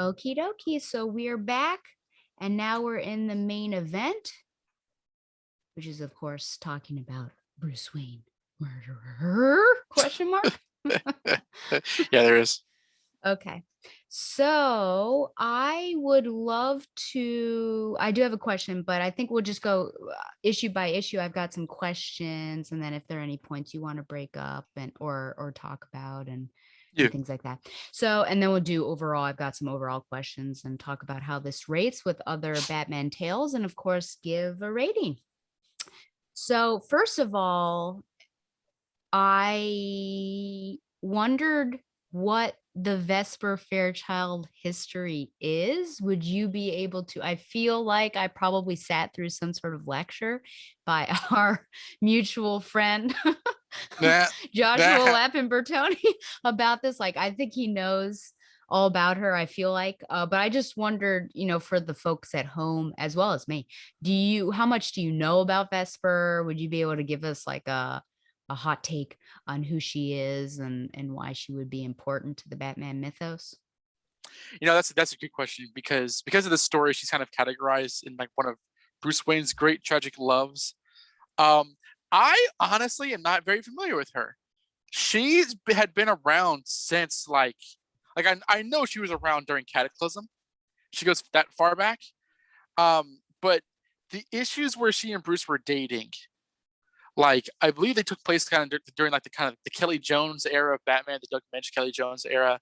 Okie dokie. So we're back, and now we're in the main event, which is, of course, talking about Bruce Wayne murderer? Question mark. Yeah, there is. Okay. So I would love to. I do have a question, but I think we'll just go issue by issue. I've got some questions, and then if there are any points you want to break up and or talk about Yeah. and things like that. So, and then we'll do overall. I've got some overall questions and talk about how this rates with other Batman tales, and of course, give a rating. So, first of all, I wondered what the Vesper Fairchild history is. Would you be able to? I feel like I probably sat through some sort of lecture by our mutual friend, Nah, Joshua nah. Lappin Bertoni, about this. Like, I think he knows all about her, I feel like. But I just wondered, for the folks at home as well as me, how much do you know about Vesper? Would you be able to give us like a hot take on who she is and why she would be important to the Batman mythos? That's a good question because of the story, she's kind of categorized in like one of Bruce Wayne's great tragic loves. Um, I honestly am not very familiar with her. Had been around since I know she was around during Cataclysm. She goes that far back. But the issues where she and Bruce were dating, like I believe they took place kind of during like the kind of the Kelly Jones era of Batman, the Doug Moench Kelly Jones era.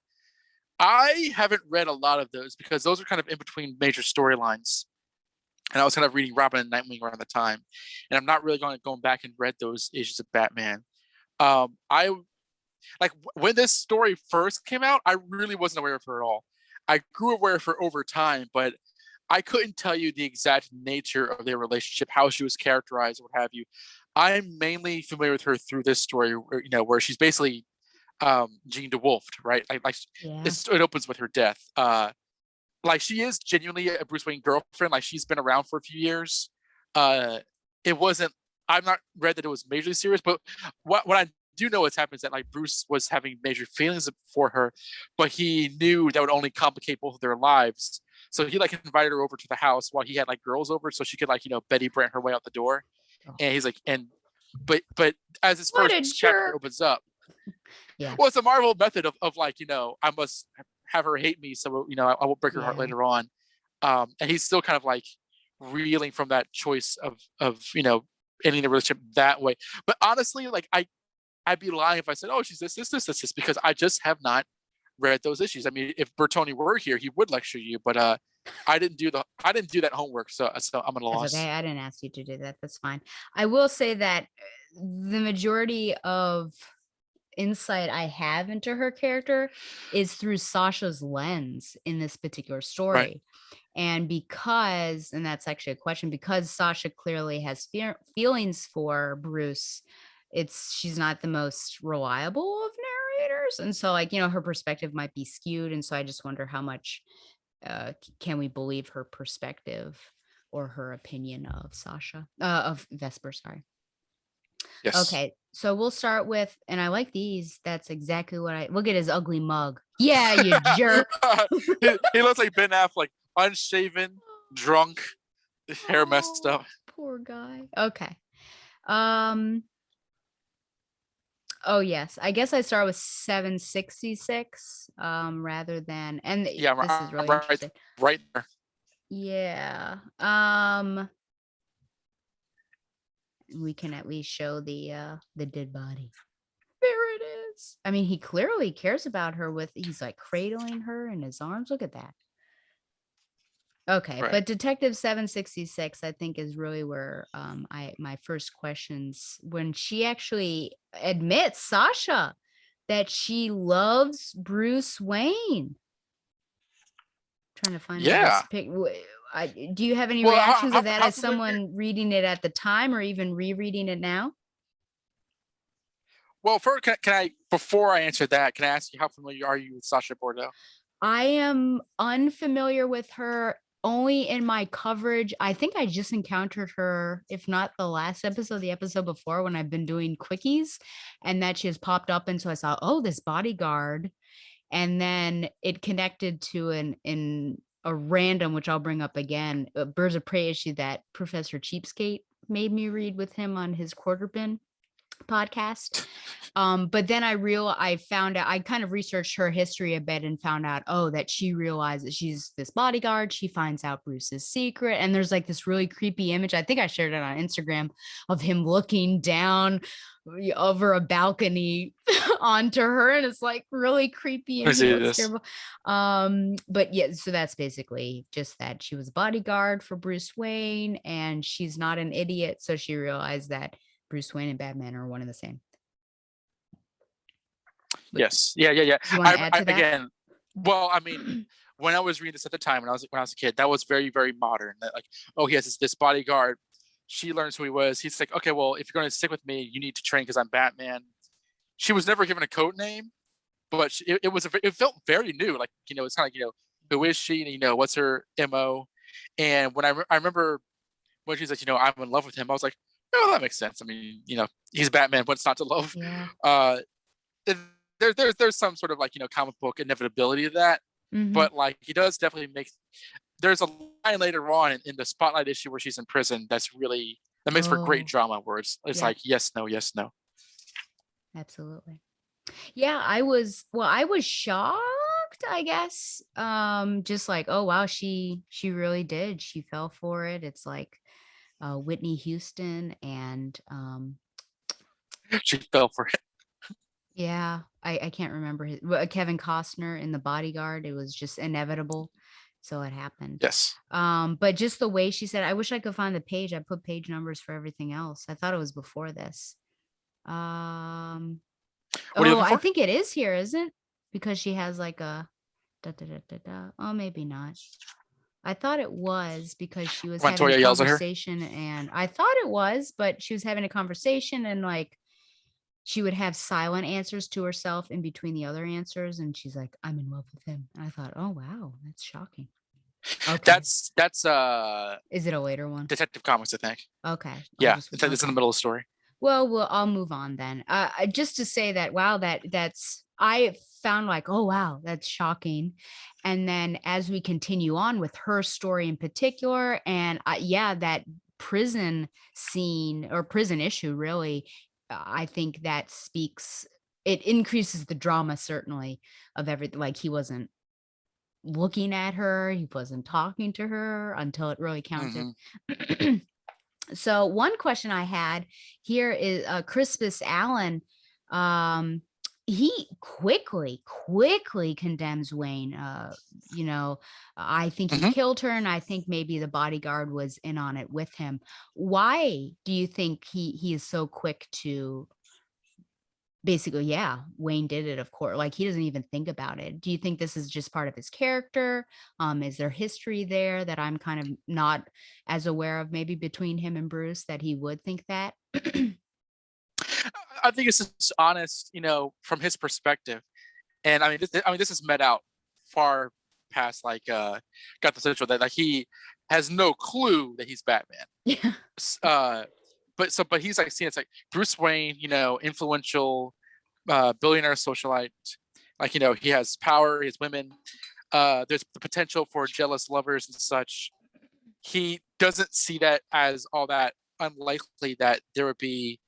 I haven't read a lot of those because those are kind of in between major storylines. And I was kind of reading Robin and Nightwing around the time, and I'm not really going back and read those issues of Batman. I like when this story first came out, I really wasn't aware of her at all. I grew aware of her over time, but I couldn't tell you the exact nature of their relationship, how she was characterized, what have you. I'm mainly familiar with her through this story, where she's basically Jean DeWolf, right? Yeah. It opens with her death. Like she is genuinely a Bruce Wayne girlfriend. Like she's been around for a few years. Uh, it wasn't. I've not read that it was majorly serious, but what I do know what's happened is that like Bruce was having major feelings for her, but he knew that would only complicate both of their lives. So he like invited her over to the house while he had like girls over, so she could like Betty Brant her way out the door. Oh, And he's like, but as his what a first chapter jerk. opens up, Yeah. well, it's a Marvel method of like I must have her hate me, so I will break her heart Yeah. later on. And he's still kind of like reeling from that choice of ending the relationship that way. But honestly, like I'd be lying if I said, oh, she's this, because I just have not read those issues. I mean, if Bertoni were here, he would lecture you, but I didn't do that homework, so I'm at a That's loss. okay. I didn't ask you to do that. That's fine. I will say that the majority of insight I have into her character is through Sasha's lens in this particular Right. story. And that's actually a question, because Sasha clearly has feelings for Bruce, she's not the most reliable of narrators. And so, like, her perspective might be skewed. And so I just wonder how much can we believe her perspective or her opinion of of Vesper, sorry. Yes. Okay, so we'll start with, and I like these. That's exactly what I look at, his ugly mug. Yeah, you jerk. he looks like Ben Affleck, unshaven, drunk, hair messed Oh, up. poor guy. Okay. Um. Oh yes, I guess I start with 766. Rather than, and Yeah, this is I'm really right, interesting. right there. Yeah. We can at least show the dead body. There it is. I mean, he clearly cares about her. He's like cradling her in his arms. Look at that. Okay, Right. but Detective 766, I think, is really where my first questions, when she actually admits, Sasha, that she loves Bruce Wayne. Trying to find where this Yeah. pic. Do you have any Well, reactions of that how as familiar? someone reading it at the time or even rereading it now? Well, first, can I before I answer that, can I ask you how familiar are you with Sasha Bordeaux? I am unfamiliar with her only in my coverage. I think I just encountered her, if not the last episode, the episode before, when I've been doing quickies, and that she has popped up. And so I saw, oh, this bodyguard. and then it connected to an in a random, which I'll bring up again, a Birds of Prey issue that Professor Cheapskate made me read with him on his Quarter Bin podcast. But then I found out, I kind of researched her history a bit and found out, oh, that she realized that she's this bodyguard. She finds out Bruce's secret. And there's like this really creepy image. I think I shared it on Instagram of him looking down over a balcony onto her. And it's like really creepy I and he see looks this. terrible. But yeah, so that's basically just that she was a bodyguard for Bruce Wayne and she's not an idiot. So she realized that Bruce Wayne and Batman are one and the same. But Yes. Yeah. you want to add to that? Again, well, I mean, when I was reading this at the time, when I was a kid, that was very, very modern. That like, oh, he has this bodyguard. She learns who he was. He's like, okay, well, if you're going to stick with me, you need to train because I'm Batman. She was never given a code name, but it felt very new. Like, it's kind of like, who is she? And, what's her MO? And when I remember when she's like, I'm in love with him, I was like, oh, that makes sense. I mean, he's Batman. What's not to love? Yeah. There's some sort of like comic book inevitability to that, but like he does definitely make. There's a line later on in the Spotlight issue where she's in prison that makes for great drama where it's Yeah. like yes no. Absolutely. Yeah, I was shocked, I guess. Just like, oh wow, she really did. She fell for it. It's like Whitney Houston and She fell for it. yeah, I can't remember his Kevin Costner in The Bodyguard. It was just inevitable. So it happened. Yes. But just the way she said, I wish I could find the page. I put page numbers for everything else. I thought it was before this. What are you Oh, looking I for? think it is here, isn't? Because she has like a da, da, da, da, da. Oh, maybe not. I thought it was because she was having Montoya a yells at her. conversation and I thought it was, but she was having a conversation and like she would have silent answers to herself in between the other answers. And she's like, I'm in love with him. And I thought, oh, wow, that's shocking. Okay. That's Is it a later one? Detective Comics, I think. Okay. Yeah, it's in the middle of the story. Well, I'll move on then. Just to say that, wow, that's I found like, oh wow, that's shocking. And then as we continue on with her story in particular, and yeah, that prison scene or prison issue really, I think that speaks. It increases the drama certainly of everything. Like he wasn't looking at her, he wasn't talking to her until it really counted. So one question I had here is Crispus Allen. He quickly condemns Wayne. I think he killed her, and I think maybe the bodyguard was in on it with him. Why do you think he is so quick to basically, yeah, Wayne did it, of course. Like he doesn't even think about it. Do you think this is just part of his character? Is there history there that I'm kind of not as aware of, maybe between him and Bruce, that he would think that? I think it's just honest, from his perspective. And I mean, this is met out far past like got the central that like he has no clue that he's Batman. Yeah. But he's like seeing it's like Bruce Wayne, influential billionaire socialite. Like, he has power, he has women. There's the potential for jealous lovers and such. He doesn't see that as all that unlikely that there would be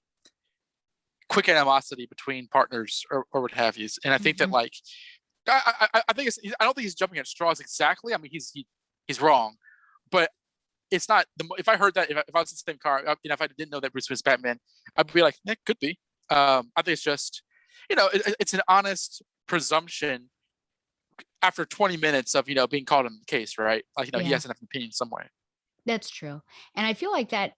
quick animosity between partners or what have you. And I think that like I think I don't think he's jumping at straws exactly. I mean, he's wrong, but it's not if I heard that if I was in the same car, if I didn't know that Bruce was Batman, I'd be like, it could be. I think it's just, it's an honest presumption after 20 minutes of being called on the case, right? Like he has an opinion some way. That's true, and I feel like that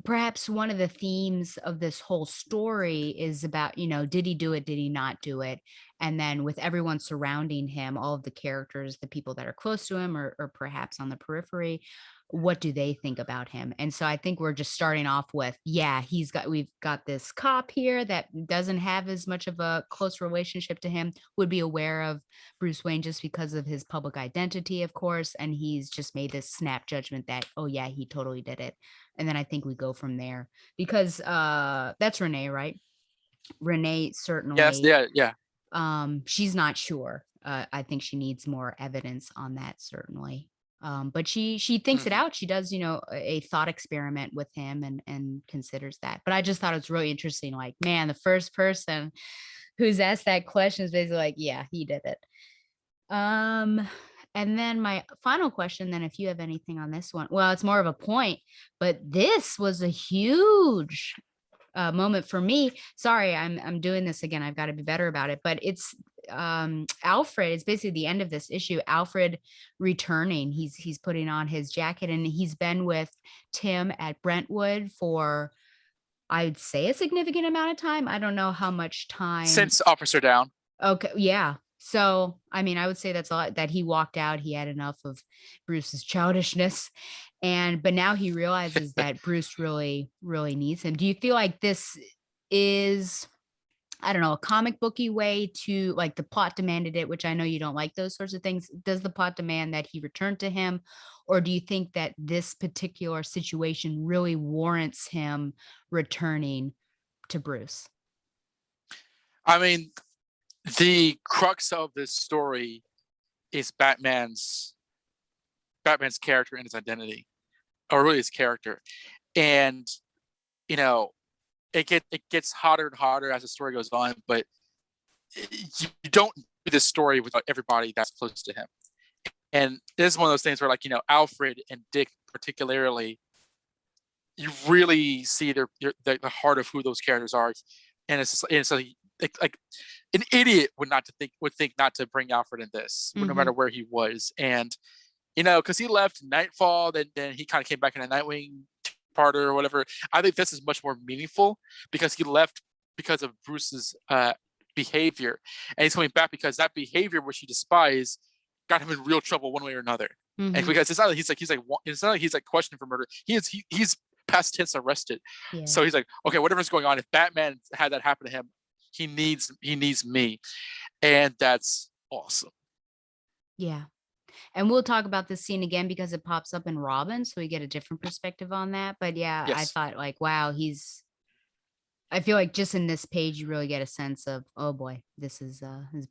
perhaps one of the themes of this whole story is about, did he do it? Did he not do it? And then with everyone surrounding him, all of the characters, the people that are close to him or perhaps on the periphery, what do they think about him? And so I think we're just starting off with, yeah, we've got this cop here that doesn't have as much of a close relationship to him, would be aware of Bruce Wayne just because of his public identity, of course. And he's just made this snap judgment that, oh yeah, he totally did it. And then I think we go from there because that's Renee, right? Renee certainly. Yes, yeah. She's not sure. I think she needs more evidence on that, certainly. But she thinks it Mhm. out. She does, a thought experiment with him and considers that. But I just thought it was really interesting. Like, man, the first person who's asked that question is basically like, yeah, he did it. Um, and then my final question, then, if you have anything on this one, well, it's more of a point, but this was a huge moment for me. Sorry, I'm doing this again. I've got to be better about it. But it's Alfred. It's basically the end of this issue. Alfred returning. He's putting on his jacket, and he's been with Tim at Brentwood for, I'd say, a significant amount of time. I don't know how much time. Since Officer Down. Okay, yeah. So, I mean, I would say that's a lot, that he walked out, he had enough of Bruce's childishness, but now he realizes that Bruce really, really needs him. Do you feel like this is, I don't know, a comic booky way to, like, the plot demanded it, which I know you don't like those sorts of things. Does the plot demand that he return to him? Or do you think that this particular situation really warrants him returning to Bruce? I mean, the crux of this story is Batman's character and his identity, or really his character. And you know, it gets hotter and hotter as the story goes on, but you don't do this story without everybody that's close to him. And this is one of those things where, like, Alfred and Dick particularly, you really see the heart of who those characters are. And it's like an idiot would think not to bring Alfred in this, no matter Mhm. where he was. And because he left Nightfall, then he kind of came back in a Nightwing parter or whatever. I think this is much more meaningful because he left because of Bruce's behavior, and he's coming back because that behavior, which he despised, got him in real trouble one way or another. And Mhm. because it's not like he's like questioned for murder. He's past tense arrested. Yeah. So he's like, okay, whatever's going on, if Batman had that happen to him, he needs me, and that's awesome. Yeah. And we'll talk about this scene again because it pops up in Robin, so we get a different perspective on that. But yeah, I Yes. thought, like, wow, I feel like just in this page you really get a sense of, oh boy, this is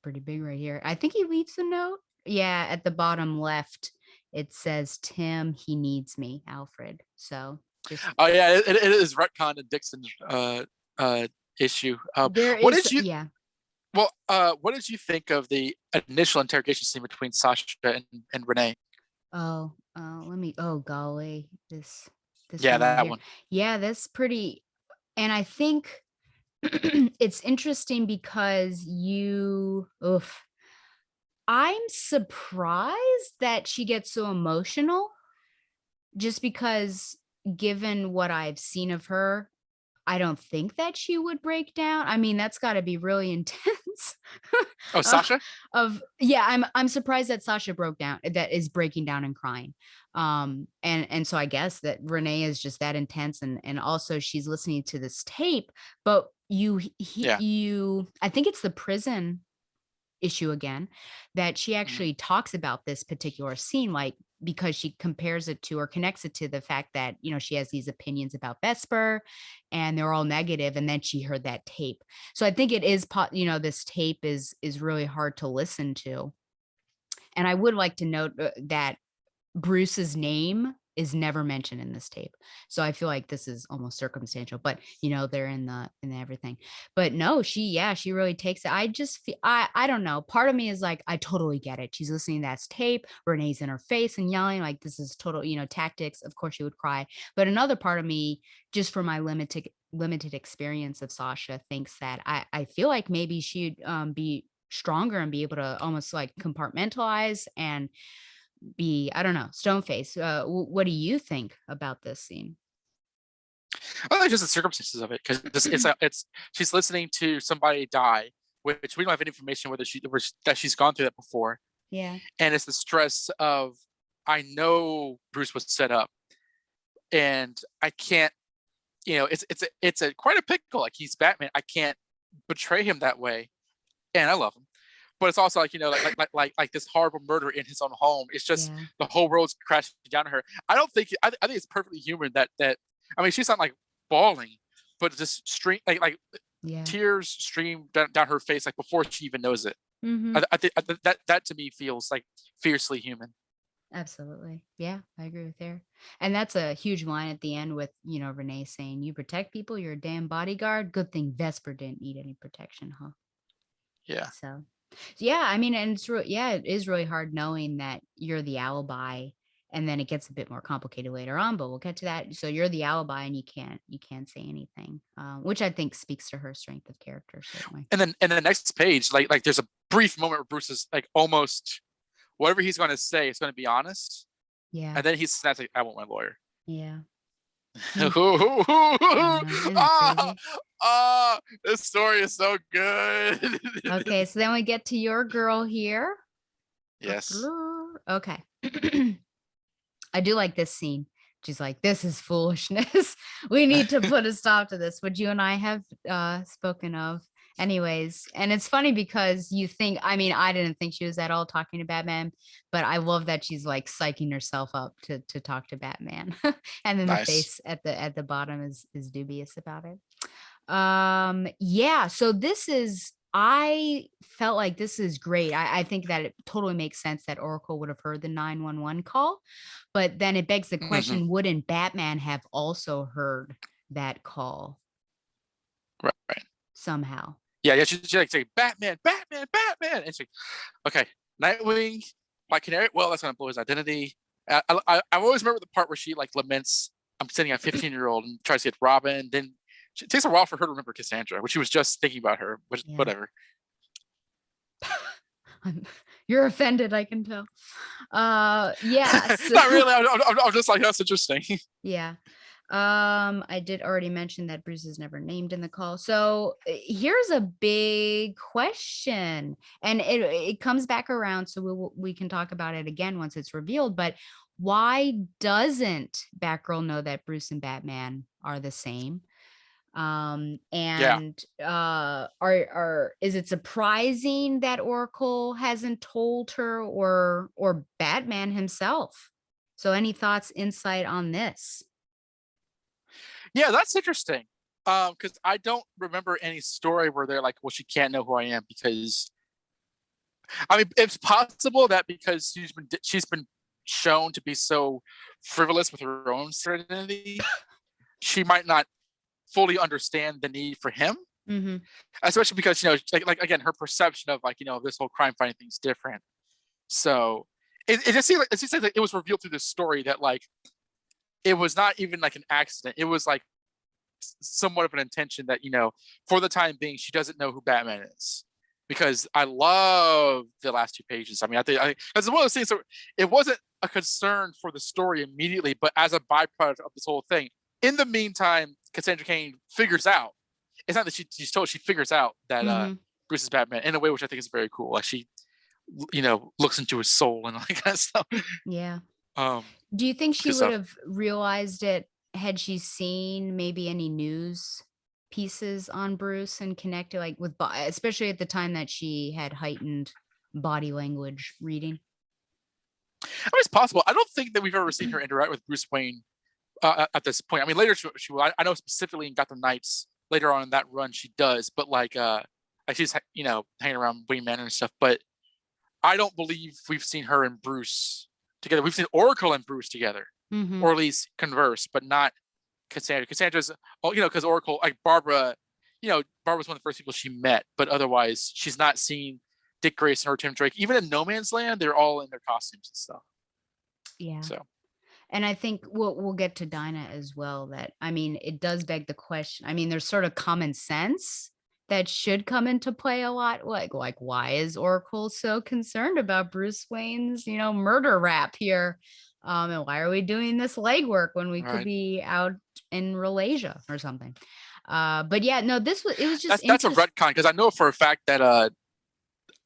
pretty big right here. I think he leaves a note. Yeah, at the bottom left it says, Tim, he needs me, Alfred. So just, Oh yeah, it is retcon and Dixon uh, issue. there What is, did you yeah. what did you think of the initial interrogation scene between Sasha and Renee? Oh, let me, oh golly, this Yeah, one right that here. one. Yeah, that's pretty, and I think it's interesting because oof, I'm surprised that she gets so emotional, just because, given what I've seen of her, I don't think that she would break down. I mean, that's gotta be really intense. Oh, Uh, Sasha? yeah, I'm surprised that Sasha broke down, that is breaking down and crying. And so I guess that Renee is just that intense, and also she's listening to this tape, but Yeah. I think it's the prison issue again, that she Mhm. actually talks about this particular scene, like, because she compares it to, or connects it to, the fact that, she has these opinions about Vesper and they're all negative, and then she heard that tape. So I think it is this tape is really hard to listen to. And I would like to note that Bruce's name is never mentioned in this tape. So I feel like this is almost circumstantial, but they're in the everything. But no, she really takes it. I just feel, I don't know. Part of me is like, I totally get it. She's listening to that tape. Renee's in her face and yelling like, this is total, tactics. Of course she would cry. But another part of me, just for my limited experience of Sasha, thinks that I feel like maybe she'd be stronger and be able to almost like compartmentalize and be, I don't know, stone face. What do you think about this scene? I think just the circumstances of it, because it's she's listening to somebody die, which we don't have any information whether that she's gone through that before, Yeah. and it's the stress of, I know Bruce was set up, and I can't, it's a quite a pickle. Like, he's Batman, I can't betray him that way, and I love him. But it's also like, like this horrible murder in his own home. It's just Yeah. the whole world's crashing down on her. I don't think I think it's perfectly human that I mean, she's not like bawling, but just string like Yeah. tears stream down her face like before she even knows it. Mhm. I think that to me feels like fiercely human. Absolutely. Yeah, I agree with there. And that's a huge line at the end with, Renee saying, "You protect people, you're a damn bodyguard. Good thing Vesper didn't need any protection, huh?" Yeah. So yeah, I mean, and yeah, it is really hard knowing that you're the alibi, and then it gets a bit more complicated later on, but we'll get to that. So you're the alibi, and you can't say anything, which I think speaks to her strength of character, certainly. And then in the next page, like there's a brief moment where Bruce is like almost whatever he's going to say is going to be honest, Yeah, and then he snaps like, "I want my lawyer." yeah. Hmm. I know, isn't it ah, crazy? this story is so good. Okay, so then we get to your girl here. Yes. Okay. I do like this scene. She's like, "This is foolishness. We need to put a stop to this," which you and I have spoken of. Anyways, and it's funny because you think, I mean, I didn't think she was at all talking to Batman, but I love that she's like psyching herself up to talk to Batman. And then the Nice. face at the bottom is dubious about it. Yeah, so this is, I felt like this is great. I think that it totally makes sense that Oracle would have heard the 911 call, but then it begs the Mhm. question, wouldn't Batman have also heard that call Right, right. somehow? Yeah, yeah. She like say Batman, Batman, Batman, and she's like, okay, Nightwing, my canary. Well, that's gonna blow his identity. I always remember the part where she like laments, "I'm sending a 15-year-old and tries to get Robin." Then it takes a while for her to remember Cassandra, which she was just thinking about her. Which Yeah. whatever. I'm You're offended, I can tell. Yes. Not really. I'm just like that's interesting. Yeah. I did already mention that Bruce is never named in the call. So here's a big question, and it comes back around. So we can talk about it again once it's revealed. But why doesn't Batgirl know that Bruce and Batman are the same? Yeah. And are is it surprising that Oracle hasn't told her, or Batman himself? So any thoughts, insight on this? Yeah, that's interesting. Because I don't remember any story where they're like, "Well, she can't know who I am," because I mean, it's possible that because she's been shown to be so frivolous with her own identity, she might not fully understand the need for him, Mhm. especially because like again, her perception of like this whole crime fighting thing is different. So it just seems like it was revealed through this story that like it was not even like an accident. It was like somewhat of an intention that for the time being she doesn't know who Batman is, because I love the last 2 pages. I mean, I think that's one of those things. So it wasn't a concern for the story immediately, but as a byproduct of this whole thing. In the meantime, Cassandra Cain figures out. It's not that she's told. She figures out that Mhm. Bruce is Batman in a way which I think is very cool. Like she, looks into his soul and all that kind of stuff. Yeah. Um, Do you think she good would stuff. have realized it had she seen maybe any news pieces on Bruce and connected, like, with especially at the time that she had heightened body language reading? I mean, it's possible. I don't think that we've ever seen her interact with Bruce Wayne at this point. I mean, later she will. I know specifically in Gotham Knights later on in that run she does, but like she's hanging around Wayne Manor and stuff. But I don't believe we've seen her and Bruce together. We've seen Oracle and Bruce together, Mhm. or at least converse, but not Cassandra. Cassandra's, because Oracle, like Barbara, Barbara's one of the first people she met, but otherwise she's not seen Dick Grayson or Tim Drake. Even in No Man's Land, they're all in their costumes and stuff. Yeah. So And I think we'll get to Dinah as well. That, I mean, it does beg the question. I mean, there's sort of common sense that should come into play a lot. Like why is Oracle so concerned about Bruce Wayne's, murder rap here? And why are we doing this legwork when we could right, be out in Malaysia or something? But yeah, no, it was just that's a interesting. retcon because I know for a fact that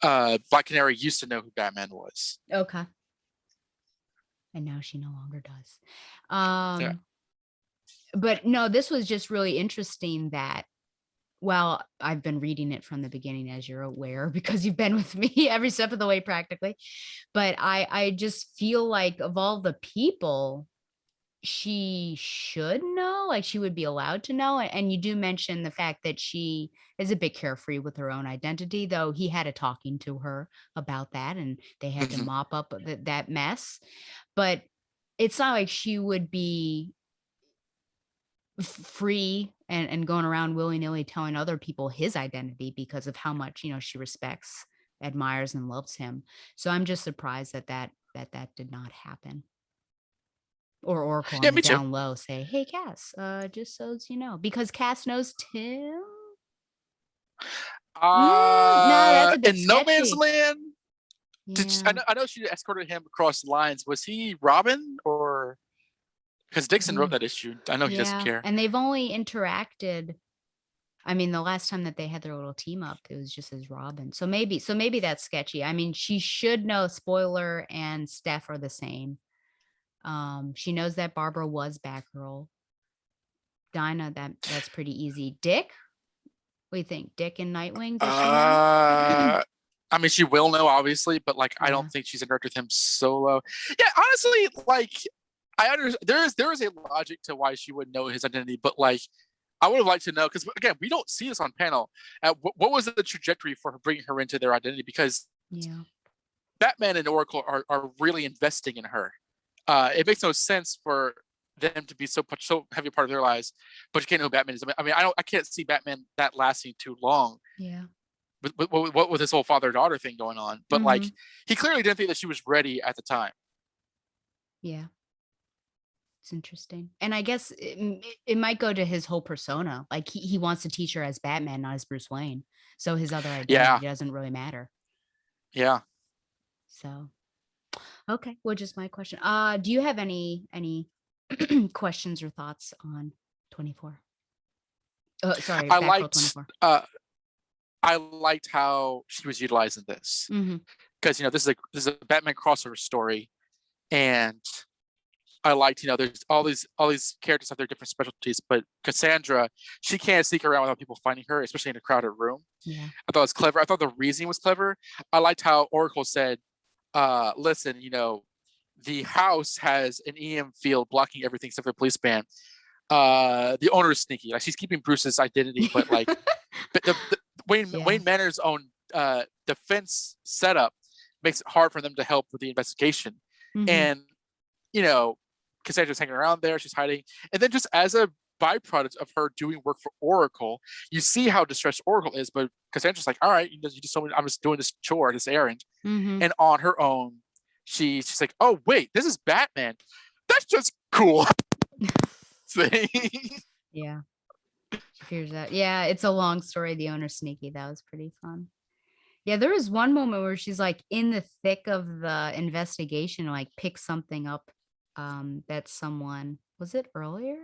Black Canary used to know who Batman was. Okay. And now she no longer does. Yeah. But no, this was just really interesting that, well, I've been reading it from the beginning, as you're aware, because you've been with me every step of the way practically. But I just feel like of all the people she should know, like she would be allowed to know. And you do mention the fact that she is a bit carefree with her own identity, though he had a talking to her about that and they had to Mhm. mop up that mess. But it's not like she would be free and going around willy-nilly telling other people his identity because of how much, she respects, admires, and loves him. So I'm just surprised that did not happen. Or Oracle Yeah, on the me too. down low say, "Hey, Cass, just so as you know," because Cass knows Tim. No, that's a bit In No Man's sketchy. Land, Yeah. I know she escorted him across the lines. Was he Robin or because Dixon wrote Mm, that issue? I know he doesn't yeah, care. and they've only interacted. I mean, the last time that they had their little team up, it was just as Robin. So maybe that's sketchy. I mean, she should know Spoiler and Steph are the same. She knows that Barbara was Batgirl. Dinah, that's pretty easy. Dick? What do you think? Dick and Nightwing, does she know? Uh, I mean, she will know obviously, but like, I Yeah. don't think she's interacted with him solo. Yeah, honestly, like, I understand there is a logic to why she would know his identity, but like, I would have liked to know because again, we don't see this on panel. What was the trajectory for her bringing her into their identity? Because Yeah. Batman and Oracle are really investing in her. It makes no sense for them to be so heavy a part of their lives, but you can't know who Batman is. I mean, I can't see Batman that lasting too long Yeah. with this whole father daughter thing going on. But like, Mhm. he clearly didn't think that she was ready at the time. Yeah. It's interesting. And I guess it might go to his whole persona. Like he wants to teach her as Batman, not as Bruce Wayne. So his other identity Yeah, doesn't really matter. yeah. So okay, well, just my question. Do you have any questions or thoughts on 24? Oh, sorry, I Batgirl liked 24. I liked how she was utilizing this Mhm. because this is a Batman crossover story, and I liked, there's all these characters have their different specialties, but Cassandra, she can't sneak around without people finding her, especially in a crowded room. Yeah. I thought it was clever. I thought the reasoning was clever. I liked how Oracle said, listen, the house has an EM field blocking everything except for the police band. The owner is sneaky. Like she's keeping Bruce's identity, but like the Yeah. Wayne Manor's own defense setup makes it hard for them to help with the investigation. Mhm. And you know, Cassandra's hanging around there, she's hiding. And then just as a byproduct of her doing work for Oracle, you see how distressed Oracle is, but Cassandra's like, all right, you just told me I'm just doing this chore, this errand. Mhm. And on her own, she's like, oh wait, this is Batman. That's just cool. Thing. Yeah. She figures out. Yeah, it's a long story. The owner's sneaky. That was pretty fun. Yeah, there was one moment where she's like in the thick of the investigation, like pick something up that someone was it earlier?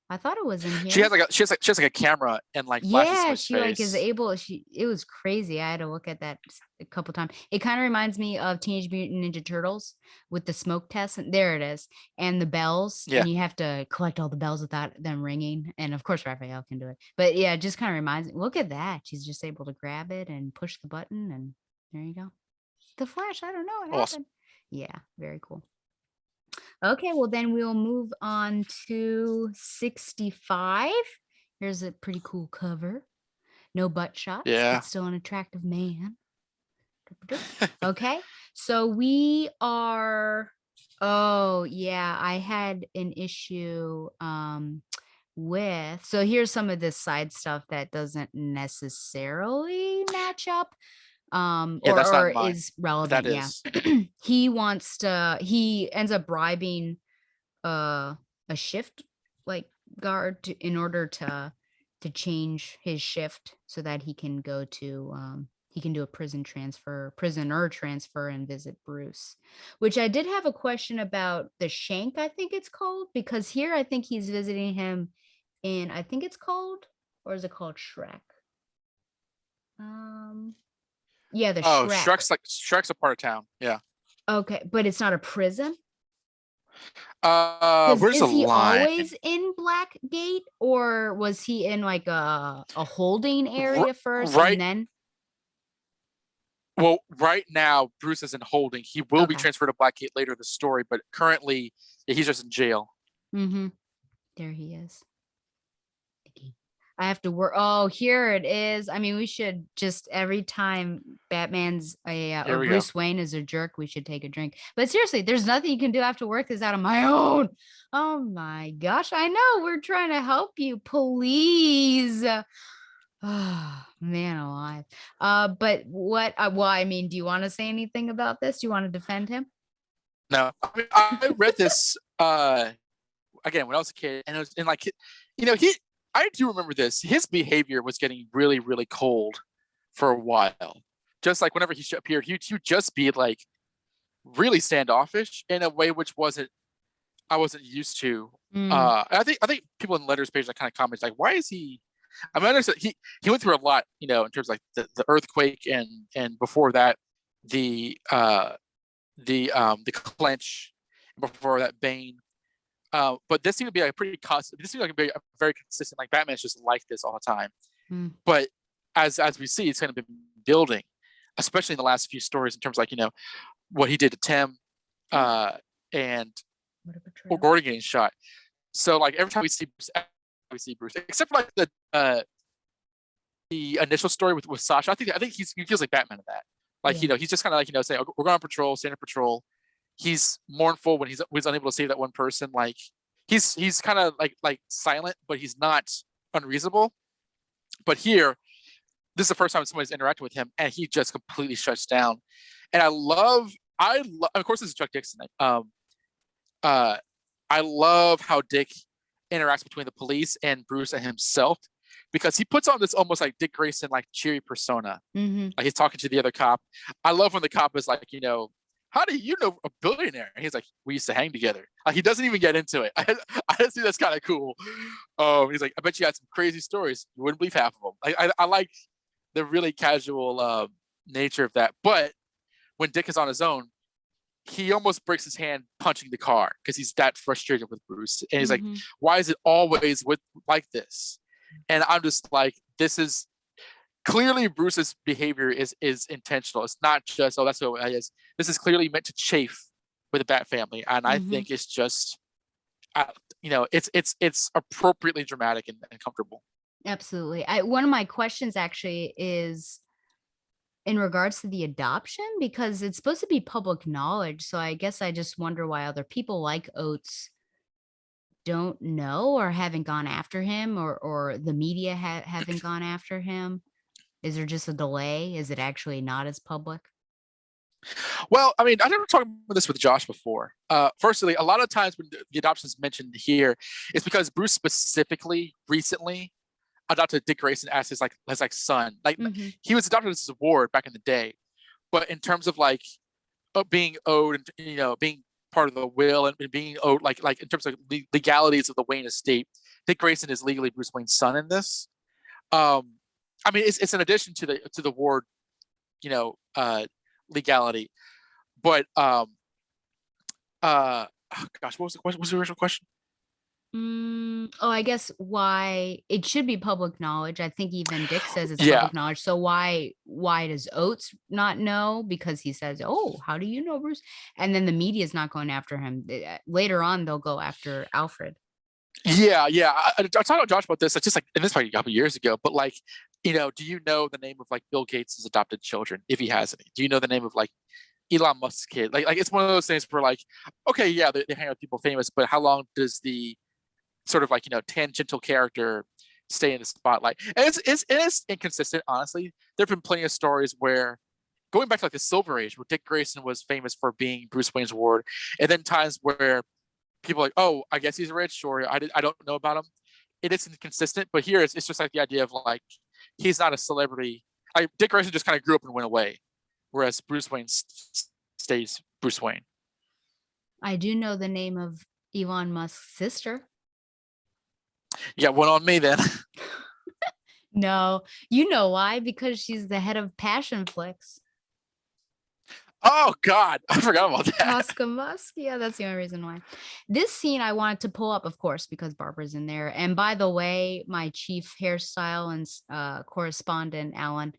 I thought it was in She has here. like a she has like a camera and like flashes Yeah, somebody's she like is face. able it was crazy. I had to look at that a couple times. It kind of reminds me of Teenage Mutant Ninja Turtles with the smoke test. And there it is. And the bells, Yeah. and you have to collect all the bells without them ringing. And of course Raphael can do it. But yeah, it just kind of reminds me. Look at that. She's just able to grab it and push the button and there you go. The Flash, I don't know what Awesome. happened. Yeah, very cool. Okay, well then we'll move on to 65. Here's a pretty cool cover. No butt shots, but Yeah. still an attractive man. Okay. So we are oh yeah, I had an issue with so here's some of this side stuff that doesn't necessarily match up Yeah, that's not or in mine. is But that relevant, yeah. is. He ends up bribing uh a shift like guard in order to change his shift so that he can go to he can do a prisoner transfer and visit Bruce. Which I did have a question about the Shank, I think it's called, because here I think he's visiting him in I think it's called or is it called Shrek? Um yeah, the Oh, Shrek. Shrek's a part of town. Yeah. Okay, but it's not a prison? 'Cause Where's the is he line? always in Blackgate, or was he in, like, a holding R- area first right. and then Well, right now Bruce is in holding. He will be okay. transferred to Blackgate later in the story, but currently, yeah, he's just in jail. Mm-hmm. There he is. I have to work. Oh, here it is. I mean, we should just every time Batman's Here or we go. Bruce Wayne is a jerk, we should take a drink. But seriously, there's nothing you can do after work is out of my own. Oh my gosh, I know we're trying to help you. Please. Oh, man alive. But what? Well, I mean, do you want to say anything about this? Do you want to defend him? No, I mean, I read this again when I was a kid, and it was in like, he. I do remember this. His behavior was getting really, really cold for a while. Just like whenever he appeared, he'd just be like really standoffish in a way which I wasn't used to. Mm, I think people in letters page that kind of comments like, why is he? I mean, I understand he went through a lot, in terms of like the earthquake and before that the clench, before that Bane. But this seemed to be a pretty constant. This seemed like a very consistent. Like Batman's just like this all the time. mm. But as we see, it's kind of been building, especially in the last few stories in terms of like what he did to Tim, and What a betrayal. Gordon getting shot. So like every time we see Bruce, except for like the initial story with Sasha, I think he feels like Batman in that. Like Yeah. he's just kind of like saying, "Oh, we're going on patrol, standard patrol." He's mournful when he's unable to save that one person. Like he's kind of like silent, but he's not unreasonable. But here, this is the first time somebody's interacting with him, and he just completely shuts down. And of course, this is Chuck Dixon. Uh, I love how Dick interacts between the police and Bruce and himself, because he puts on this almost like Dick Grayson like cheery persona. Mm-hmm. Like he's talking to the other cop. I love when the cop is like, how do you know a billionaire? And he's like, we used to hang together. He doesn't even get into it. I just think that's kind of cool. He's like, I bet you had some crazy stories. You wouldn't believe half of them. I like the really casual nature of that. But when Dick is on his own, he almost breaks his hand punching the car because he's that frustrated with Bruce. And he's like, Mm-hmm. why is it always like this? And I'm just like, this is clearly Bruce's behavior is intentional. It's not just, oh, that's what it is. This is clearly meant to chafe with the Bat family. And I Mm-hmm. think it's just, it's appropriately dramatic and comfortable. Absolutely. One of my questions actually is in regards to the adoption, because it's supposed to be public knowledge. So I guess I just wonder why other people like Oates don't know or haven't gone after him, or the media haven't gone after him. Is there just a delay? Is it actually not as public? Well, I mean, I never talked about this with Josh before. Firstly, a lot of times when the adoption is mentioned here, it's because Bruce specifically recently adopted Dick Grayson as his son. Like Mm-hmm. he was adopted as a ward back in the day, but in terms of like being owed and being part of the will and being owed like in terms of legalities of the Wayne estate, Dick Grayson is legally Bruce Wayne's son in this. Um, I mean, it's an addition to the ward, you know, uh, legality. But oh gosh, what was the question? What was the original question? Oh, I guess why it should be public knowledge. I think even Dick says it's Yeah, public knowledge. So why does Oates not know? Because he says, "Oh, how do you know, Bruce?" And then the media is not going after him. Later on, they'll go after Alfred. yeah. I talked to Josh about this. It's just like, and this was like a couple years ago. But like, do you know the name of like Bill Gates' adopted children, if he has any? Do you know the name of like Elon Musk's kid? Like it's one of those things where like, okay, yeah, they hang out with people famous, but how long does the sort of like tangential character stay in the spotlight? And it is inconsistent, honestly. There have been plenty of stories where going back to like the Silver Age, where Dick Grayson was famous for being Bruce Wayne's ward, and then times where people are like, oh, I guess he's rich, or I don't know about him. It is inconsistent, but here it's just like the idea of like he's not a celebrity. Like Dick Grayson just kind of grew up and went away, whereas Bruce Wayne stays Bruce Wayne. I do know the name of Elon Musk's sister. You got one on me then. No, you know why? Because she's the head of Passion Flicks. Oh God, I forgot about that. Tosca Musk. Yeah, that's the only reason why. This scene I wanted to pull up, of course, because Barbara's in there. And by the way, my chief hairstyle and correspondent, Alan,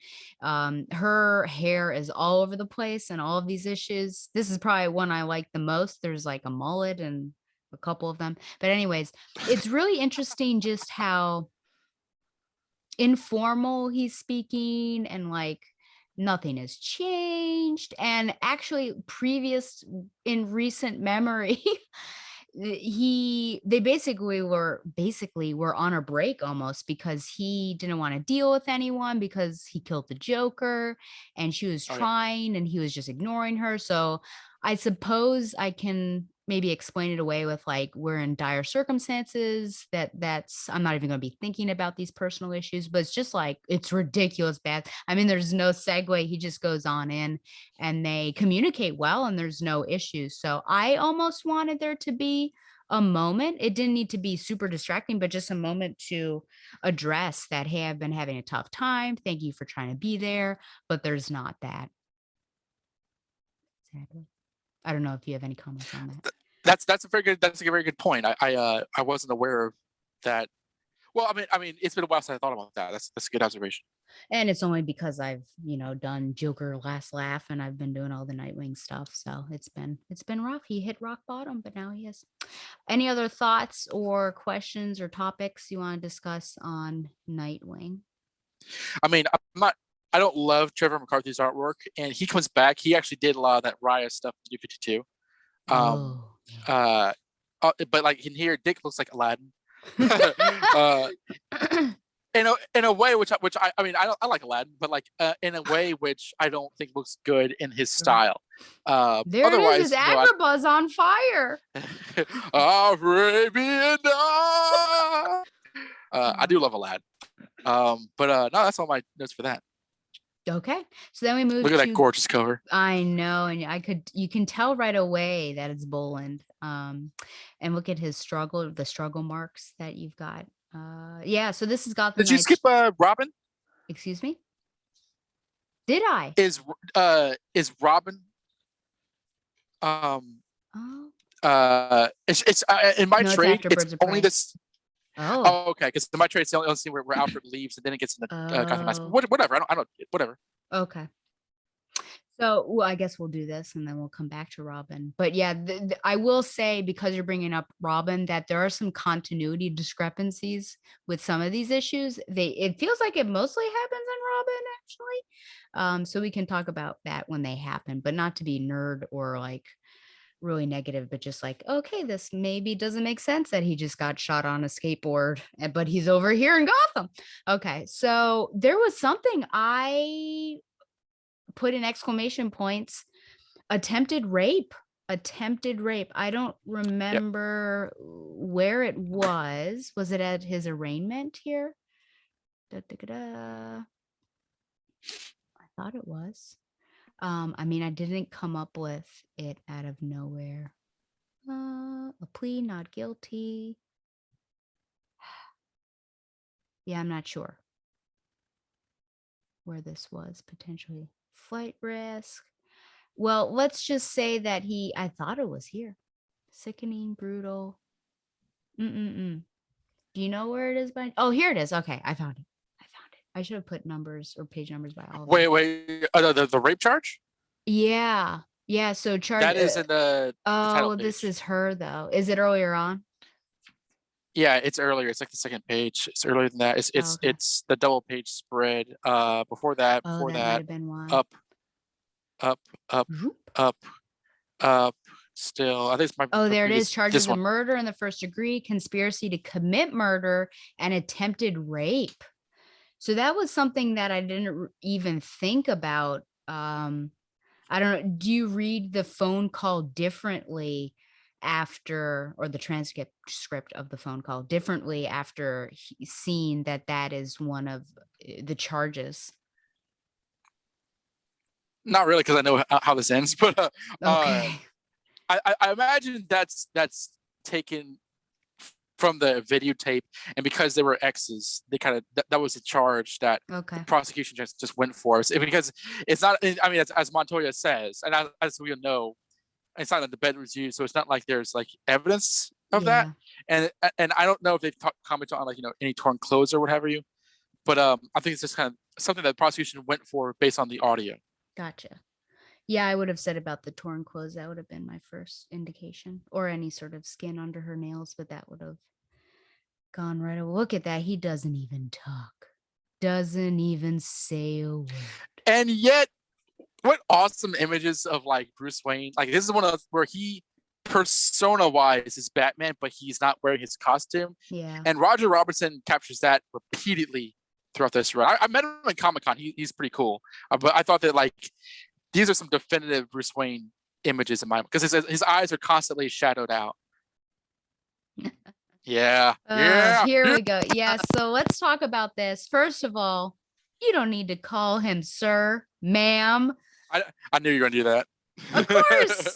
her hair is all over the place and all of these issues. This is probably one I like the most. There's like a mullet and a couple of them. But anyways, it's really interesting just how informal he's speaking and like nothing has changed. And actually, previous in recent memory, they basically were on a break almost because he didn't want to deal with anyone because he killed the Joker and she was Oh yeah. trying and he was just ignoring her. So I suppose I can maybe explain it away with like we're in dire circumstances that's I'm not even going to be thinking about these personal issues, but it's just like it's ridiculous bad. I mean, there's no segue. He just goes on in and they communicate well and there's no issues. So I almost wanted there to be a moment. It didn't need to be super distracting, but just a moment to address that, hey, I've been having a tough time. Thank you for trying to be there, but there's not that. Sadly. I don't know if you have any comments on that. That's a very good point. I wasn't aware of that. Well, I mean, it's been a while since I thought about that. That's a good observation. And it's only because I've, done Joker Last Laugh and I've been doing all the Nightwing stuff. So it's been rough. He hit rock bottom, but now he is. Any other thoughts or questions or topics you want to discuss on Nightwing? I mean, I don't love Trevor McCarthy's artwork, and he comes back. He actually did a lot of that Raya stuff in New 52. Um, Oh, uh, but like in here, Dick looks like Aladdin. uh, yeah. in a way I mean I like Aladdin, but like in a way which I don't think looks good in his Sure. style. There it is. Otherwise, His Agrabah's on fire. Arabian Nights. I do love Aladdin. But no, that's all my notes for that. Okay. So then we move Look at that to gorgeous cover. I know, and you can tell right away that it's Boland. And look at his struggle, the struggle marks that you've got. Yeah, so this is Gotham Did you Knights. skip Robin? Excuse me? Did I? Is Robin Oh, it's in my no, it's trade after it's Birds of only Prey. this. Oh. Oh, okay, because in my trade it's the only scene where Alfred leaves and then it gets in the Gotham Knights. Oh. Whatever, I don't whatever. Okay. So, well, I guess we'll do this and then we'll come back to Robin. But yeah, I will say, because you're bringing up Robin, that there are some continuity discrepancies with some of these issues. It feels like it mostly happens in Robin, actually. So we can talk about that when they happen, but not to be nerd or like really negative, but just like, okay, this maybe doesn't make sense that he just got shot on a skateboard, but he's over here in Gotham. Okay, so there was something I put in exclamation points. Attempted rape. I don't Yep. remember where it was. Was it at his arraignment here? Da, da, da, da. I thought it was. I mean, I didn't come up with it out of nowhere. A plea, not guilty. Yeah, I'm not sure where this was potentially. Flight risk. Well, let's just say that I thought it was here. Sickening, brutal. Mm-mm-mm. Do you know where it is by? Oh, here it is. Okay, I found it. I should have put numbers or page numbers by all of them. Wait. The rape charge Yeah. Yeah. So charge. that is in the title Oh, this page. is her though. Is it earlier on? Yeah, it's earlier. It's like the second page. It's earlier than that. Oh, okay. It's the double page spread. Before Oh, that might that, have been why. up, up, up, Whoop. up, up. Still, I think it's my Oh, there it is. previous this Charges of one. murder in the first degree, conspiracy to commit murder, and attempted rape. So that was something that I didn't even think about. I don't know. Do you read the phone call differently after, or the transcript script of the phone call differently after seeing that is one of the charges? Not really, because I know how this ends, but Okay. I imagine that's taken from the videotape, and because they were exes, they kind of that was a charge that the Okay. prosecution just went for. Because it's not. I mean, as Montoya says, and as we know, it's not in the bed review, so it's not like there's like evidence of that. Yeah. And I don't know if they've commented on like any torn clothes or what have you. But I think it's just kind of something that the prosecution went for based on the audio. Gotcha. Yeah, I would have said about the torn clothes. That would have been my first indication, or any sort of skin under her nails, but that would have gone right away. Look at that. He doesn't even talk, doesn't even say a word. And yet, what awesome images of like Bruce Wayne. Like this is one of those where he persona wise is Batman, but he's not wearing his costume. Yeah. And Roger Robertson captures that repeatedly throughout this run. I met him at Comic-Con. He's pretty cool. But I thought that like these are some definitive Bruce Wayne images in my, because his eyes are constantly shadowed out. Yeah. Yeah. Here Yeah. we go. Yeah, so let's talk about this. First of all, you don't need to call him sir, ma'am. I knew you were gonna do that.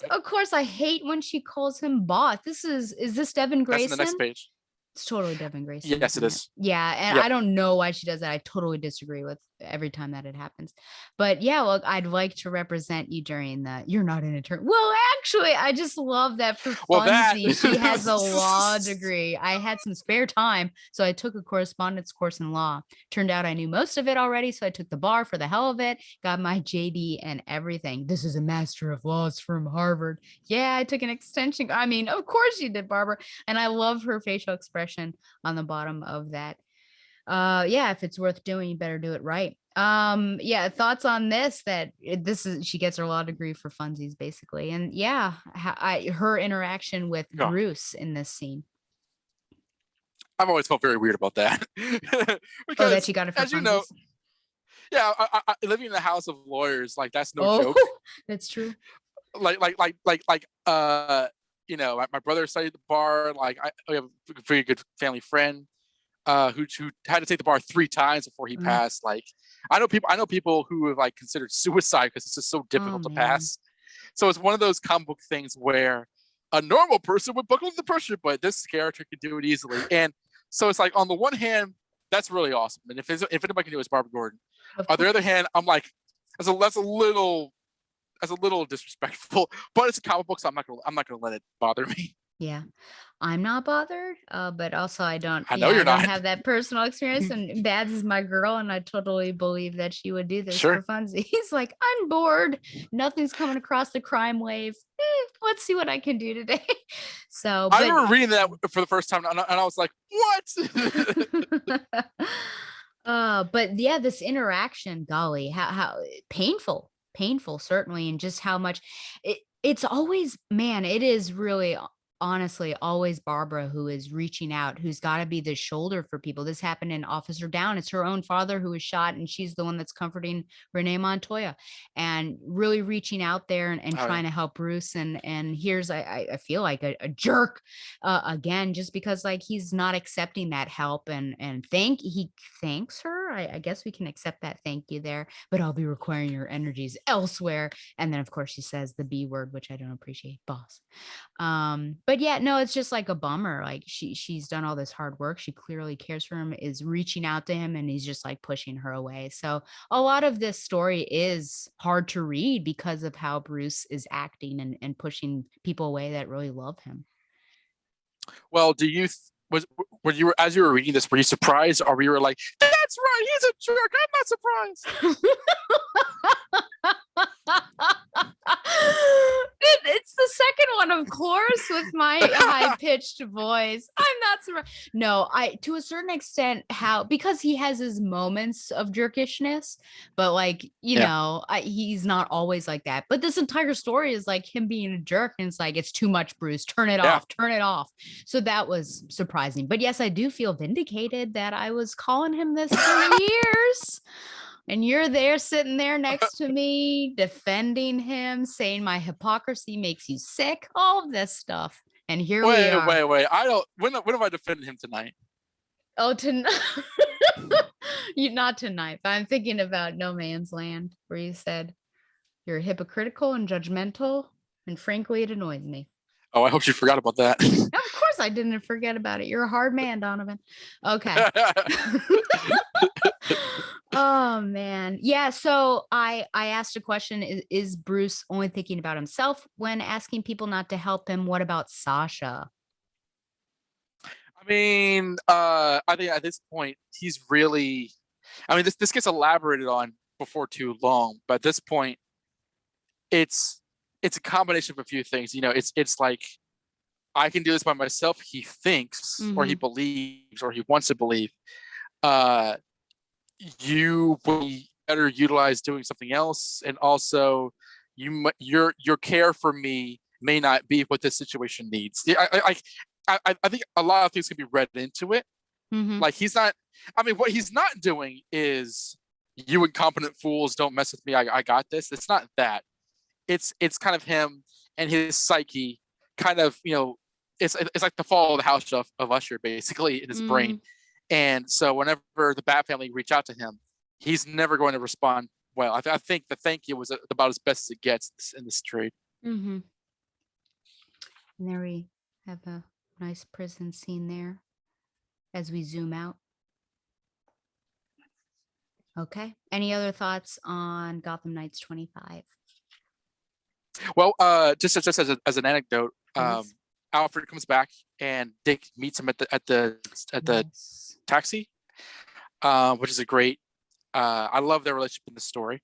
Of course, I hate when she calls him boss. Is this Devin That's in the next Grayson? page. It's totally Devin Grayson, Yes, it isn't it? is. Yeah, and Yep. I don't know why she does that. I totally disagree with every time that it happens. But yeah, well, I'd like to represent you during the you're not an attorney. Well, actually, I just love that for Well, that funsies. She has a law degree. I had some spare time, so I took a correspondence course in law. Turned out I knew most of it already, so I took the bar for the hell of it, got my JD and everything. This is a master of laws from Harvard. Yeah, I took an extension. I mean, of course you did, Barbara. And I love her facial expression on the bottom of that. Yeah, if it's worth doing, you better do it right. Yeah, thoughts on this, that this is, she gets her law degree for funsies basically. And yeah, her interaction with yeah. Bruce in this scene. I've always felt very weird about that. Oh, that Because she got it for as you know, funsies. yeah, living in a house of lawyers, like that's no Oh, joke. that's true. You know, my brother studied at the bar. Like we have a very good family friend who had to take the bar 3 times before he passed. Like I know people who have like considered suicide because it's just so difficult to pass. So it's one of those comic book things where a normal person would buckle under the pressure, but this character can do it easily. And so it's like on the one hand, that's really awesome. And if anybody can do it, it's Barbara Gordon. On the other hand, I'm like, that's a little disrespectful, but it's a comic book, so I'm not gonna let it bother me. Yeah, I'm not bothered, but also I don't, I know yeah, I you're don't not. have that personal experience. And Babs is my girl, and I totally believe that she would do this for Sure. funsies. He's like, I'm bored. Nothing's coming across the crime wave. Let's see what I can do today. So, I but remember reading that for the first time, and I was like, "What?" but yeah, this interaction, golly, how painful certainly, and just how much it's always, man, it is really honestly always Barbara who is reaching out, who's got to be the shoulder for people. This happened in Officer Down. It's her own father who was shot, and she's the one that's comforting Renee Montoya and really reaching out there and Oh, yeah. trying to help Bruce. And here's I feel like a jerk again, just because like he's not accepting that help, and he thanks her. I guess we can accept that thank you there, but I'll be requiring your energies elsewhere. And then of course she says the B word, which I don't appreciate, boss. But yeah, no, it's just like a bummer. Like she's done all this hard work, she clearly cares for him, is reaching out to him, and he's just like pushing her away. So a lot of this story is hard to read because of how Bruce is acting and pushing people away that really love him. Well, do you was when you were as you were reading this, were you surprised, or you were like, "That's right, he's a jerk. I'm not surprised." It's the second one, of course, with my high-pitched voice. I'm not surprised. No, I to a certain extent, how because he has his moments of jerkishness, but like, Yeah. he's not always like that. But this entire story is like him being a jerk, and it's like, it's too much, Bruce. Turn it Yeah. off, turn it off. So that was surprising. But yes, I do feel vindicated that I was calling him this for years. And you're there sitting there next to me, defending him, saying my hypocrisy makes you sick, all of this stuff. And here we are. Wait. I don't. When have I defended him tonight? Oh, tonight. You not tonight, but I'm thinking about No Man's Land, where you said you're hypocritical and judgmental, and frankly, it annoys me. Oh, I hope you forgot about that. Of course, I didn't forget about it. You're a hard man, Donovan. Okay. Oh man. Yeah, so I asked a question, is Bruce only thinking about himself when asking people not to help him? What about Sasha? I mean, I think at this point he's really. I mean, this gets elaborated on before too long, but at this point, it's it's a combination of a few things. It's like I can do this by myself. He thinks, or he Mhm. believes, or he wants to believe. Uh, you will be better utilized doing something else, and also your care for me may not be what this situation needs. Yeah, I think a lot of things can be read into it. Mhm. Like he's not. I mean, what he's not doing is you incompetent fools don't mess with me. I got this. It's not that. It's kind of him and his psyche, kind of it's like the fall of the house of Usher basically in his brain. Mhm. And so whenever the Bat family reach out to him, he's never going to respond well. I think the thank you was about as best as it gets in this trade. Mhm. And there we have a nice prison scene there as we zoom out. Okay. Any other thoughts on Gotham Knights 25? Well, just as an anecdote, Please. Alfred comes back and Dick meets him at the Yes. taxi, which is a great. I love their relationship in the story.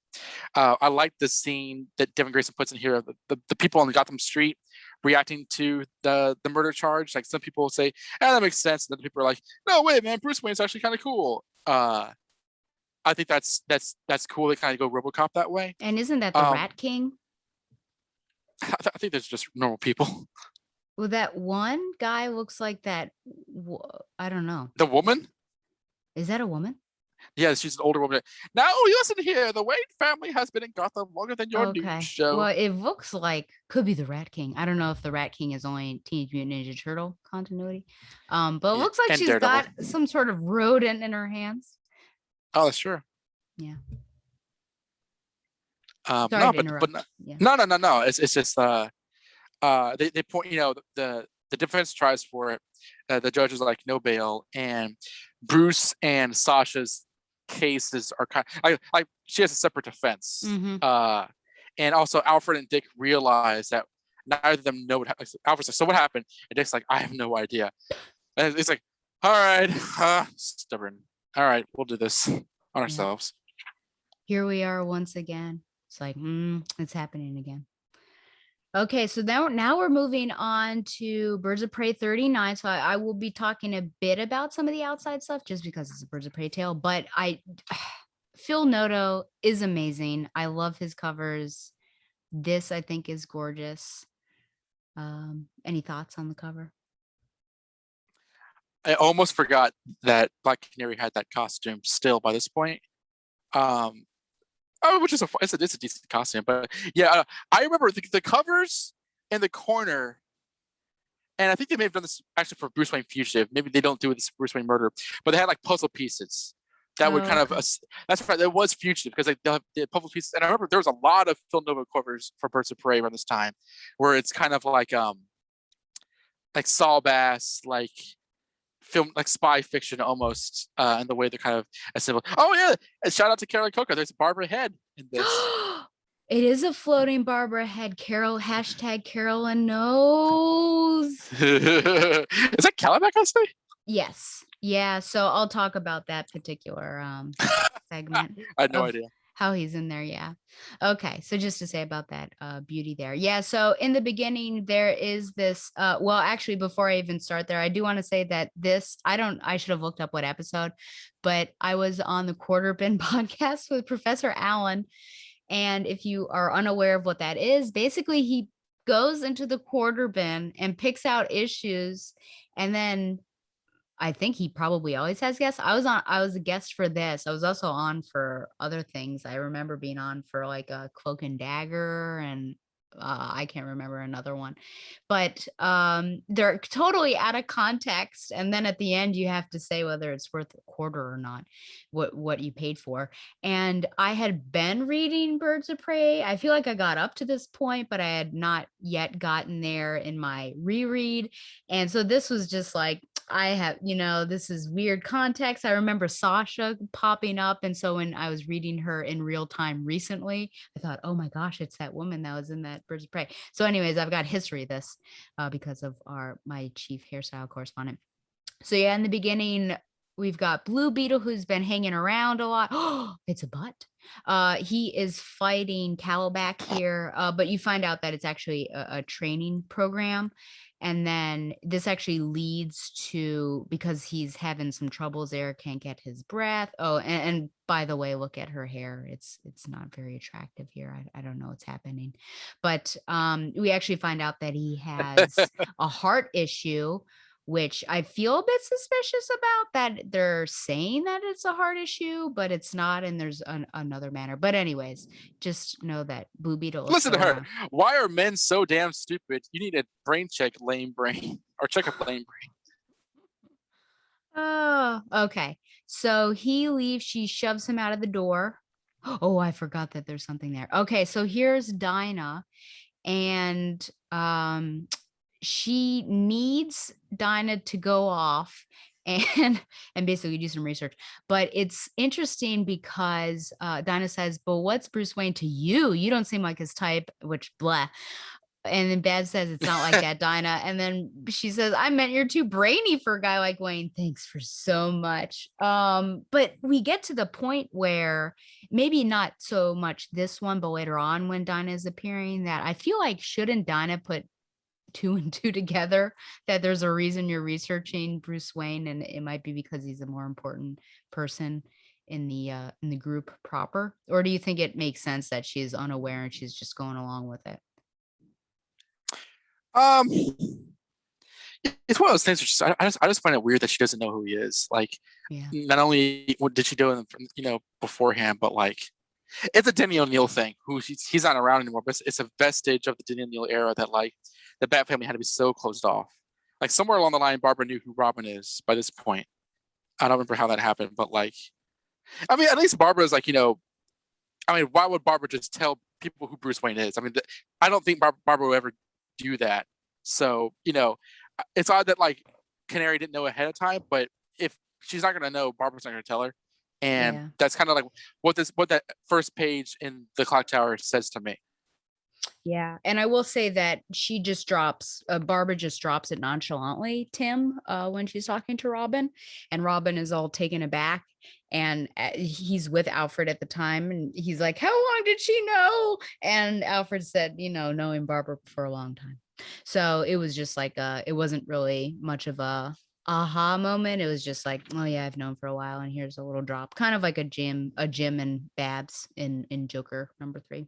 I like the scene that Devin Grayson puts in here. The people on the Gotham Street reacting to the murder charge. Like some people say, that makes sense. And then people are like, no, wait, man, Bruce Wayne's actually kind of cool. I think that's cool. They kind of go RoboCop that way. And isn't that the Um, Rat King? I think there's just normal people. Well, that one guy looks like that. I don't know. The woman, Is that a woman? yeah, she's an older woman. Now you listen here. The Wayne family has been in Gotham longer than your news Okay. show. Well, it looks like could be the Rat King. I don't know if the Rat King is only Teenage Mutant Ninja Turtle continuity. But it Yeah, looks like and she's Daredevil. got some sort of rodent in her hands. Oh, sure. Yeah. Sorry No, to but interrupt. Yeah. no. It's just they point, the defense tries for it. The judge is like no bail, and Bruce and Sasha's cases are kind of like she has a separate defense. Mm-hmm. And also Alfred and Dick realize that neither of them know what happened. Alfred's like, so what happened? And Dick's like, I have no idea. And it's like, all right, stubborn. All right, we'll do this on Yeah. ourselves. Here we are once again. It's like, it's happening again. Okay, so now we're moving on to Birds of Prey 39. So I will be talking a bit about some of the outside stuff just because it's a Birds of Prey tale. But Phil Noto is amazing. I love his covers. This I think is gorgeous. Any thoughts on the cover? I almost forgot that Black Canary had that costume still by this point. Um, which is it's a decent costume, but yeah, I remember the covers in the corner, and I think they may have done this actually for Bruce Wayne Fugitive. Maybe they don't do this Bruce Wayne Murder, but they had like puzzle pieces that would Oh, kind of okay. that's right. There was Fugitive because like the puzzle pieces, and I remember there was a lot of Phil Nova covers for Birds of Prey around this time, where it's kind of like Saul Bass, like film, like spy fiction almost, in the way they're kind of assembled. Oh yeah, and shout out to Carolyn Coker. There's Barbara Head in this. It is a floating Barbara head. Hashtag Carolyn knows. Is that Calabac on stage? Yes. Yeah. So I'll talk about that particular segment I had no of idea. how he's in there. Yeah. Okay. So just to say about that beauty there. Yeah. So in the beginning, there is this. Well, actually, before I even start there, I do want to say that I should have looked up what episode, but I was on the Quarter Bin podcast with Professor Allen. And if you are unaware of what that is, basically he goes into the Quarter Bin and picks out issues, and then I think he probably always has guests. I was a guest for this. I was also on for other things. I remember being on for like a Cloak and Dagger, and I can't remember another one. But they're totally out of context, and then at the end you have to say whether it's worth a quarter or not, what you paid for. And I had been reading Birds of Prey. I feel like I got up to this point, but I had not yet gotten there in my reread. And so this was just like, I have, this is weird context. I remember Sasha popping up. And so when I was reading her in real time recently, I thought, oh my gosh, it's that woman that was in that Birds of Prey. So anyways, I've got history of this because of my chief hairstyle correspondent. So yeah, in the beginning, we've got Blue Beetle who's been hanging around a lot. Oh, it's a butt. He is fighting Calabac here, but you find out that it's actually a training program. And then this actually leads to, because he's having some troubles there, can't get his breath. Oh, and by the way, look at her hair. It's not very attractive here. I don't know what's happening. But we actually find out that he has a heart issue, which I feel a bit suspicious about, that they're saying that it's a heart issue, but it's not, and there's another manner. But anyways, just know that Blue Beetle is Listen still to her. around. Why are men so damn stupid? You need a brain check, lame brain, or check up lame brain. Oh, okay. So he leaves, she shoves him out of the door. Oh, I forgot that there's something there. Okay, so here's Dinah, and she needs Dinah to go off and basically do some research. But it's interesting because Dinah says, "But what's Bruce Wayne to you? You don't seem like his type," which blah. And then Bev says, "It's not like that, Dinah." And then she says, "I meant you're too brainy for a guy like Wayne. Thanks for so much." But we get to the point where, maybe not so much this one, but later on when Dinah is appearing, that I feel like, shouldn't Dinah put two and two together, that there's a reason you're researching Bruce Wayne, and it might be because he's a more important person in the group proper? Or do you think it makes sense that she's unaware and she's just going along with it? Um, it's one of those things. Which I just find it weird that she doesn't know who he is. Like, Yeah. not only what did she do beforehand, but like it's a Denny O'Neil thing. He's not around anymore, but it's a vestige of the Denny O'Neil era that like the Bat family had to be so closed off. Like somewhere along the line, Barbara knew who Robin is by this point. I don't remember how that happened, but like, I mean, at least Barbara is like, I mean, why would Barbara just tell people who Bruce Wayne is? I mean, I don't think Barbara would ever do that. So, it's odd that like Canary didn't know ahead of time, but if she's not gonna know, Barbara's not gonna tell her. And Yeah. that's kind of like what that first page in the clock tower says to me. Yeah, and I will say that she just drops Barbara just drops it nonchalantly, Tim, when she's talking to Robin, and Robin is all taken aback, and he's with Alfred at the time, and he's like, "How long did she know?" And Alfred said, "Knowing Barbara for a long time." So it was just like it wasn't really much of a aha moment. It was just like, "Oh yeah, I've known for a while, and here's a little drop," kind of like a Jim and Babs in Joker #3.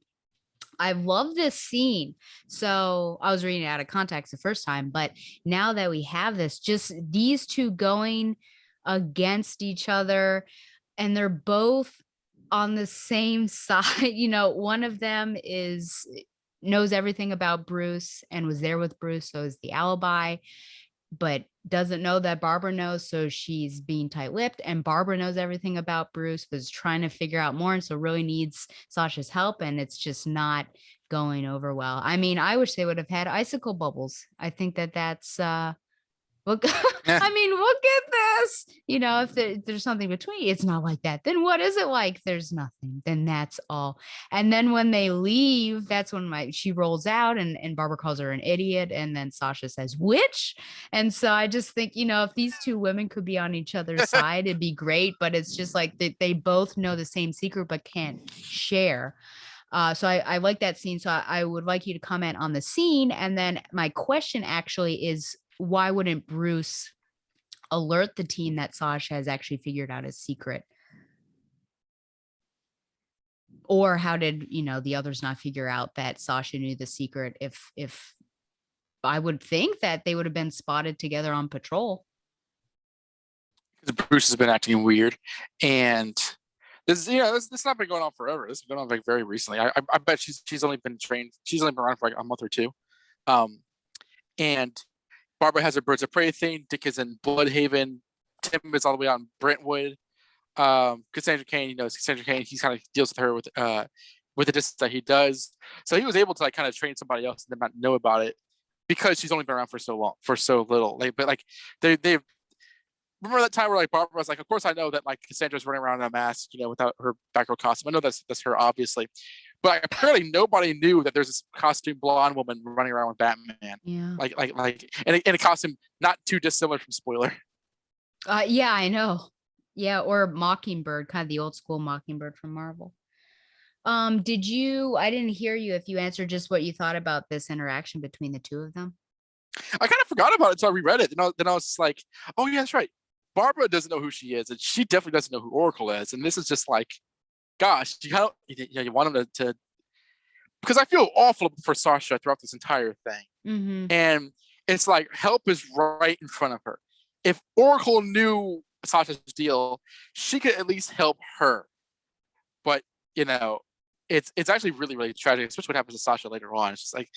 I love this scene. So I was reading it out of context the first time, but now that we have this, just these two going against each other, and they're both on the same side. One of them knows everything about Bruce and was there with Bruce, so is the alibi, but doesn't know that Barbara knows, so she's being tight-lipped, and Barbara knows everything about Bruce, was trying to figure out more, and so really needs Sasha's help, and it's just not going over well. I mean, I wish they would have had icicle bubbles. I think that's look, Yeah. I mean, look at this. If there's something between, it's not like that. Then what is it like? There's nothing. Then that's all. And then when they leave, that's when she rolls out, and Barbara calls her an idiot. And then Sasha says, "Which?" And so I just think, if these two women could be on each other's side, it'd be great. But it's just like they both know the same secret, but can't share. So I like that scene. So I would like you to comment on the scene. And then my question actually is, why wouldn't Bruce alert the team that Sasha has actually figured out his secret? Or how did, the others not figure out that Sasha knew the secret? If I would think that they would have been spotted together on patrol. Bruce has been acting weird, and this not been going on forever. This has been on like very recently. I bet she's only been trained. She's only been around for like a month or two. And Barbara has her birds of prey thing. Dick is in Bloodhaven. Tim is all the way out in Brentwood. Cassandra Cain, Cassandra Cain. He kind of deals with her with the distance that he does. So he was able to like kind of train somebody else and then not know about it because she's only been around for so long, for so little. But like they remember that time where like Barbara was like, of course I know that like Cassandra's running around in a mask, without her Batgirl costume. I know that's her obviously, but like, apparently nobody knew that there's this costume blonde woman running around with Batman. Yeah. Like in a costume not too dissimilar from Spoiler. Yeah, I know. Yeah, or Mockingbird, kind of the old school Mockingbird from Marvel. I didn't hear you if you answered just what you thought about this interaction between the two of them. I kind of forgot about it until I reread it. Then I was just like, oh yeah, that's right. Barbara doesn't know who she is, and she definitely doesn't know who Oracle is. And this is just like, gosh, you want him to because I feel awful for Sasha throughout this entire thing. Mm-hmm. And it's like help is right in front of her. If Oracle knew Sasha's deal, she could at least help her. But you know, it's actually really, really tragic, especially what happens to Sasha later on. It's just like,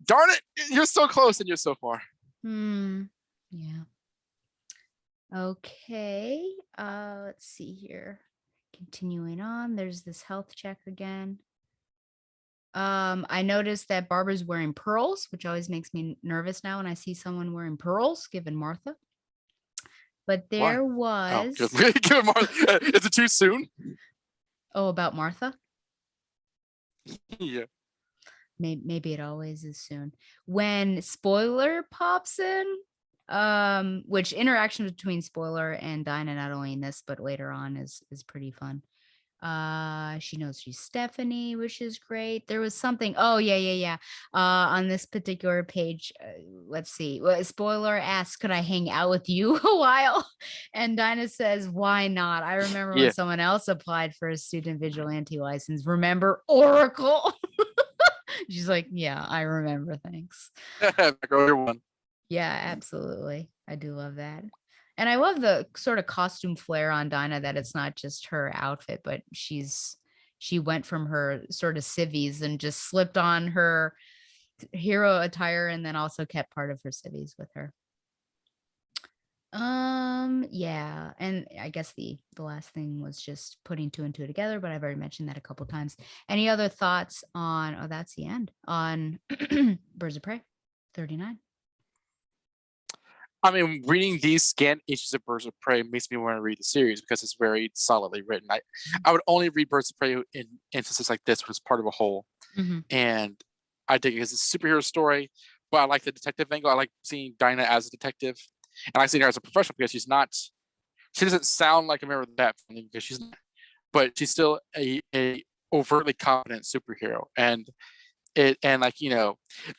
darn it, you're so close and you're so far. Yeah. Okay. Let's see here. Continuing on, there's this health check again. I noticed that Barbara's wearing pearls, which always makes me nervous now when I see someone wearing pearls, given Martha. But Why? there Oh, was is it too soon? about Martha. Yeah. Maybe it always is soon. When Spoiler pops in, which interaction between Spoiler and Dinah, not only in this but later on, is pretty fun. She knows she's Stephanie, which is great. There was something. Oh yeah. On this particular page, let's see. Well, Spoiler asks, "Could I hang out with you a while?" And Dinah says, "Why not? I remember when Yeah. someone else applied for a student vigilante license. Remember Oracle?" She's like, "Yeah, I remember. Thanks." One. Yeah, absolutely. I do love that. And I love the sort of costume flair on Dinah, that it's not just her outfit, but she went from her sort of civvies and just slipped on her hero attire and then also kept part of her civvies with her. Yeah, and I guess the last thing was just putting two and two together, but I've already mentioned that a couple times. Any other thoughts on, oh, that's the end, on Birds of Prey 39? I mean, reading these scant issues of Birds of Prey makes me want to read the series because it's very solidly written. I would only read Birds of Prey in instances like this when it's part of a whole. Mm-hmm. And I dig it as a superhero story, but I like the detective angle. I like seeing Dinah as a detective. And I see her as a professional because she doesn't sound like a member of the Bat family because she's not, but she's still a overtly competent superhero. And like,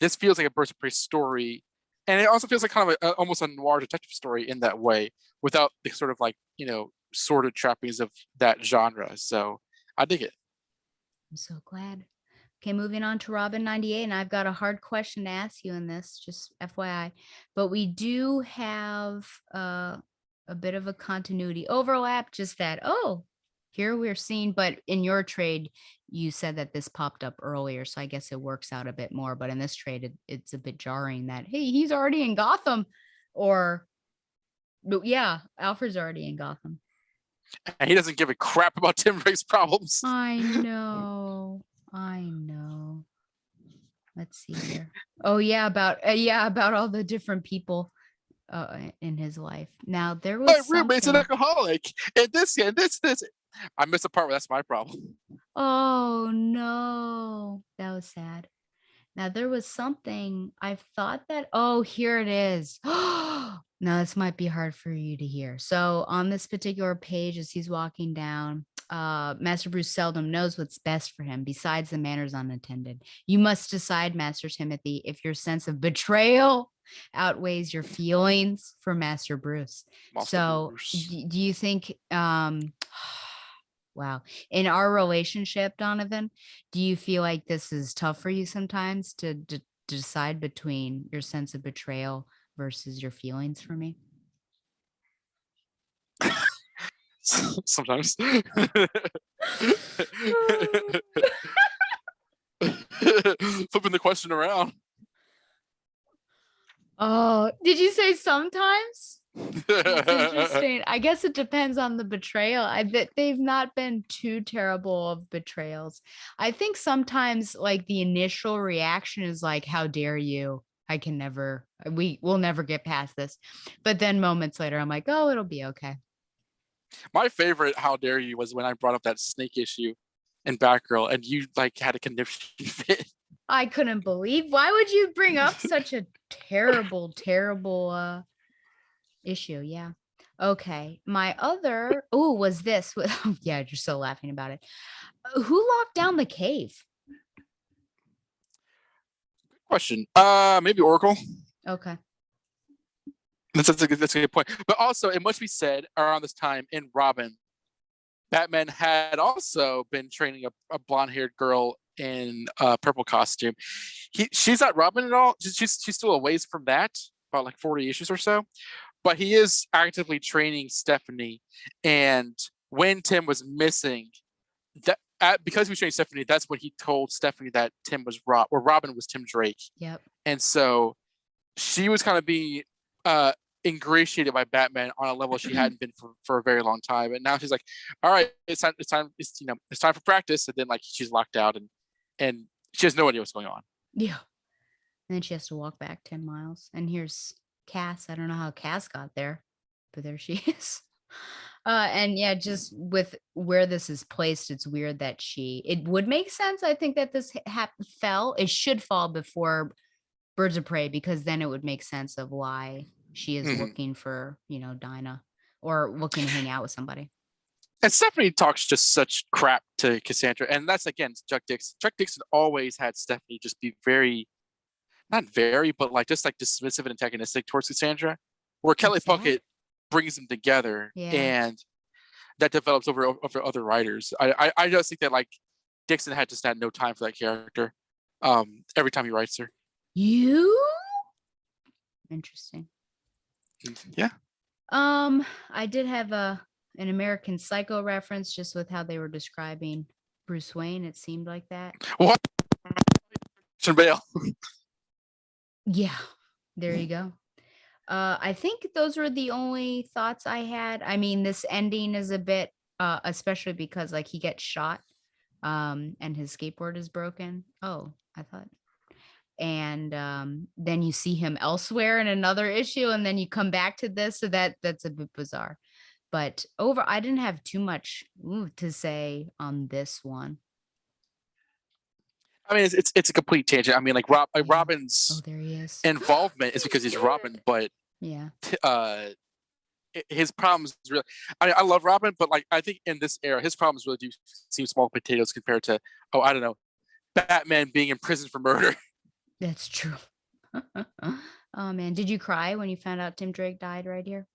this feels like a Birds of Prey story. And it also feels like kind of almost a noir detective story in that way, without the sort of like, sordid trappings of that genre. So I dig it. I'm so glad. Okay, moving on to Robin 98, and I've got a hard question to ask you in this, just FYI. But we do have a bit of a continuity overlap, just that, oh, here we're seeing, but in your trade, you said that this popped up earlier, so I guess it works out a bit more. But in this trade, it's a bit jarring that, hey, he's already in Gotham, but yeah, Alfred's already in Gotham. And he doesn't give a crap about Tim Drake's problems. I know. Let's see here. Oh yeah, about all the different people in his life. Now there was My roommate's an something. alcoholic, and this. I missed a part where that's my problem. Oh no, that was sad. Now there was something I thought that, oh, here it is. Now this might be hard for you to hear. So on this particular page, as he's walking down, Master Bruce seldom knows what's best for him besides the manners unattended. You must decide, Master Timothy, if your sense of betrayal outweighs your feelings for Master Bruce. Master So Bruce. do you think wow, in our relationship, Donovan, do you feel like this is tough for you sometimes to decide between your sense of betrayal versus your feelings for me? Sometimes. Flipping the question around. Oh, did you say sometimes? That's interesting. I guess it depends on the betrayal. I bet they've not been too terrible of betrayals. I think sometimes like the initial reaction is like, how dare you? We'll never get past this. But then moments later, I'm like, oh, it'll be okay. My favorite "How dare you" was when I brought up that snake issue in Batgirl, and you like had a conniption fit. I couldn't believe. Why would you bring up such a terrible issue? Yeah. Okay. My other was this. Yeah, you're still laughing about it. Who locked down the cave? Question. Maybe Oracle. Okay. That's a good point. But also, it must be said around this time in Robin, Batman had also been training a blonde-haired girl in a purple costume. She's not Robin at all. She's still a ways from that, about like 40 issues or so. But he is actively training Stephanie. And when Tim was missing, because he was training Stephanie, that's when he told Stephanie that Tim was Robin was Tim Drake. Yep. And so she was kind of being ingratiated by Batman on a level she hadn't been for a very long time. And now she's like, all right, it's time for practice. And then like she's locked out and she has no idea what's going on. Yeah. And then she has to walk back 10 miles. And here's Cass. I don't know how Cass got there, but there she is. And yeah, just with where this is placed, it's weird that it would make sense. I think that this fell. It should fall before Birds of Prey, because then it would make sense of why she is looking for, Dinah, or looking to hang out with somebody. And Stephanie talks just such crap to Cassandra. And that's, again, Chuck Dixon. Chuck Dixon always had Stephanie just be not very, but like just like dismissive and antagonistic towards Cassandra, where Kelly Puckett brings them together. Yeah. And that develops over other writers. I just think that like Dixon just had no time for that character. Every time he writes her. Interesting. Yeah. I did have an American Psycho reference, just with how they were describing Bruce Wayne. It seemed like that. What? Bale. Yeah, there you go. I think those were the only thoughts I had. I mean, this ending is a bit, especially because like he gets shot, and his skateboard is broken. Oh, I thought. And then you see him elsewhere in another issue, and then you come back to this. So that's a bit bizarre. But I didn't have too much to say on this one. I mean, it's a complete tangent. I mean, like Robin's there he is. involvement is because he's Robin, but yeah, his problems really. I mean, I love Robin, but like I think in this era, his problems really do seem small potatoes compared to I don't know, Batman being in prison for murder. That's true. Oh man, did you cry when you found out Tim Drake died right here?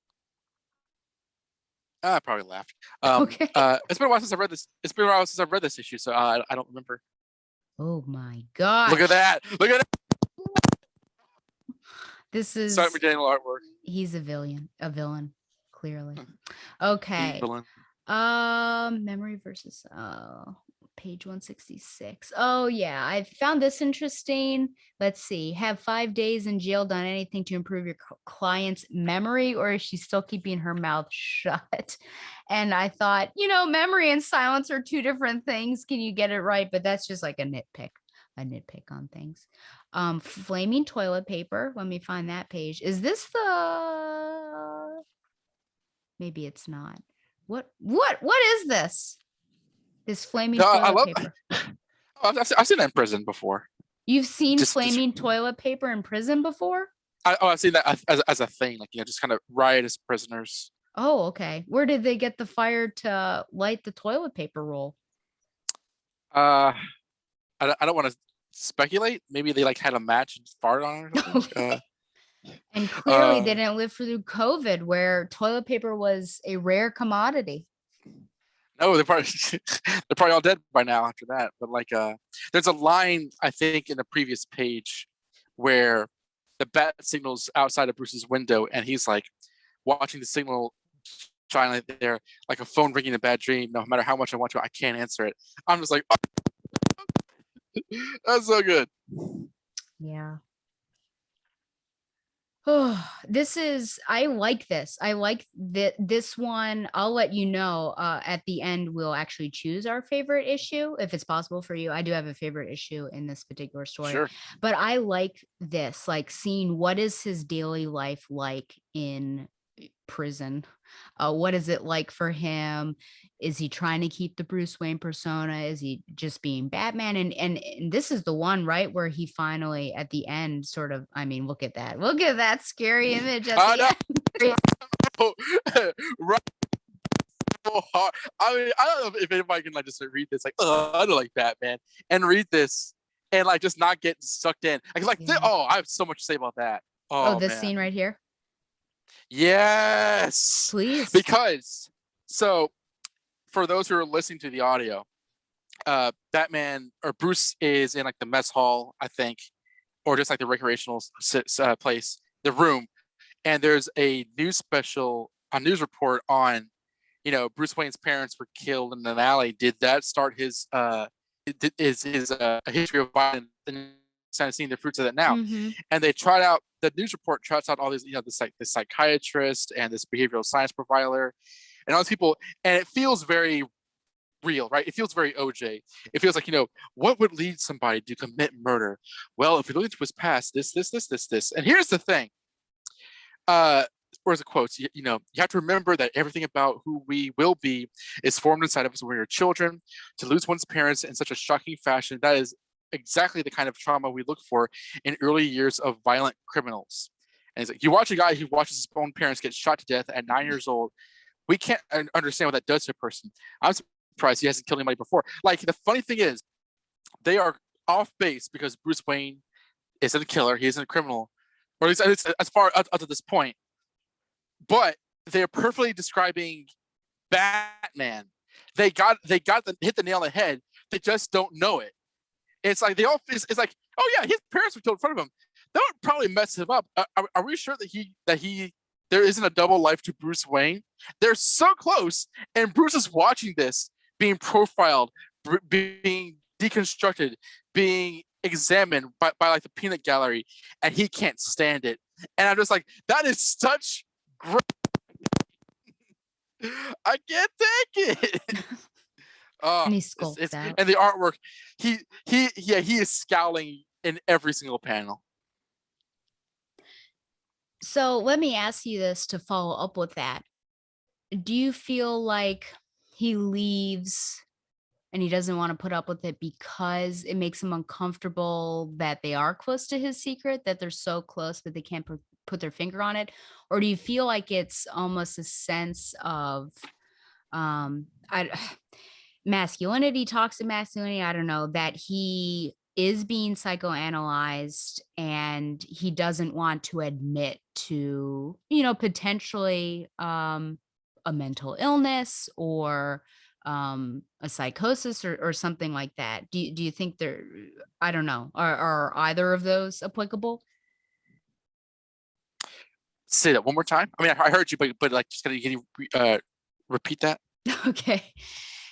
I probably laughed. Okay. It's been a while since I read this. It's been a while since I've read this issue, so I don't remember. Oh my god! Look at that! Look at that! This is Simon McDaniel artwork. He's a villain, clearly. Okay. Villain. Memory versus page 166. Oh yeah, I found this interesting. Let's see. Have 5 days in jail done anything to improve your client's memory, or is she still keeping her mouth shut? And I thought, memory and silence are two different things. Can you get it right? But that's just like a nitpick on things. Flaming toilet paper. Let me find that page. Is this maybe it's not. What is this? This flaming toilet paper. I've seen that in prison before. You've seen flaming toilet paper in prison before? I've seen that as a thing, like just kind of riotous prisoners. Oh, okay. Where did they get the fire to light the toilet paper roll? I don't want to speculate. Maybe they like had a match and farted on it or something. Okay. And clearly they didn't live through COVID, where toilet paper was a rare commodity. No, they're probably all dead by now after that. But like, there's a line I think in the previous page where the bat signals outside of Bruce's window, and he's like watching the signal shine there, like a phone ringing a bad dream. No matter how much I want to, I can't answer it. I'm just like, oh. That's so good. Yeah. Oh, I like this. I like this one. I'll let you know at the end. We'll actually choose our favorite issue if it's possible for you. I do have a favorite issue in this particular story. Sure. But I like this, like seeing what is his daily life like in prison. What is it like for him? Is he trying to keep the Bruce Wayne persona? Is he just being Batman? And this is the one, right, where he finally at the end sort of, I mean, look at that scary image at the end. right so hard. I mean, I don't know if anybody can like just read this, like, I don't like Batman, and read this and like just not get sucked in. Yeah. Oh, I have so much to say about that. Oh, Oh this man. scene right here? Yes. Please. Because so for those who are listening to the audio, Batman or Bruce is in like the mess hall, I think, or just like the recreational place, the room, and there's a news report on, Bruce Wayne's parents were killed in an alley. Did that start his history of violence, and kind of seeing the fruits of that now? Mhm. And the news report trots out all these, the psychiatrist and this behavioral science provider and all these people, and it feels very real, right? It feels very OJ. It feels like, what would lead somebody to commit murder? Well, if we look into his past, this. And here's the thing. Where's the quotes? You have to remember that everything about who we will be is formed inside of us when we are children. To lose one's parents in such a shocking fashion, that is exactly the kind of trauma we look for in early years of violent criminals. And it's like, you watch a guy who watches his own parents get shot to death at 9 years old. We can't understand what that does to a person. I'm surprised he hasn't killed anybody before. Like, the funny thing is, they are off base because Bruce Wayne isn't a killer. He isn't a criminal, or at least as far up to this point. But they're perfectly describing Batman. Hit the nail on the head. They just don't know it. It's like it's like, oh yeah, his parents were killed in front of him. That would probably mess him up. Are we sure that there isn't a double life to Bruce Wayne? They're so close, and Bruce is watching this, being profiled, being deconstructed, being examined by like the peanut gallery, and he can't stand it. And I'm just like, that is such great. I can't take it. Oh, And he skulks it's out. and the artwork. He is scowling in every single panel. So let me ask you this to follow up with that. Do you feel like he leaves and he doesn't want to put up with it because it makes him uncomfortable that they are close to his secret, that they're so close, but they can't put their finger on it? Or do you feel like it's almost a sense of I masculinity, toxic masculinity, I don't know, that he is being psychoanalyzed and he doesn't want to admit to, potentially a mental illness or a psychosis or something like that. Do you think there, I don't know, are either of those applicable? Say that one more time. I mean, I heard you, but like, just can you repeat that? Okay.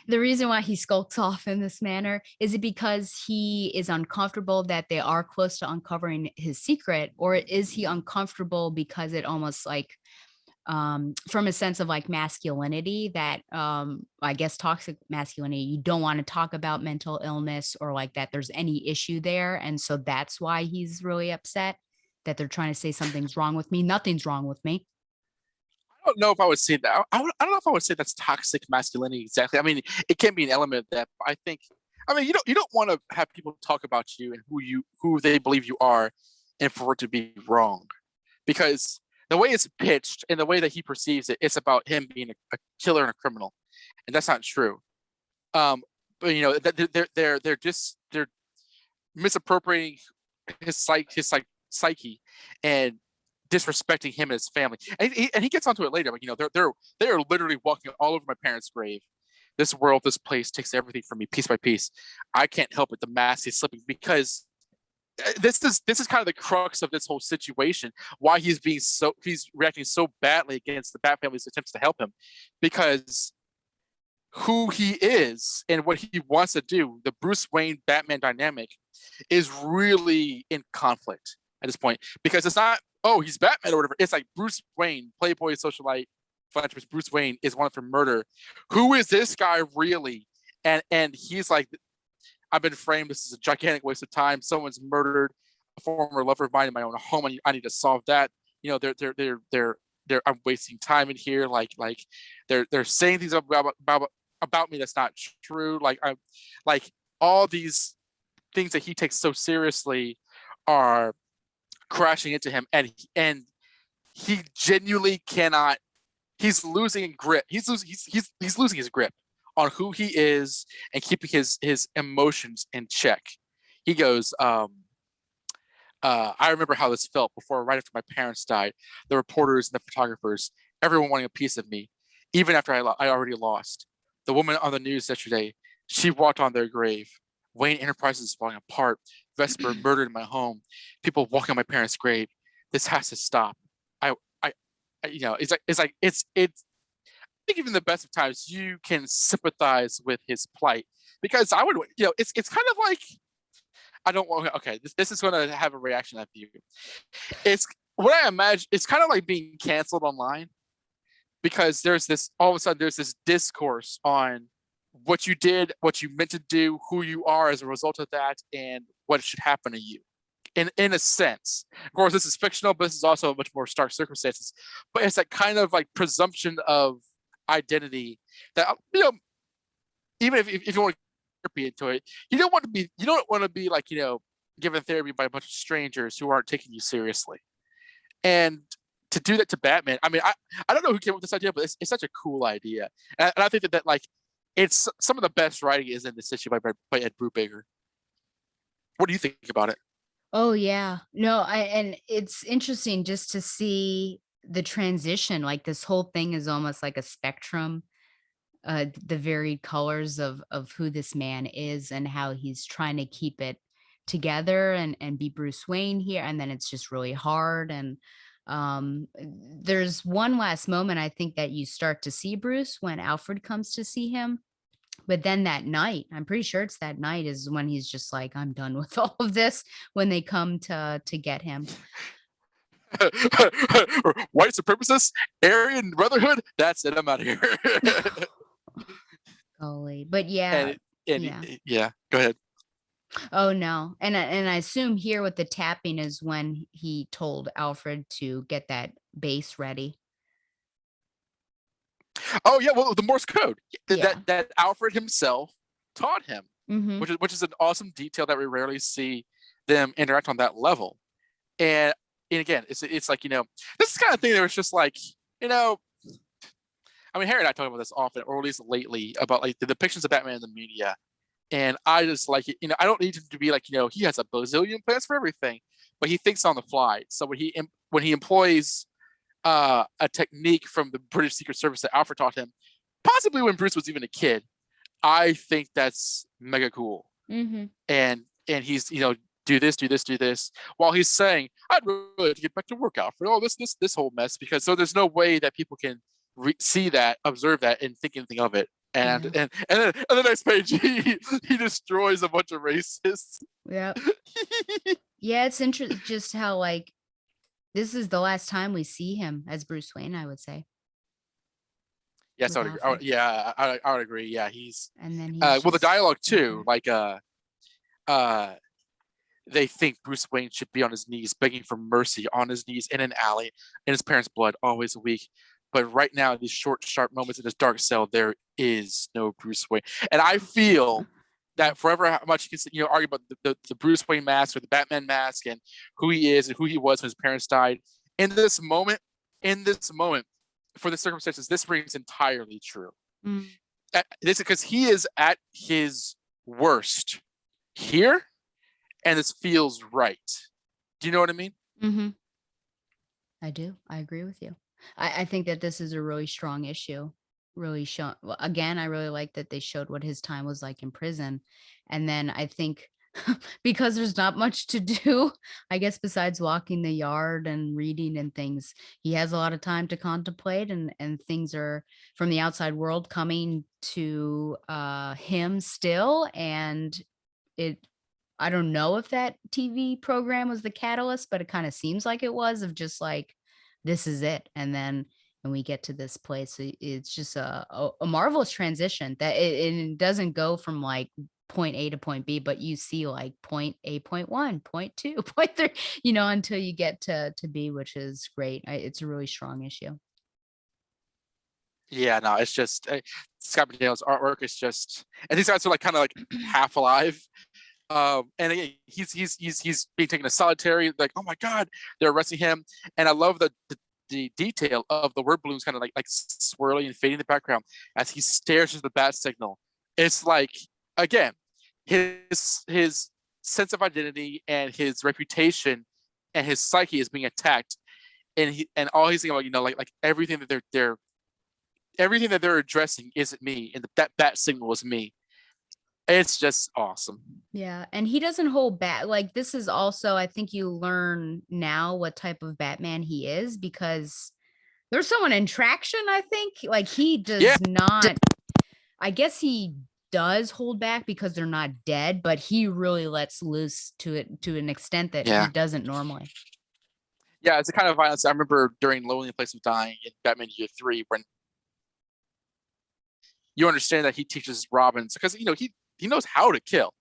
The reason why he skulks off in this manner, is it because he is uncomfortable that they are close to uncovering his secret, or is he uncomfortable because it almost like from a sense of like masculinity that I guess toxic masculinity, you don't want to talk about mental illness or like that there's any issue there, and so that's why he's really upset that they're trying to say something's wrong with me. Nothing's wrong with me. I don't know if I would say that. I don't know if I would say that's toxic masculinity exactly. I mean, it can be an element of that. But I think, I mean, you don't want to have people talk about you and who they believe you are, and for it to be wrong, because the way it's pitched and the way that he perceives it, it's about him being a killer and a criminal, and that's not true. Um, but they're misappropriating his and disrespecting him and his family. And he gets onto it later. Like, they are literally walking all over my parents' grave. This world, this place takes everything from me piece by piece. I can't help it. The mask is slipping because this is kind of the crux of this whole situation. Why he's reacting so badly against the Bat family's attempts to help him, because who he is and what he wants to do, the Bruce Wayne Batman dynamic, is really in conflict at this point, because it's not, oh, he's Batman or whatever. It's like Bruce Wayne, playboy, socialite, philanthropist Bruce Wayne is wanted for murder. Who is this guy really? And he's like, I've been framed. This is a gigantic waste of time. Someone's murdered a former lover of mine in my own home. I need to solve that. I'm wasting time in here. Like they're saying things about me that's not true. Like all these things that he takes so seriously are crashing into him, and he genuinely cannot he's losing grip. He's losing his grip on who he is and keeping his emotions in check. He goes, I remember how this felt before, right after my parents died. The reporters and the photographers, everyone wanting a piece of me, even after I already lost. The woman on the news yesterday, she walked on their grave. Wayne Enterprises is falling apart. Vesper murdered in my home. People walking on my parents' grave. This has to stop. I, it's. I think even the best of times, you can sympathize with his plight because I would, it's kind of like I don't want. Okay, this is going to have a reaction at you. It's what I imagine. It's kind of like being canceled online because there's this all of a sudden there's this discourse on what you did, what you meant to do, who you are as a result of that, and what should happen to you. In a sense, of course, this is fictional, but this is also much more stark circumstances. But it's that kind of like presumption of identity that even if you want to therapy into it, you don't want to be like given therapy by a bunch of strangers who aren't taking you seriously. And to do that to Batman, I mean, I don't know who came up with this idea, but it's such a cool idea, and I think that like it's some of the best writing is in this issue by Ed Brubaker. What do you think about it? Oh yeah. No, and it's interesting just to see the transition. Like this whole thing is almost like a spectrum, the varied colors of who this man is and how he's trying to keep it together and be Bruce Wayne here. And then it's just really hard. And there's one last moment I think that you start to see Bruce when Alfred comes to see him. But then that night, I'm pretty sure it's that night is when he's just like, I'm done with all of this when they come to get him. White supremacists, Aryan Brotherhood. That's it. I'm out of here. Golly. But yeah, and and yeah. yeah, go ahead. Oh no. And I assume here with the tapping is when he told Alfred to get that base ready. Oh yeah, well the Morse code Yeah. that Alfred himself taught him, Hmm. which is an awesome detail that we rarely see them interact on that level. And again, it's like this is the kind of thing that was just like you know I mean Harry and I talk about this often, or at least lately, about like the depictions of Batman in the media. And I just like it. I don't need him to be like he has a bazillion plans for everything, but he thinks on the fly. So when he employs a technique from the British Secret Service that Alfred taught him, possibly when Bruce was even a kid, I think that's mega cool. Hmm. And he's do this, do this, do this, while he's saying, I'd really like to get back to work, Alfred. Oh, this whole mess, because so there's no way that people can see that, observe that, and think anything of it. And Yeah. then the next page, he destroys a bunch of racists. Yeah. Yeah, it's interesting just how like this is the last time we see him as Bruce Wayne, I would say, Yes, I with would agree. Alfred. Yeah, I would agree. Yeah, he's And then he's well, the just dialogue right too, there. like uh they think Bruce Wayne should be on his knees, begging for mercy, on his knees in an alley, in his parents' blood, always weak. But right now, these short, sharp moments in his dark cell, there is no Bruce Wayne. And I feel that forever how much you can argue about the Bruce Wayne mask or the Batman mask and who he is and who he was when his parents died. In this moment, for the circumstances, this rings entirely true. Mm. This is because he is at his worst here, and this feels right. Do you know what I mean? Hmm. I do. I agree with you. I think that this is a really strong issue. Really show well, again, I really like that they showed what his time was like in prison. And then I think because there's not much to do, I guess besides walking the yard and reading and things, he has a lot of time to contemplate and things are from the outside world coming to him still. And it I don't know if that TV program was the catalyst, but it kind of seems like it was of just like, this is it. And then when we get to this place, it's just a marvelous transition that it doesn't go from like point A to point B, but you see like point A, point one, point two, point three, until you get to B, which is great. It's a really strong issue. Yeah, no, it's just Scott McDaniel's artwork is just, and these guys are like kind of like half alive. And again, he's being taken to solitary. Like, oh my god, they're arresting him. And I love the detail of the word balloons kind of like swirling and fading in the background as he stares at the bat signal. It's like, again, his sense of identity and his reputation and his psyche is being attacked, and all he's thinking about, like everything that they're addressing isn't me, and that bat signal is me. It's just awesome. Yeah, and he doesn't hold back. Like, this is also, I think you learn now what type of Batman he is, because there's someone in Traction, I think. Like, he does not, I guess he does hold back because they're not dead, but he really lets loose to an extent that he doesn't normally. Yeah, it's a kind of violence. I remember during Lonely Place of Dying in Batman Year 3, when you understand that he teaches Robin, because he knows how to kill,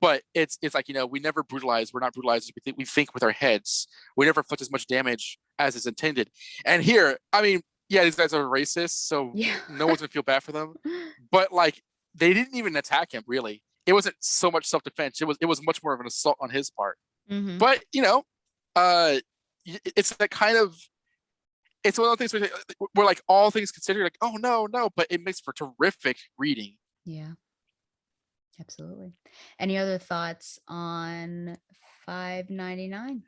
but it's like, we never brutalize. We're not brutalizers. We think with our heads. We never inflict as much damage as is intended. And here, I mean, yeah, these guys are racist, so no one's gonna feel bad for them. But like, they didn't even attack him, really. It wasn't so much self-defense. It was much more of an assault on his part. Mm-hmm. But it's that kind of, it's one of those things where like, all things considered, like, oh no, but it makes for terrific reading. Yeah, absolutely. Any other thoughts on 599?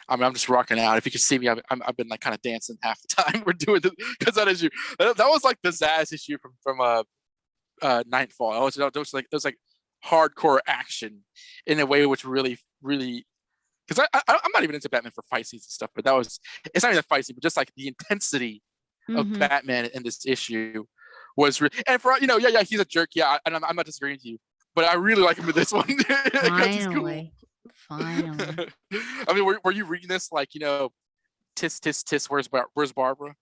I mean, I'm just rocking out. If you can see me, I've been like kind of dancing half the time we're doing this, because that issue, that was like the Zaz issue from Nightfall. It was like hardcore action in a way which really, because I'm not even into Batman for fight scenes and stuff, but it's not even a fight scene, but just like the intensity of Batman in this issue was and for he's a jerk, and I'm not disagreeing with you, but I really like him in this one. Finally. Finally. I mean, were you reading this like, tis tis tis, where's Barbara?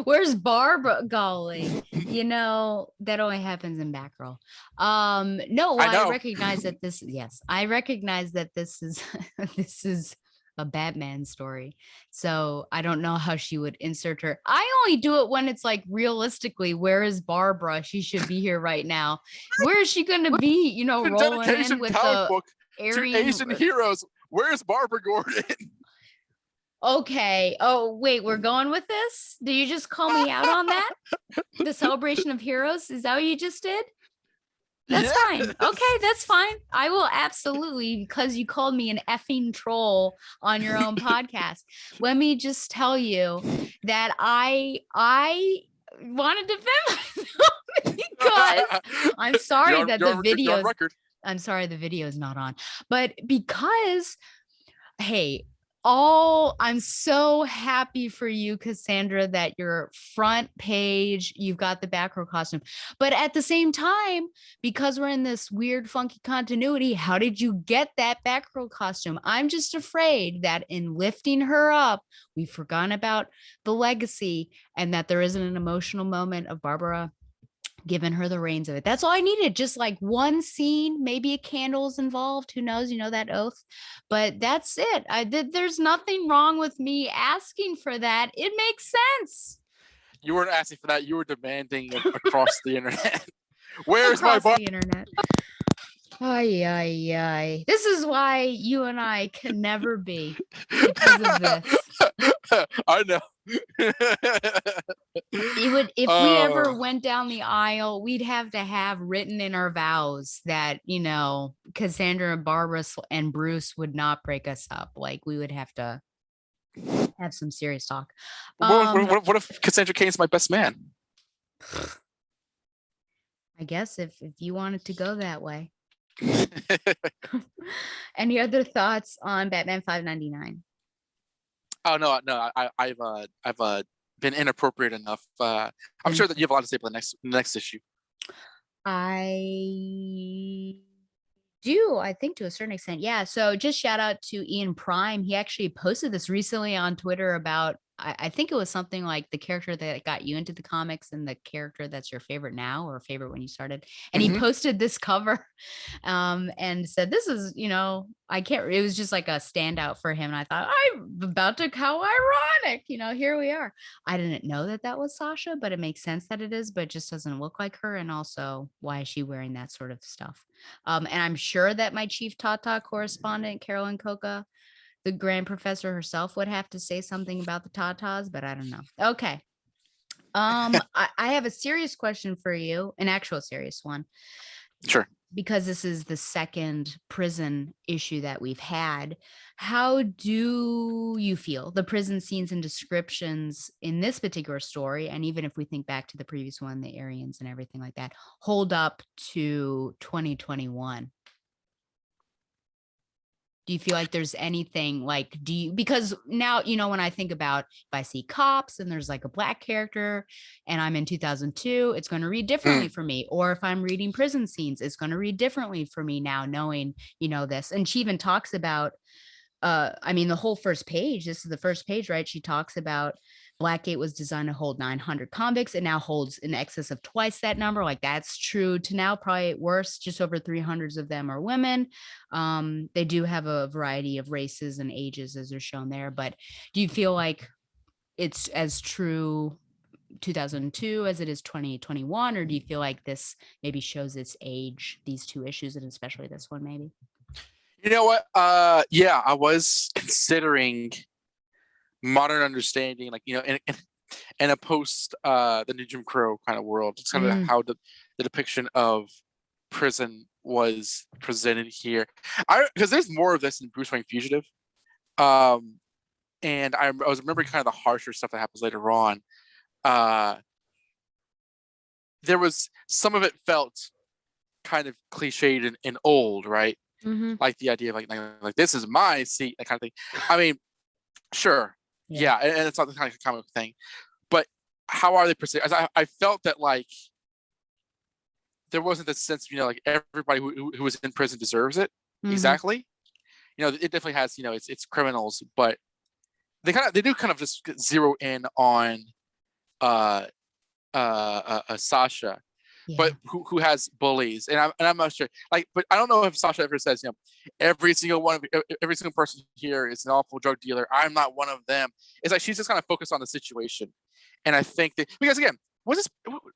Where's Barbara? Golly, that only happens in Batgirl. No, I recognize that this. Yes, I recognize that this is this is a Batman story. So I don't know how she would insert her. I only do it when it's like, realistically, where is Barbara? She should be here right now. Where is she going to be? Rolling in with the book to Asian heroes. Where's Barbara Gordon? Okay. Oh, wait, we're going with this? Did you just call me out on that? The celebration of heroes? Is that what you just did? That's fine. Okay, that's fine. I will absolutely, because you called me an effing troll on your own podcast. Let me just tell you that I want to defend myself because I'm sorry that the video, I'm sorry the video is not on, but because, hey, I'm so happy for you, Cassandra, that your front page, you've got the Batgirl costume. But at the same time, because we're in this weird, funky continuity, how did you get that Batgirl costume? I'm just afraid that in lifting her up, we've forgotten about the legacy, and that there isn't an emotional moment of Barbara giving her the reins of it. That's all I needed. Just like one scene, maybe a candle's involved. Who knows? That oath. But that's it. There's nothing wrong with me asking for that. It makes sense. You weren't asking for that. You were demanding across the internet. Where's my bar? The internet? Ay. This is why you and I can never be, because of this. I know. If we ever went down the aisle, we'd have to have written in our vows that, Cassandra and Barbara and Bruce would not break us up. Like, we would have to have some serious talk. What if Cassandra Cain's my best man? I guess if you wanted to go that way. Any other thoughts on Batman 599? Oh no! I've been inappropriate enough. I'm sure that you have a lot to say about the next issue. I do, I think, to a certain extent. Yeah. So just shout out to Ian Prime. He actually posted this recently on Twitter about, I think it was something like the character that got you into the comics and the character that's your favorite now, or favorite when you started. And he posted this cover and said, this is, it was just like a standout for him. And I thought, I'm about to, how ironic, here we are. I didn't know that was Sasha, but it makes sense that it is, but it just doesn't look like her. And also, why is she wearing that sort of stuff? And I'm sure that my chief Tata correspondent, Carolyn Coca, the grand professor herself would have to say something about the tatas, but I don't know. Okay. I have a serious question for you, an actual serious one, Sure. because this is the second prison issue that we've had. How do you feel the prison scenes and descriptions in this particular story, and even if we think back to the previous one, the Aryans and everything like that, hold up to 2021? Do you feel like there's anything like, do you, because now, when I think about if I see cops and there's like a black character and I'm in 2002, it's going to read differently Mm. for me. Or if I'm reading prison scenes, it's going to read differently for me now, knowing, this. And she even talks about, I mean, the whole first page, this is the first page, right? She talks about Blackgate was designed to hold 900 convicts. It now holds in excess of twice that number. Like, that's true to now, probably worse. Just over 300 of them are women. They do have a variety of races and ages as they're shown there. But do you feel like it's as true 2002 as it is 2021? Or do you feel like this maybe shows its age, these two issues, and especially this one, maybe? You know what? Yeah, I was considering modern understanding, like in a post the new Jim Crow kind of world. It's kind of Mm, how the depiction of prison was presented here. I Because there's more of this in Bruce Wayne Fugitive, um, and I was remembering kind of the harsher stuff that happens later on. Uh, there was some of it felt kind of cliched and old, right? mm-hmm. Like the idea of like this is my seat, that kind of thing. I mean, sure, Yeah. yeah, and it's not the kind of comic thing, but how are they presented? I felt that like there wasn't this sense, like everybody who was in prison deserves it Mm-hmm. exactly. It definitely has, it's criminals, but they do kind of just zero in on uh Sasha, but Yeah. who has bullies, and I'm not sure. Like, but I don't know if Sasha ever says, every single person here is an awful drug dealer. I'm not one of them. It's like she's just kind of focused on the situation, and I think that because again, was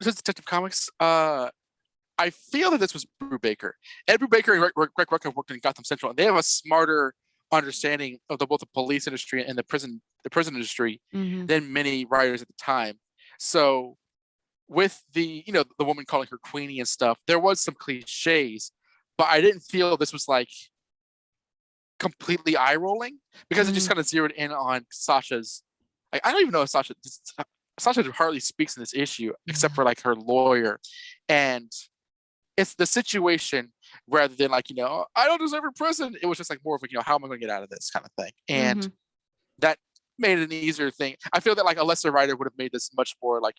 this Detective Comics? I feel that this was Brubaker. Ed Brubaker and Greg Rucka worked in Gotham Central, and they have a smarter understanding of both the police industry and the prison industry Mm-hmm. than many writers at the time. So with the woman calling her Queenie and stuff, there was some cliches, but I didn't feel this was like completely eye rolling because it just Mm-hmm. kind of zeroed in on Sasha's. I don't even know if Sasha hardly speaks in this issue except Yeah. for like her lawyer, and it's the situation rather than like I don't deserve a prison. It was just like more of how am I going to get out of this kind of thing, and Mm-hmm. that made it an easier thing. I feel that like a lesser writer would have made this much more like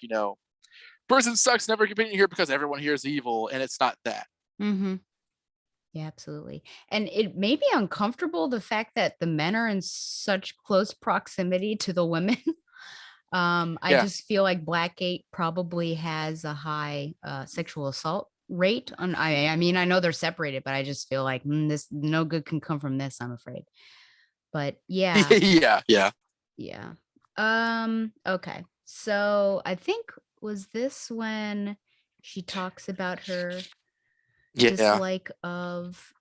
prison sucks, never get here because everyone here is evil, and it's not that. Mm-hmm. Yeah, absolutely. And it may be uncomfortable, the fact that the men are in such close proximity to the women. I Yeah. just feel like Blackgate probably has a high sexual assault rate. I mean, I know they're separated, but I just feel like this, no good can come from this, I'm afraid. But yeah, Yeah, yeah, yeah. Okay. So I think, was this when she talks about her yeah. dislike of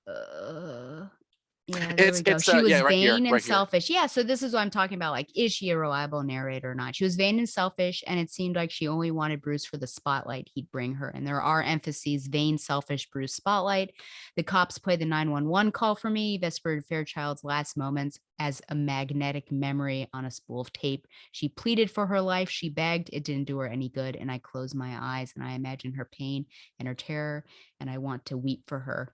yeah, there we go. It's She was yeah, right here, vain and right here. selfish. Yeah, so this is what I'm talking about. Like, is she a reliable narrator or not? She was vain and selfish, and it seemed like she only wanted Bruce for the spotlight he'd bring her. And there are emphases: vain, selfish, Bruce spotlight. The cops play the 911 call for me. Vesper Fairchild's last moments as a magnetic memory on a spool of tape. She pleaded for her life. She begged. It didn't do her any good. And I close my eyes and I imagine her pain and her terror, and I want to weep for her.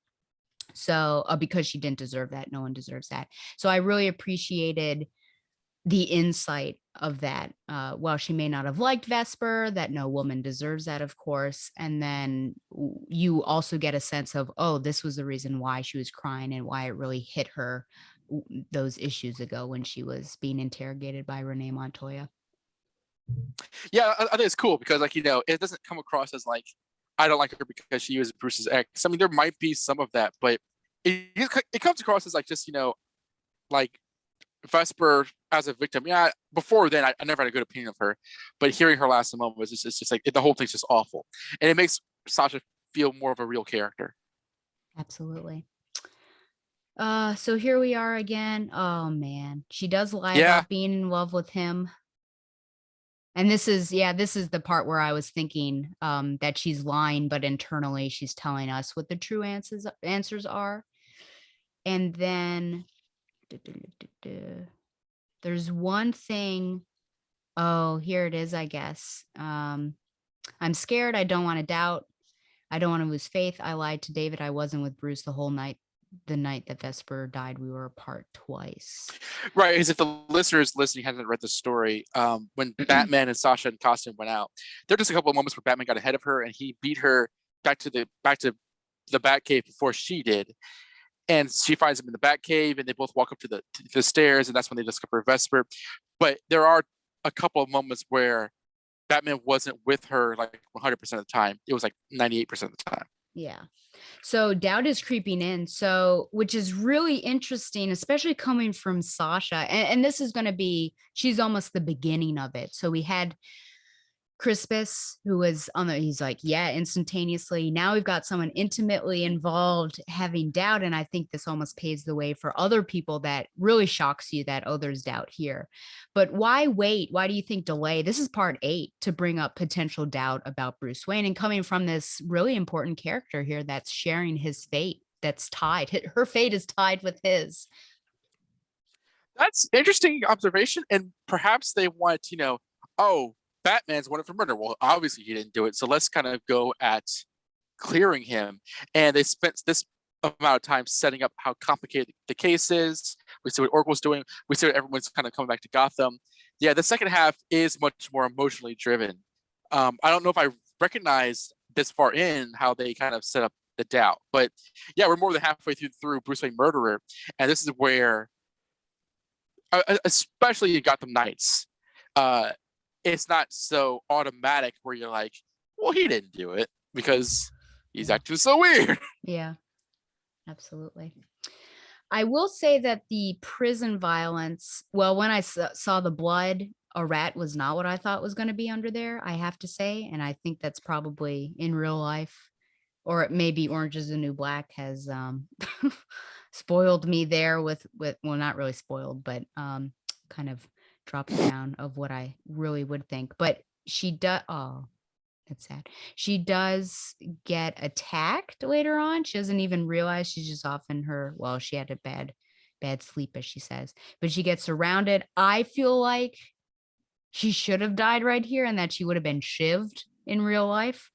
So, because she didn't deserve that, no one deserves that. So I really appreciated the insight of that. While she may not have liked Vesper, that no woman deserves that, of course. And then you also get a sense of, oh, this was the reason why she was crying and why it really hit her those issues ago when she was being interrogated by Renee Montoya. Yeah, I think it's cool because like it doesn't come across as like I don't like her because she was Bruce's ex. I mean, there might be some of that, but it comes across as like just like Vesper as a victim. Yeah, before then I never had a good opinion of her, but hearing her last moment was just it's just like the whole thing's just awful, and it makes Sasha feel more of a real character. Absolutely. So here we are again. Oh man. She does lie Yeah, about being in love with him. And this is the part where I was thinking that she's lying, but internally she's telling us what the true answers are. And then there's one thing. Oh, here it is, I guess. I'm scared. I don't want to doubt. I don't want to lose faith. I lied to David. I wasn't with Bruce the whole night. The night that Vesper died, we were apart twice. right. As if the listeners listening hasn't read the story, when Batman and Sasha and costume went out, there were just a couple of moments where Batman got ahead of her and he beat her back to the Batcave before she did. And she finds him in the Batcave, and they both walk up to the stairs, and that's when they discover Vesper. But there are a couple of moments where Batman wasn't with her like 100% of the time. It was like 98% of the time. Yeah. So doubt is creeping in. So, which is really interesting, especially coming from Sasha. And this is going to be, she's almost the beginning of it. So we had Crispus, who was on the, he's like, yeah, instantaneously. Now we've got someone intimately involved having doubt. And I think this almost paves the way for other people that really shocks you that, oh, there's doubt here. But why wait? Why do you think delay? This is part 8 to bring up potential doubt about Bruce Wayne and coming from this really important character here that's sharing his fate, that's tied. Her fate is tied with his. That's interesting observation, and perhaps they want, oh, Batman's wanted for murder. Well, obviously he didn't do it, so let's kind of go at clearing him. And they spent this amount of time setting up how complicated the case is. We see what Oracle's doing. We see what everyone's kind of coming back to Gotham. Yeah, the second half is much more emotionally driven. I don't know if I recognize this far in how they kind of set up the doubt, but yeah, we're more than halfway through Bruce Wayne Murderer, and this is where, especially in Gotham Knights, uh, it's not so automatic where you're like, well, he didn't do it because he's Yeah. acting so weird. Yeah, absolutely. I will say that the prison violence, well, when I saw the blood, a rat was not what I thought was going to be under there, I have to say. And I think that's probably in real life, or it may be Orange is the New Black has spoiled me there with, well, not really spoiled, but kind of dropped down of what I really would think. But she does, oh, that's sad. She does get attacked later on. She doesn't even realize she's just off in her, well, she had a bad sleep, as she says, but she gets surrounded. I feel like she should have died right here and that she would have been shivved in real life.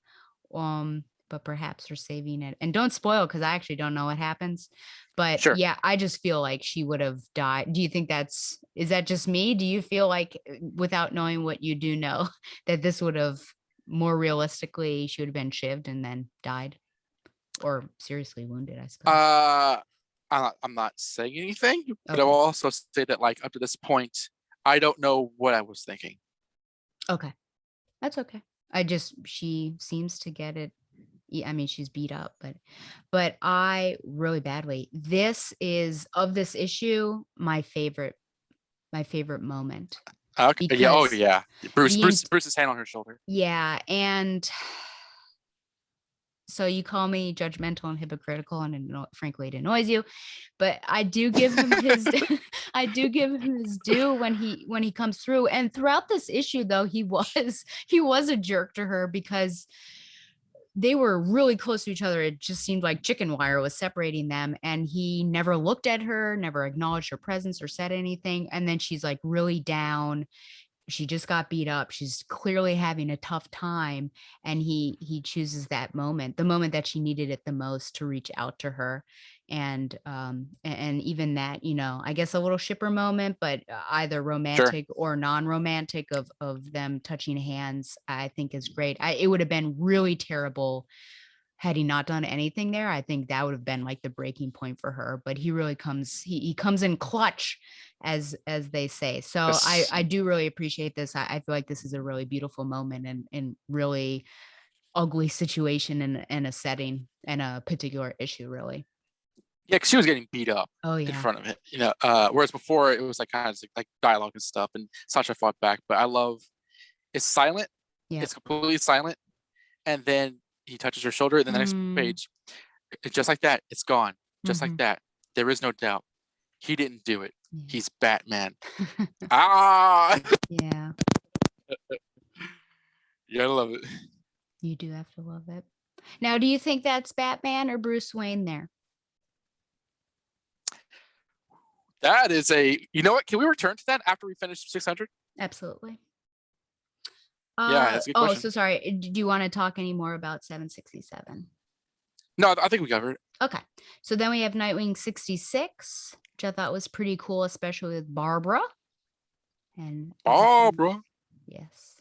But perhaps they're saving it. And don't spoil because I actually don't know what happens. But Sure. yeah, I just feel like she would have died. Do you think is that just me? Do you feel like, without knowing what you do know, that this would have more realistically, she would have been shivved and then died? Or seriously wounded, I suppose. I'm not saying anything, but I Okay. will also say that, like, up to this point, I don't know what I was thinking. Okay. That's okay. She seems to get it. I mean, she's beat up, but I really badly. This is of this issue, my favorite moment Okay. Yeah. Oh, because yeah. Bruce. the Bruce. Bruce's hand on her shoulder. yeah, and so you call me judgmental and hypocritical, and frankly, it annoys you, but I do give him his I do give him his due when he comes through. And throughout this issue, though, he was a jerk to her because they were really close to each other. It just seemed like chicken wire was separating them. And he never looked at her, never acknowledged her presence or said anything. And then she's like really down. She just got beat up. She's clearly having a tough time. And he chooses that moment, the moment that she needed it the most, to reach out to her. And even that, I guess a little shipper moment, but either Sure. romantic or non-romantic of them touching hands, I think is great. It would have been really terrible had he not done anything there. I think that would have been like the breaking point for her, but he really he comes in clutch, as they say. So Yes. I do really appreciate this. I feel like this is a really beautiful moment and really ugly situation in a setting and a particular issue, really. Yeah, because she was getting beat up Oh in yeah. front of him. Whereas before it was like kind of like dialogue and stuff, and Sasha fought back. But I love it's silent. Yeah. It's completely silent, and then he touches her shoulder, and then the next Mm, page, just like that, it's gone. Just like hmm. that, there is no doubt. He didn't do it. Yeah. He's Batman. Ah! Yeah. You gotta love it. You do have to love it. Now, do you think that's Batman or Bruce Wayne there? That is a. You know what? Can we return to that after we finish 600? Absolutely. Yeah, that's a good Oh, question. so sorry. Do you want to talk any more about 767? No, I think we covered it. Okay. So then we have Nightwing 66, which I thought was pretty cool, especially with Barbara. And Barbara. yes.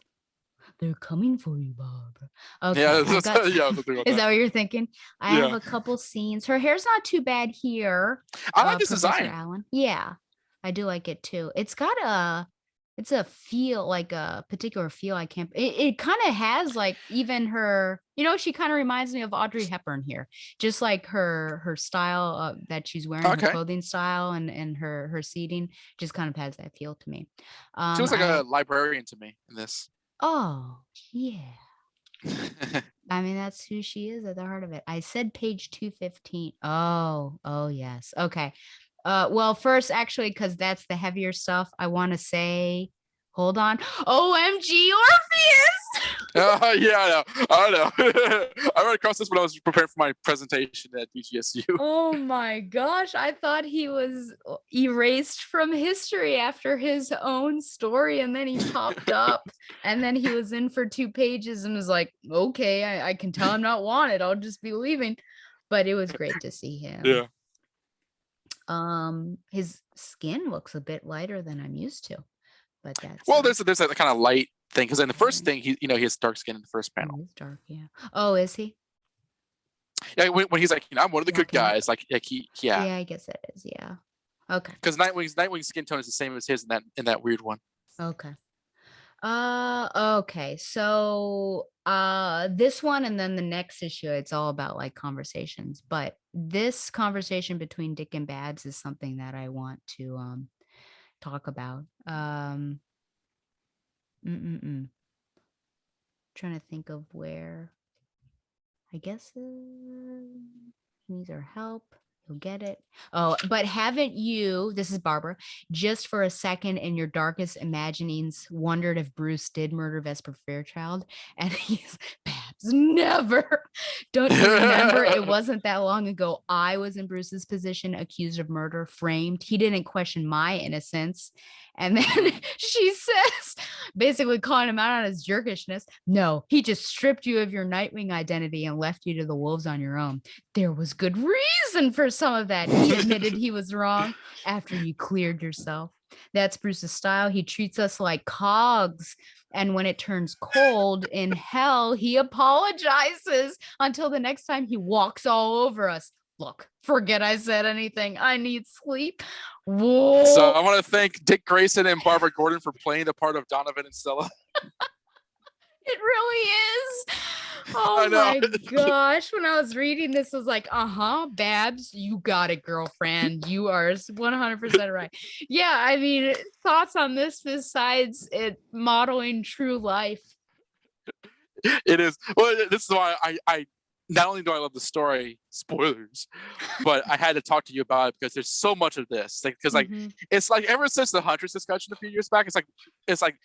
They're coming for you, Barbara. Yeah, Okay. yeah, something like Is that. that what you're thinking? I have Yeah. a couple scenes. Her hair's not too bad here. I like this Professor design. Allen. Yeah. I do like it too. It's a feel, like a particular feel. I can't, it kind of has like even her, she kind of reminds me of Audrey Hepburn here, just like her style that she's wearing, her Okay. clothing style and her seating just kind of has that feel to me. She looks like a librarian to me in this. Oh, yeah. I mean, that's who she is at the heart of it. I said page 215. Oh, yes. Okay. Well, first, actually, because that's the heavier stuff, I want to say, hold on. OMG, Orpheus! Yeah, I know. I ran across this when I was preparing for my presentation at BGSU. Oh my gosh, I thought he was erased from history after his own story, and then he popped up, and then he was in for 2 pages and was like, okay, I can tell I'm not wanted. I'll just be leaving. But it was great to see him. Yeah. His skin looks a bit lighter than I'm used to, but that's there's a kind of light thing because in the first thing he has dark skin in the first panel. He's dark, yeah. Oh, is he? Yeah, when he's like, I'm one of the good guys, like he Yeah, I guess it is, yeah. Okay. Because Nightwing's skin tone is the same as his in that weird one. Okay. Okay. So this one and then the next issue, it's all about like conversations. But this conversation between Dick and Babs is something that I want to talk about. Trying to think of where. I guess he needs our help. He'll get it. Oh, but haven't you, this is Barbara, just for a second in your darkest imaginings wondered if Bruce did murder Vesper Fairchild? And he's, Babs, never. Don't you remember? It wasn't that long ago. I was in Bruce's position, accused of murder, framed. He didn't question my innocence. And then she says, basically calling him out on his jerkishness. No, he just stripped you of your Nightwing identity and left you to the wolves on your own. There was good reason for some of that. He admitted he was wrong after you cleared yourself. That's Bruce's style. He treats us like cogs. And when it turns cold in hell, he apologizes until the next time he walks all over us. Look, forget I said anything. I need sleep. Whoa. So I want to thank Dick Grayson and Barbara Gordon for playing the part of Donovan and Stella. It really is. Oh my gosh. When I was reading this, I was like, Babs, you got it, girlfriend. You are 100% right. Yeah, I mean, thoughts on this besides it modeling true life? It is. Well, this is why I not only do I love the story, spoilers, but I had to talk to you about it because there's so much of this. Because it's like ever since the Huntress discussion a few years back, it's like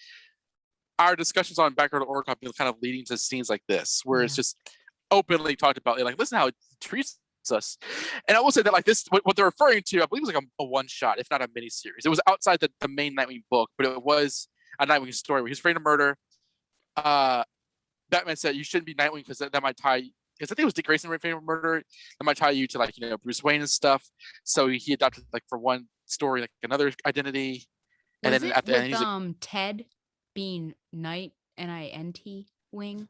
our discussions on Batgirl to Orca have been kind of leading to scenes like this, where it's just openly talked about, like, listen how it treats us. And I will say that, like, this, what they're referring to, I believe it was like a one shot, if not a mini series. It was outside the main Nightwing book, but it was a Nightwing story where he's afraid of murder. Batman said, you shouldn't be Nightwing because that might tie, because I think it was Dick Grayson afraid of murder, that might tie you to, like, Bruce Wayne and stuff. So he adopted, like, for one story, like another identity. And then at the end, he's like, Ted being Night N-I-N-T wing.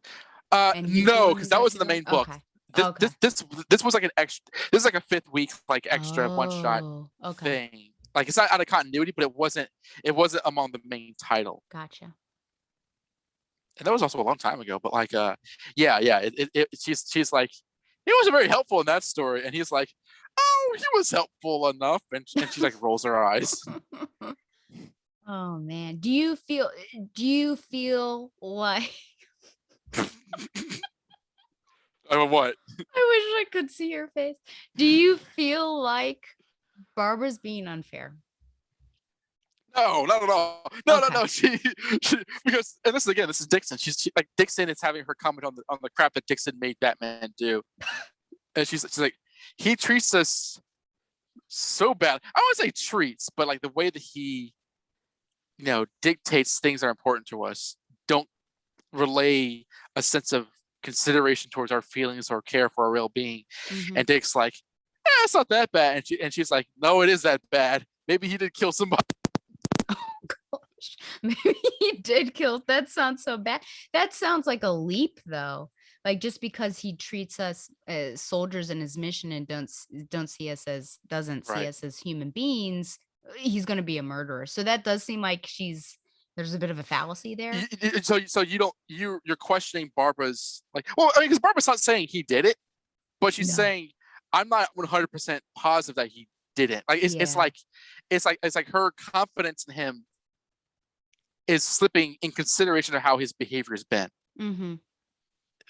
No, because that was in the main book. This was like an extra. This is like a fifth week, like extra one shot thing. Like, it's not out of continuity, but it wasn't among the main title. Gotcha. And that was also a long time ago. But like, she's like, he wasn't very helpful in that story, and he's like, oh, he was helpful enough, and she like rolls her eyes. Oh man, do you feel like what? I wish I could see your face. Do you feel like Barbara's being unfair. No, not at all. No, no, Okay. no. She because and this is Dixon. Like Dixon is having her comment on the crap that Dixon made Batman do, and she's like, he treats us so bad. I don't want to say treats, but like the way that he, dictates things that are important to us don't relay a sense of consideration towards our feelings or care for our well-being. Mm-hmm. And Dick's like, it's not that bad. And she's like, no, it is that bad. Maybe he did kill somebody. Oh gosh, maybe he did kill. That sounds so bad. That sounds like a leap, though. Like just because he treats us as soldiers in his mission and doesn't see Right. us as human beings, he's going to be a murderer. So that does seem like there's a bit of a fallacy there. So you don't you're questioning Barbara's like, well, I mean, because Barbara's not saying he did it, but she's No. saying I'm not 100% positive that he didn't. Like it's Yeah. like her confidence in him is slipping in consideration of how his behavior has been. Mm-hmm.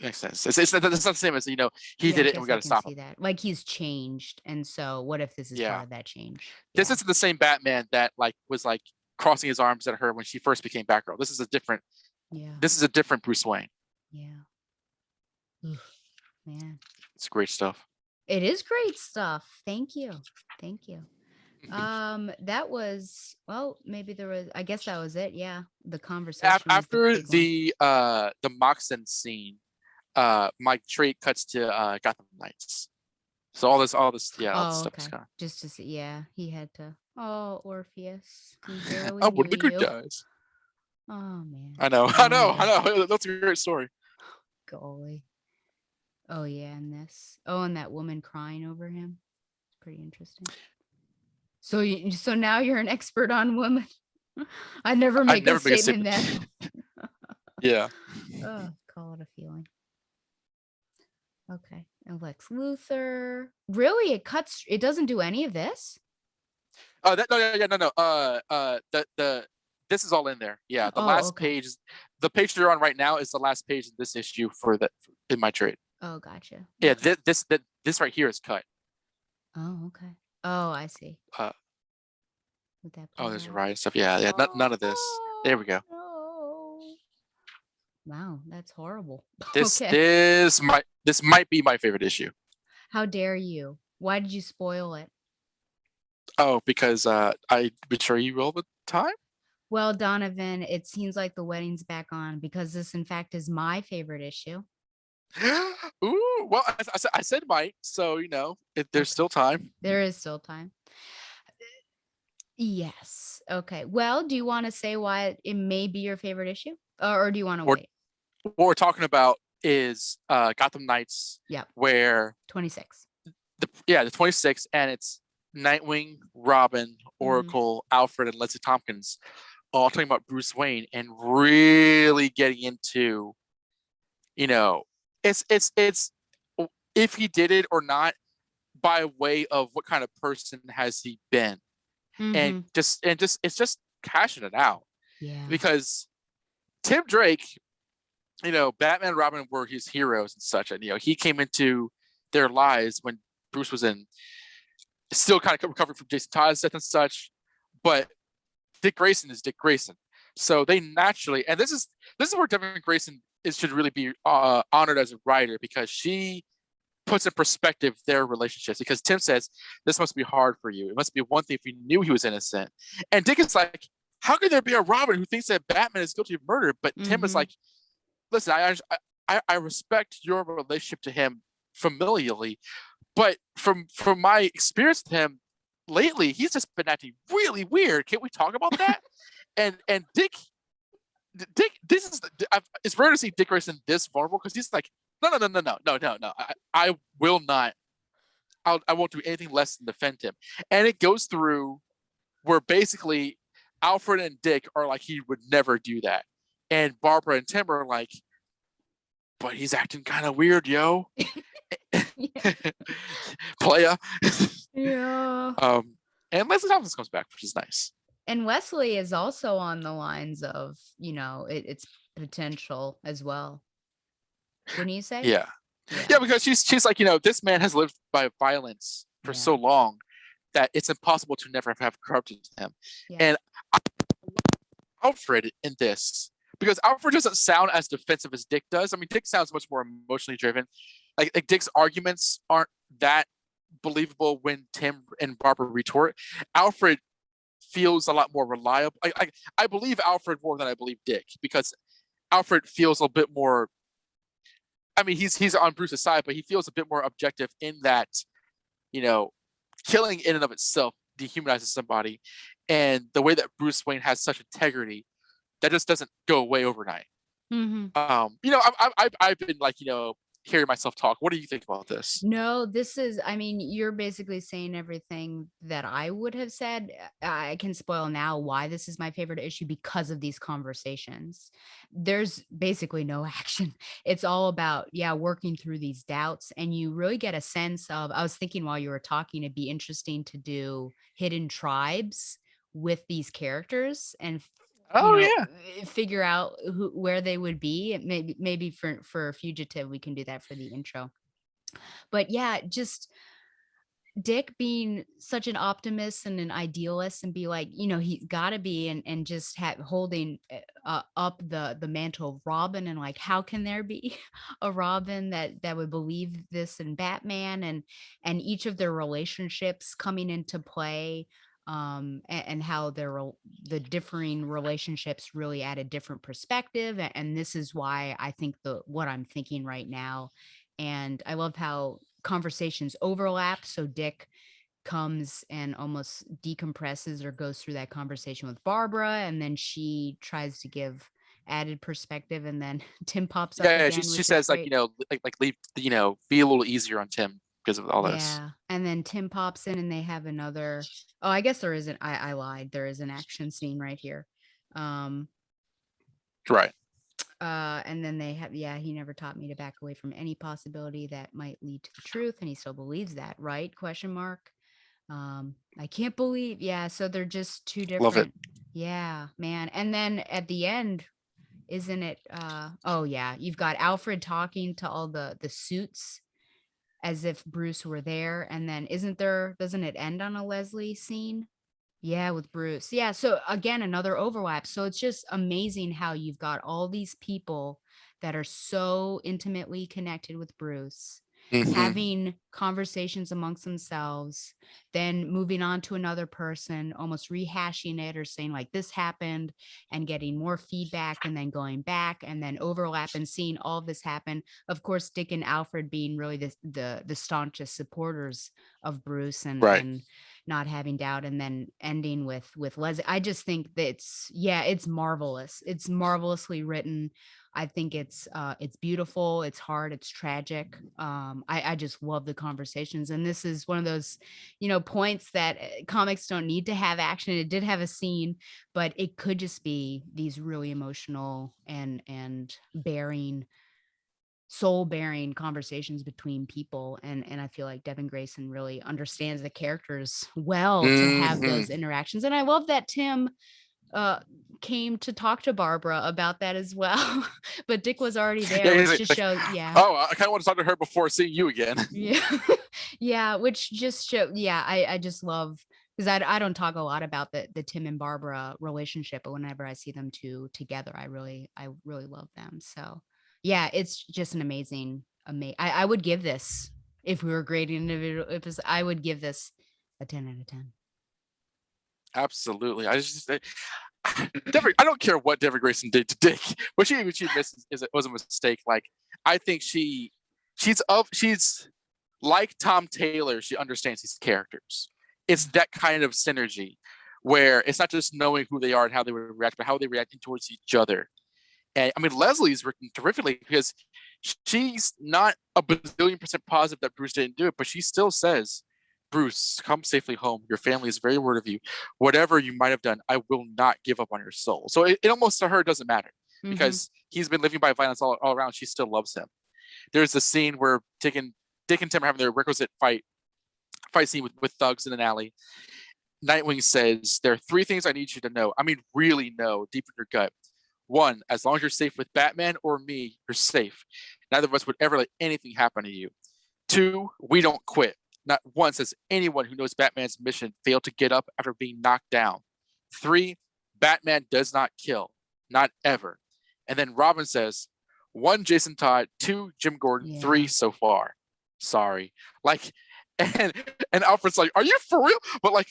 Makes sense. It's not the same as he Yeah, I did it and we guess got I to can stop him. see that. Like he's changed, and so what if this is Yeah, part of that change? this Yeah. isn't the same Batman that like was like crossing his arms at her when she first became Batgirl. This is a different. Yeah. This is a different Bruce Wayne. Yeah. Oof, man. It's great stuff. It is great stuff. Thank you. Thank you. That was, well, maybe there was, I guess that was it. Yeah. The conversation was the After big one. the Moxon scene, Mike Trade cuts to Gotham Knights. So all this all this Oh, stuff is okay. kind of. Just to see, yeah, he had to. Oh, Orpheus, we barely Oh, knew one of the good you. guys. Oh man. I know, I Oh know, man. I know. That's a great story. Golly. Oh yeah, and this. Oh, and that woman crying over him. It's pretty interesting. So now you're an expert on women. I never I'd make a never make a statement statement. that. Yeah. Oh, call it a feeling. Okay. And Lex Luthor. Really? It doesn't do any of this? Oh, that no, yeah, no, no. The this is all in there. Yeah, the Oh, last okay. page, the page you're on right now is the last page in this issue in my trade. Oh, gotcha. Yeah, Okay. this right here is cut. Oh, okay. Oh, I see. Uh, With that oh, there's a blood. riot stuff. Yeah, yeah. None of this. There we go. No. Wow, that's horrible. This Okay. this might be my favorite issue. How dare you? Why did you spoil it? Oh, because I betray you all the time. Well, Donovan, it seems like the wedding's back on because this, in fact, is my favorite issue. Ooh, well, I said might, so there's Okay. still time. There is still time. Yes. Okay. Well, do you want to say why it may be your favorite issue? Or do you want to Or wait? what we're talking about is Gotham Knights, Yep. where 26. the 26th, and it's Nightwing, Robin, Oracle, Alfred, and Leslie Tompkins all talking about Bruce Wayne and really getting into, it's if he did it or not by way of what kind of person has he been, and Mm-hmm. just it's just cashing it out. Yeah. Because Tim Drake, Batman and Robin were his heroes and such, and he came into their lives when Bruce was still kind of recovering from Jason Todd's death and such, but Dick Grayson is Dick Grayson. So they naturally, and this is where Devin Grayson should really be honored as a writer, because she puts in perspective their relationships. Because Tim says, this must be hard for you. It must be one thing if you knew he was innocent. And Dick is like, how could there be a Robin who thinks that Batman is guilty of murder? But Tim is like, listen, I respect your relationship to him familially, but from my experience with him lately, he's just been acting really weird. Can we talk about that? and Dick, this is it's rare to see Dick Grayson this vulnerable, because he's like, no. I will not. I won't do anything less than defend him. And it goes through where basically Alfred and Dick are like, he would never do that, and Barbara and Tim are like, but he's acting kind of weird, yo. Playa. Yeah. And Leslie Thompson comes back, which is nice. And Wesley is also on the lines of, it's potential as well. Wouldn't you say? Yeah, because she's like, this man has lived by violence for so long that it's impossible to never have corrupted him. Yeah. And Alfred in this, because Alfred doesn't sound as defensive as Dick does. I mean, Dick sounds much more emotionally driven. Like Dick's arguments aren't that believable when Tim and Barbara retort. Alfred feels a lot more reliable. I believe Alfred more than I believe Dick, because Alfred feels a bit more. I mean, he's on Bruce's side, but he feels a bit more objective in that, you know, killing in and of itself dehumanizes somebody, and the way that Bruce Wayne has such integrity, that just doesn't go away overnight. Mhm. I've been like, hearing myself talk. What do you think about this? No, this is I mean, you're basically saying everything that I would have said. I can spoil now why this is my favorite issue because of these conversations. There's basically no action. It's all about, yeah, working through these doubts. And you really get a sense of, I was thinking while you were talking, it'd be interesting to do hidden tribes with these characters and Oh yeah, figure out where they would be. Maybe for Fugitive, we can do that for the intro. But yeah, just Dick being such an optimist and an idealist and be like, he's got to be and just holding up the mantle of Robin and like, how can there be a Robin that would believe this in Batman and each of their relationships coming into play, and how the differing relationships really add a different perspective, and this is why I think the what I'm thinking right now. And I love how conversations overlap. So Dick comes and almost decompresses or goes through that conversation with Barbara, and then she tries to give added perspective, and then Tim pops up yeah. She again, she which is says, like, great. leave, be a little easier on Tim because of all this. Yeah. And then Tim pops in and they have another. Oh, I guess there isn't. I lied. There is an action scene right here. Um, Right. and then they have, yeah, he never taught me to back away from any possibility that might lead to the truth, and he still believes that, right? Question mark. I can't believe, yeah, so they're just two Love it. different. Yeah, man. And then at the end, isn't it oh yeah, you've got Alfred talking to all the suits as if Bruce were there, and then doesn't it end on a Leslie scene? Yeah, with Bruce. Yeah, so again, another overlap. So it's just amazing how you've got all these people that are so intimately connected with Bruce, Hmm. having conversations amongst themselves, then moving on to another person, almost rehashing it or saying like this happened and getting more feedback and then going back and then overlap and seeing all of this happen. Of course, Dick and Alfred being really the staunchest supporters of Bruce Right. and not having doubt, and then ending with Leslie. I just think that it's marvelous. It's marvelously written. I think it's beautiful, it's hard, it's tragic. I just love the conversations. And this is one of those, points that comics don't need to have action. It did have a scene, but it could just be these really emotional and bearing soul bearing conversations between people, and I feel like Devin Grayson really understands the characters well to have Hmm. those interactions. And I love that Tim uh came to talk to Barbara about that as well. But Dick was already there, Yeah, he's which like, just shows, yeah. oh, I kind of want to talk to her before seeing you again. Yeah. Yeah, which just show, yeah, I just love, because I don't talk a lot about the Tim and Barbara relationship, but whenever I see them two together, I really love them. So yeah, it's just an I would give this, if we were grading individual episodes, I would give this a 10 out of 10. Absolutely. I don't care what Deborah Grayson did to Dick. What she missed was a mistake. Like, I think she's like Tom Taylor. She understands these characters. It's Yeah. that kind of synergy where it's not just knowing who they are and how they would react, but how they react towards each other. And I mean, Leslie's written terrifically because she's not a bazillion% positive that Bruce didn't do it, but she still says, Bruce, come safely home. Your family is very worried of you. Whatever you might have done, I will not give up on your soul. So it almost to her doesn't matter Mhm. because he's been living by violence all around. She still loves him. There's a scene where Dick and Tim are having their requisite fight scene with thugs in an alley. Nightwing says, there are three things I need you to know. I mean, really know deep in your gut. One, as long as you're safe with Batman or me, you're safe. Neither of us would ever let anything happen to you. Two, we don't quit. Not once has anyone who knows Batman's mission failed to get up after being knocked down. 3, Batman does not kill. Not ever. And then Robin says, 1, Jason Todd, 2, Jim Gordon, 3 Yeah. so far. Sorry. Like, and Alfred's like, are you for real? But like,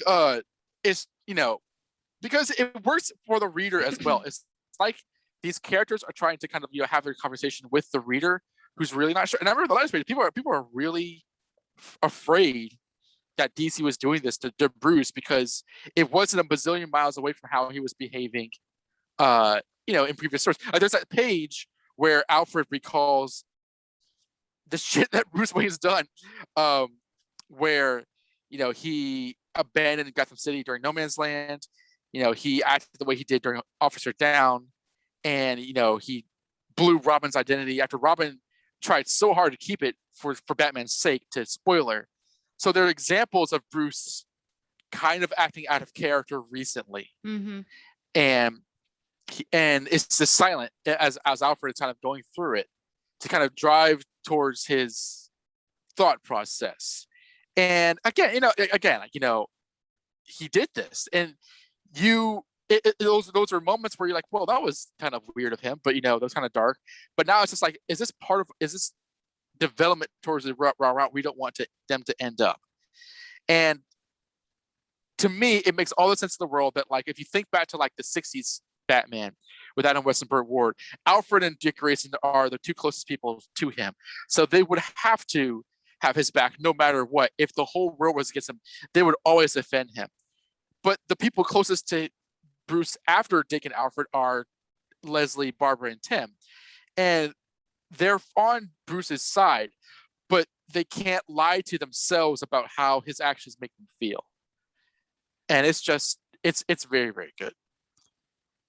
it's, because it works for the reader as well. It's like these characters are trying to kind of, have their conversation with the reader who's really not sure. And I remember the last page, people are really afraid that DC was doing this to Bruce because it wasn't a bazillion miles away from how he was behaving, in previous stories. There's that page where Alfred recalls the shit that Bruce Wayne's done, where, he abandoned Gotham City during No Man's Land. He acted the way he did during Officer Down, and, he blew Robin's identity after Robin tried so hard to keep it for Batman's sake, to spoiler. So there are examples of Bruce kind of acting out of character recently. Mm-hmm. And it's just silent as Alfred is kind of going through it to kind of drive towards his thought process. And again, he did this, and those are moments where you're like, well, that was kind of weird of him, but that was kind of dark. But now it's just like, is this development towards the route we don't want them to end up? And to me, it makes all the sense in the world that, like, if you think back to like the 60s Batman with Adam West and Burt Ward, Alfred and Dick Grayson are the 2 closest people to him. So they would have to have his back no matter what. If the whole world was against him, they would always defend him. But the people closest to Bruce after Dick and Alfred are Leslie, Barbara, and Tim. And they're on Bruce's side, but they can't lie to themselves about how his actions make them feel. And it's very, very good.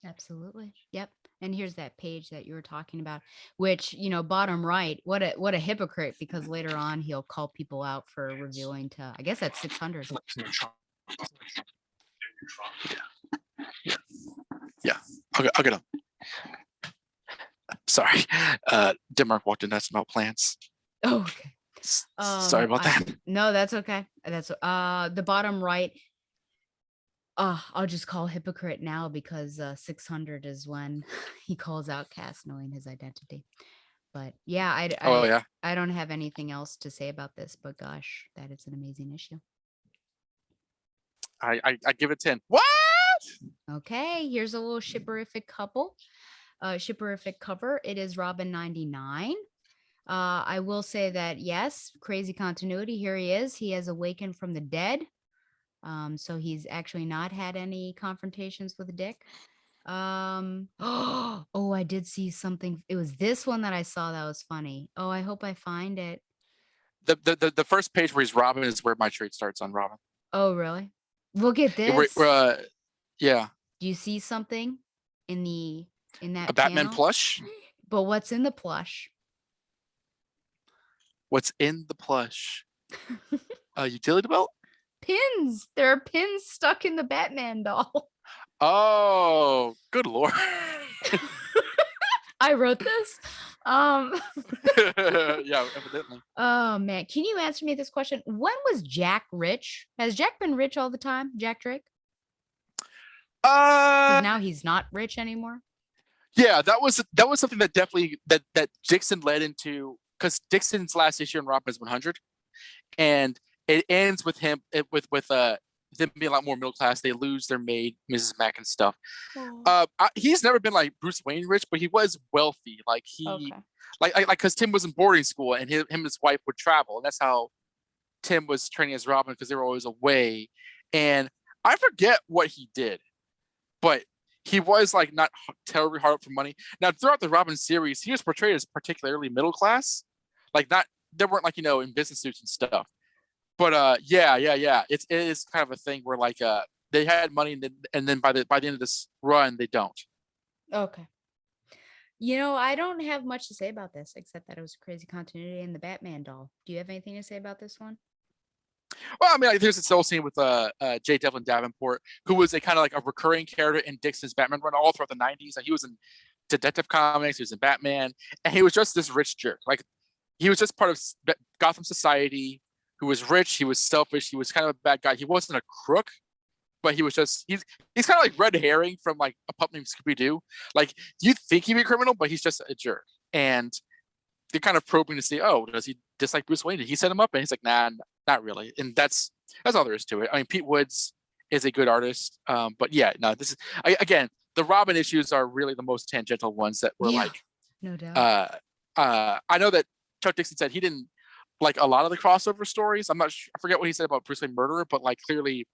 Absolutely. Yep. And here's that page that you were talking about, which, bottom right, what a hypocrite, because later on he'll call people out for revealing to, I guess that's 600. Yeah. I'll get him. Sorry. Denmark walked in. That's about plants. Oh, okay. Sorry about that. No, that's okay. That's the bottom right. I'll just call hypocrite now, because 600 is when he calls out Cass knowing his identity. But yeah, I don't have anything else to say about this, but gosh, that is an amazing issue. I give it 10. What? Okay, here's a little shipperific shipperific cover. It is Robin 99. I will say that, yes, crazy continuity. Here he is. He has awakened from the dead. So he's actually not had any confrontations with Dick. Oh, I did see something. It was this one that I saw that was funny. Oh, I hope I find it. The first page where he's Robin is where my trade starts on Robin. Oh, really? Look at this. Yeah. Do you see something in that a Batman panel? plush? But what's in the plush? What's in the plush? A utility belt? Pins. There are pins stuck in the Batman doll. Oh, good Lord. I wrote this. Yeah, evidently. Oh man, can you answer me this question? When was Jack rich? Has Jack been rich all the time, Jack Drake? Because now he's not rich anymore. Yeah, that was something that definitely that Dixon led into, because Dixon's last issue in Robin is 100, and it ends with him with them being a lot more middle class. They lose their maid, Mrs. Mack, and stuff. He's never been like Bruce Wayne rich, but he was wealthy. Like because Tim was in boarding school, and him and his wife would travel, and that's how Tim was training as Robin, because they were always away. And I forget what he did, but he was like not terribly hard up for money. Now throughout the Robin series, he was portrayed as particularly middle class, like not they weren't like in business suits and stuff. But yeah. It is kind of a thing where like they had money, and then by the end of this run, they don't. Okay. I don't have much to say about this, except that it was a crazy continuity in the Batman doll. Do you have anything to say about this one? Well, I mean, like, there's this whole scene with J. Devlin Davenport, who was a kind of like a recurring character in Dixon's Batman run all throughout the 90s. Like, he was in Detective Comics, he was in Batman, and he was just this rich jerk. Like, he was just part of Gotham society, who was rich. He was selfish. He was kind of a bad guy. He wasn't a crook, but he was just he's kind of like red herring from like a pup named Scooby Doo. Like you think he'd be a criminal, but he's just a jerk. And they're kind of probing to see, oh, does he dislike Bruce Wayne? Did he set him up? And he's like, nah, not really. And that's all there is to it. I mean, Pete Woods is a good artist, but yeah, no, this is again, the Robin issues are really the most tangential ones that were Yeah, like, no doubt. uh, I know that Chuck Dixon said he didn't like a lot of the crossover stories. I'm not sure, I forget what he said about Bruce Wayne Murderer, but like clearly,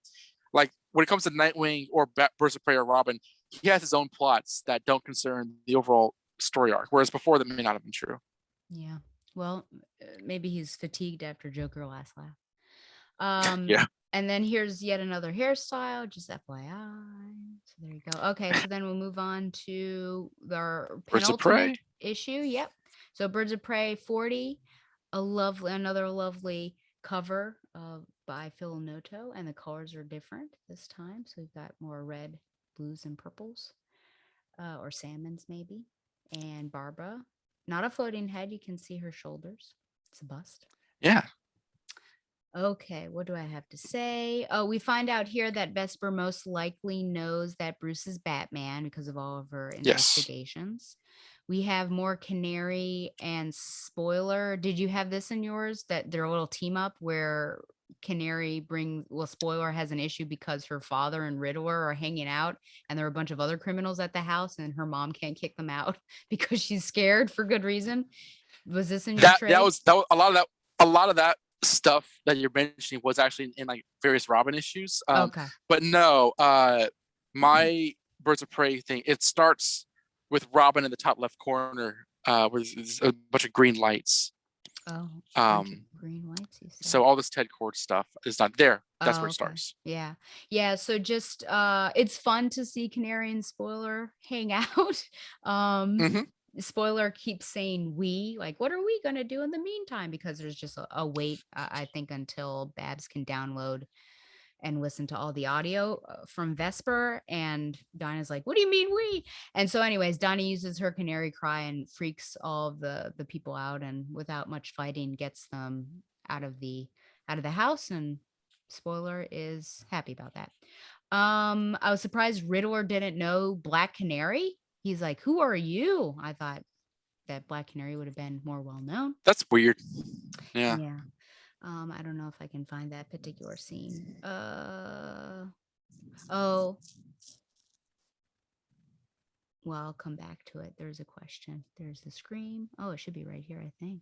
like when it comes to Nightwing or Birds of Prey or Robin, he has his own plots that don't concern the overall story arc, whereas before that may not have been true. Yeah. Well, maybe he's fatigued after Joker last laugh. Yeah. And then here's yet another hairstyle, just FYI. So there you go. Okay, so then we'll move on to our Birds of penultimate Prey. issue. Yep. So Birds of Prey 40, another lovely cover by Phil Noto, and the colors are different this time. So we've got more red, blues, and purples, or salmons maybe. And Barbara, not a floating head. You can see her shoulders. It's a bust. Yeah. Okay, what do I have to say? Oh, we find out here that Vesper most likely knows that Bruce is Batman because of all of her Yes. investigations. We have more Canary and Spoiler. Did you have this in yours, that their little team up where Spoiler has an issue because her father and Riddler are hanging out and there are a bunch of other criminals at the house and her mom can't kick them out because she's scared for good reason. Was this in your That trade? was a lot of that stuff that you're mentioning was actually in like various Robin issues. Okay. But no, my Birds of Prey thing, it starts with Robin in the top left corner, where there's a bunch of green lights. Oh, bunch of Um, green lights, you said. so all this Ted Cord stuff is not there. That's Oh, where it okay. starts. Yeah. Yeah. So just it's fun to see Canary and Spoiler hang out. um Hmm. Spoiler keeps saying we, like, what are we gonna do in the meantime? Because there's just a wait, I think, until Babs can download and listen to all the audio from Vesper. And Dinah's like, what do you mean we? And so anyways, Dinah uses her canary cry and freaks all of the people out, and without much fighting gets them out of the house. And Spoiler is happy about that. I was surprised Riddler didn't know Black Canary. He's like, who are you? I thought that Black Canary would have been more well known. That's weird. Yeah. Yeah. I don't know if I can find that particular scene. Oh, well, I'll come back to it. There's a question. There's the scream. Oh, it should be right here, I think.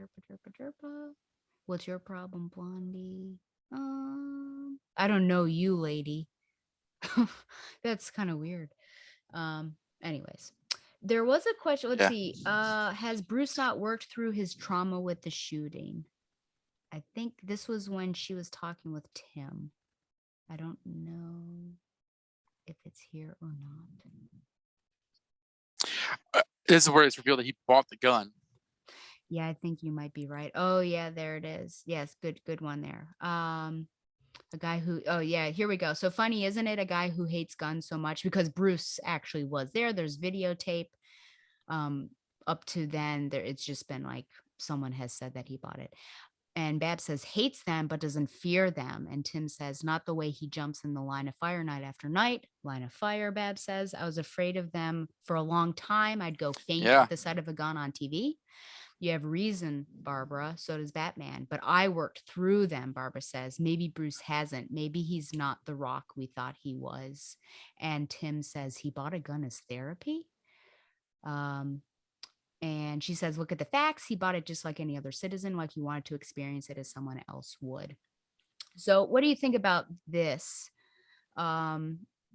Derpa, derpa, derpa. What's your problem, Blondie? I don't know you, lady. That's kind of weird. Anyways, there was a question. Let's Yeah. see. Has Bruce not worked through his trauma with the shooting? I think this was when she was talking with Tim. I don't know if it's here or not. This is where it's revealed that he bought the gun. Yeah, I think you might be right. Oh yeah, there it is. Yes, good one there. A guy who, oh yeah, here we go. So funny, isn't it? A guy who hates guns so much, because Bruce actually was there. There's videotape. Up to then, it's just been like someone has said that he bought it. And Bab says hates them but doesn't fear them. And Tim says not the way he jumps in the line of fire night after night. Line of fire, Bab says. I was afraid of them for a long time. I'd go faint Yeah. at the sight of a gun on TV. You have reason, Barbara. So does Batman. But I worked through them, Barbara says. Maybe Bruce hasn't. Maybe he's not the Rock we thought he was. And Tim says he bought a gun as therapy. And she says, look at the facts. He bought it just like any other citizen, like he wanted to experience it as someone else would. So what do you think about this?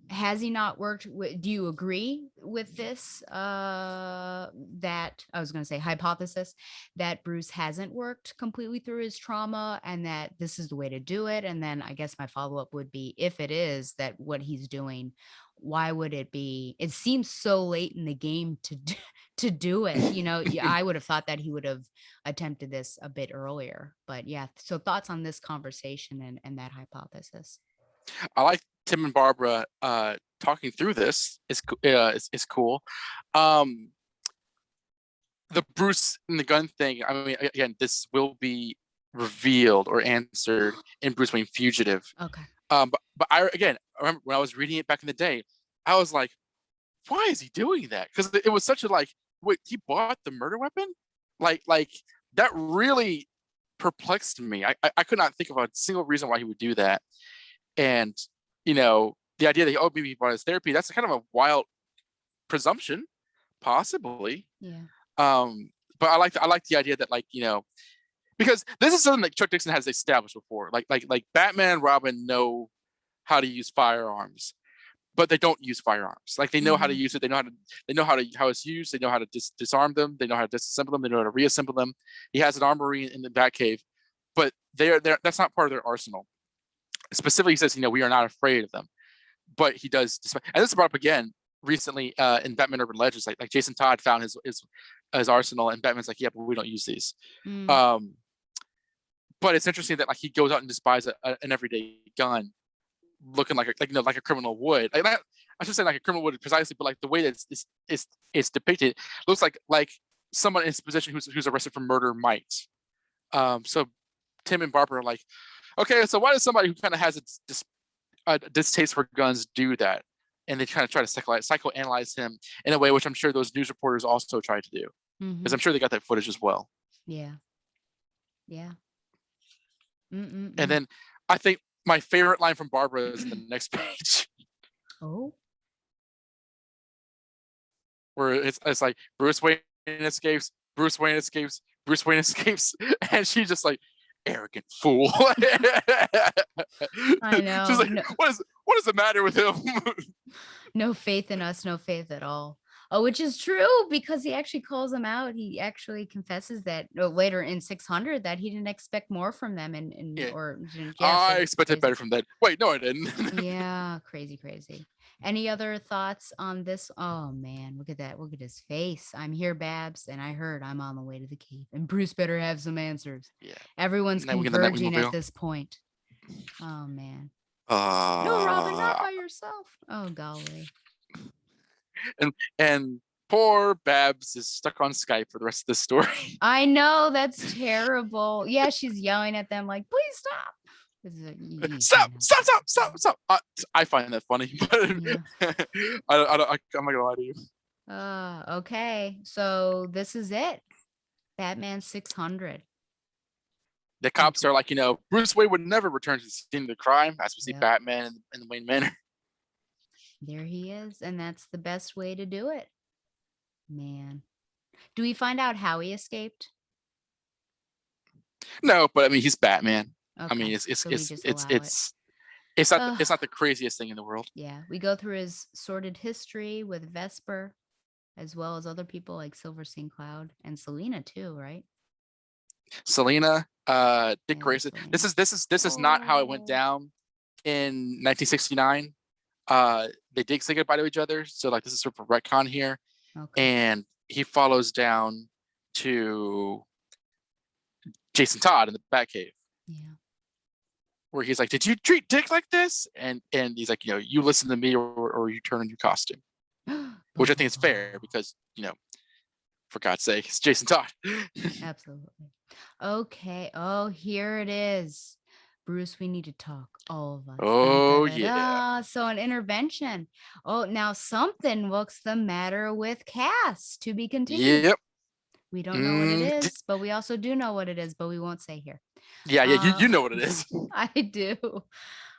Has he not worked do you agree with this, that I was going to say hypothesis, that Bruce hasn't worked completely through his trauma and that this is the way to do it? And then I guess my follow-up would be, if it is that what he's doing, why would it be, it seems so late in the game to do it, I would have thought that he would have attempted this a bit earlier. But yeah, so thoughts on this conversation and that hypothesis? I like Tim and Barbara talking through this. Is cool. The Bruce and the gun thing. I mean, again, this will be revealed or answered in Bruce Wayne Fugitive. Okay. But I remember when I was reading it back in the day, I was like, why is he doing that? Because it was such a like, wait, he bought the murder weapon? Like that really perplexed me. I could not think of a single reason why he would do that. And the idea that maybe he bought his therapy, that's kind of a wild presumption, possibly. Yeah. But I like the idea that because this is something that Chuck Dixon has established before. Like Batman and Robin know how to use firearms, but they don't use firearms. Like they know how to use it. They know how it's used. They know how to disarm them. They know how to disassemble them. They know how to reassemble them. He has an armory in the Batcave, but that's not part of their arsenal. Specifically, he says, we are not afraid of them, but he does. And this is brought up again recently in Batman Urban Legends. Like Jason Todd found his arsenal, and Batman's like, yeah, but we don't use these. But it's interesting that he goes out and despises an everyday gun, looking like a criminal would. I should say like a criminal would precisely, but the way that it's depicted looks like someone in his position who's arrested for murder might. So Tim and Barbara are like, okay, so why does somebody who kind of has a distaste for guns do that? And they kind of try to psychoanalyze him in a way which I'm sure those news reporters also tried to do, because I'm sure they got that footage as well. Yeah. And then I think my favorite line from Barbara is in the next page. Oh. Where it's like Bruce Wayne escapes, Bruce Wayne escapes, Bruce Wayne escapes, and she's just like, arrogant fool. I know. She's like, what is the matter with him? No faith in us, no faith at all. Oh, which is true, because he actually calls him out. He actually confesses that later in 600 that he didn't expect more from them, I expected better from that. Wait, no, I didn't. Yeah, crazy. Any other thoughts on this? Oh man, look at that. Look at his face. I'm here, Babs, and I heard I'm on the way to the cave. And Bruce better have some answers. Yeah. Everyone's converging at this point. Oh man. No, Robin, not by yourself. Oh golly. And poor Babs is stuck on Skype for the rest of the story. I know, that's terrible. Yeah, she's yelling at them like, please stop. Stop. I find that funny, but yeah. I'm not gonna lie to you. Okay, so this is it. Batman 600. The cops are like, Bruce Wayne would never return to the scene of the crime, as we see Batman in the Wayne Manor. There he is, and that's the best way to do it. Man. Do we find out how he escaped? No, but I mean, he's Batman. Okay. I mean, it's not the craziest thing in the world. Yeah, we go through his sordid history with Vesper, as well as other people like Silver St. Cloud and Selena too, right? Selena, Dick Grayson. This is not how it went down in 1969. They did say goodbye to each other, so this is sort of a retcon here. Okay. And he follows down to Jason Todd in the Batcave. Yeah. Where he's like, "Did you treat Dick like this?" And he's like, "You listen to me, or you turn on your costume," which I think is fair because for God's sake, it's Jason Todd. Absolutely. Okay. Oh, here it is. Bruce, we need to talk, all of us. Oh, yeah. So an intervention. Oh, now something looks the matter with Cass, to be continued. Yep. We don't know what it is, but we also do know what it is, but we won't say here. Yeah, you know what it is. I do.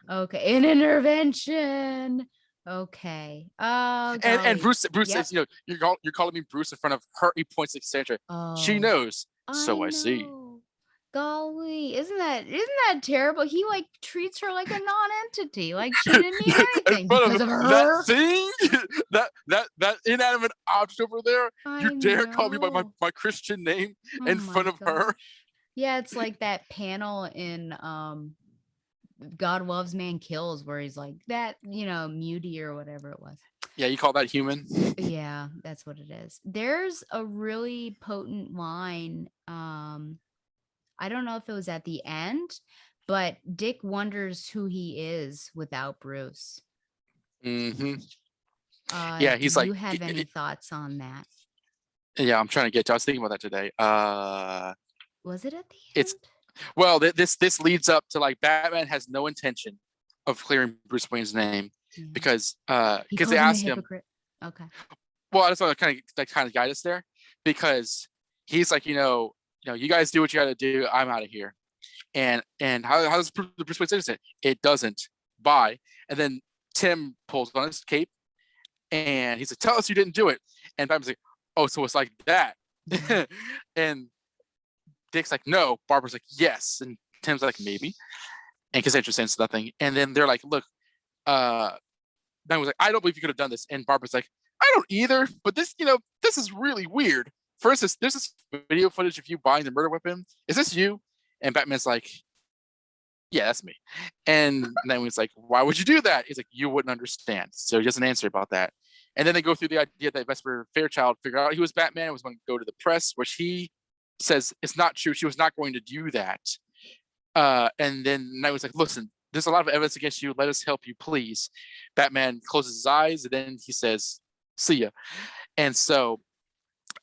Okay, an intervention. Okay. And Bruce says, you're calling me Bruce in front of her. He points at Sandra. She knows. So I see. Golly, isn't that terrible? He treats her like a non-entity, like she didn't need anything because of her. That thing, that inanimate object over there. You dare call me by my Christian name in front of her? Yeah, it's like that panel in God Loves Man Kills, where he's like that, mutie or whatever it was. Yeah, you call that human? Yeah, that's what it is. There's a really potent line. I don't know if it was at the end, but Dick wonders who he is without Bruce. Mm-hmm. Yeah, he's like. Do you have any thoughts on that? Yeah, I'm trying to get to. I was thinking about that today. Was it at the end? Well, this leads up to like Batman has no intention of clearing Bruce Wayne's name Yeah. because He they calls him a ask him. hypocrite. Okay. Well, I just want to kind of guide us there because he's like, you guys do what you got to do. I'm out of here. And how does the Bruce Wayne say it? It doesn't. Bye. And then Tim pulls on his cape and he's like, "Tell us you didn't do it." And Batman's like, "Oh, so it's like that." Yeah. And Dick's like, "No." Barbara's like, "Yes." And Tim's like, "Maybe." And Cassandra says nothing. And then they're like, "Look, uh, Ben was like, I don't believe you could have done this." And Barbara's like, "I don't either. But this is really weird. For instance, there's this video footage of you buying the murder weapon. Is this you?" And Batman's like, "Yeah, that's me." And then he's like, "Why would you do that?" He's like, "You wouldn't understand." So he doesn't answer about that. And then they go through the idea that Vesper Fairchild figured out he was Batman, was going to go to the press, which he says it's not true. She was not going to do that. And then Nightwing's like, "Listen, there's a lot of evidence against you. Let us help you, please." Batman closes his eyes and then he says, "See ya." And so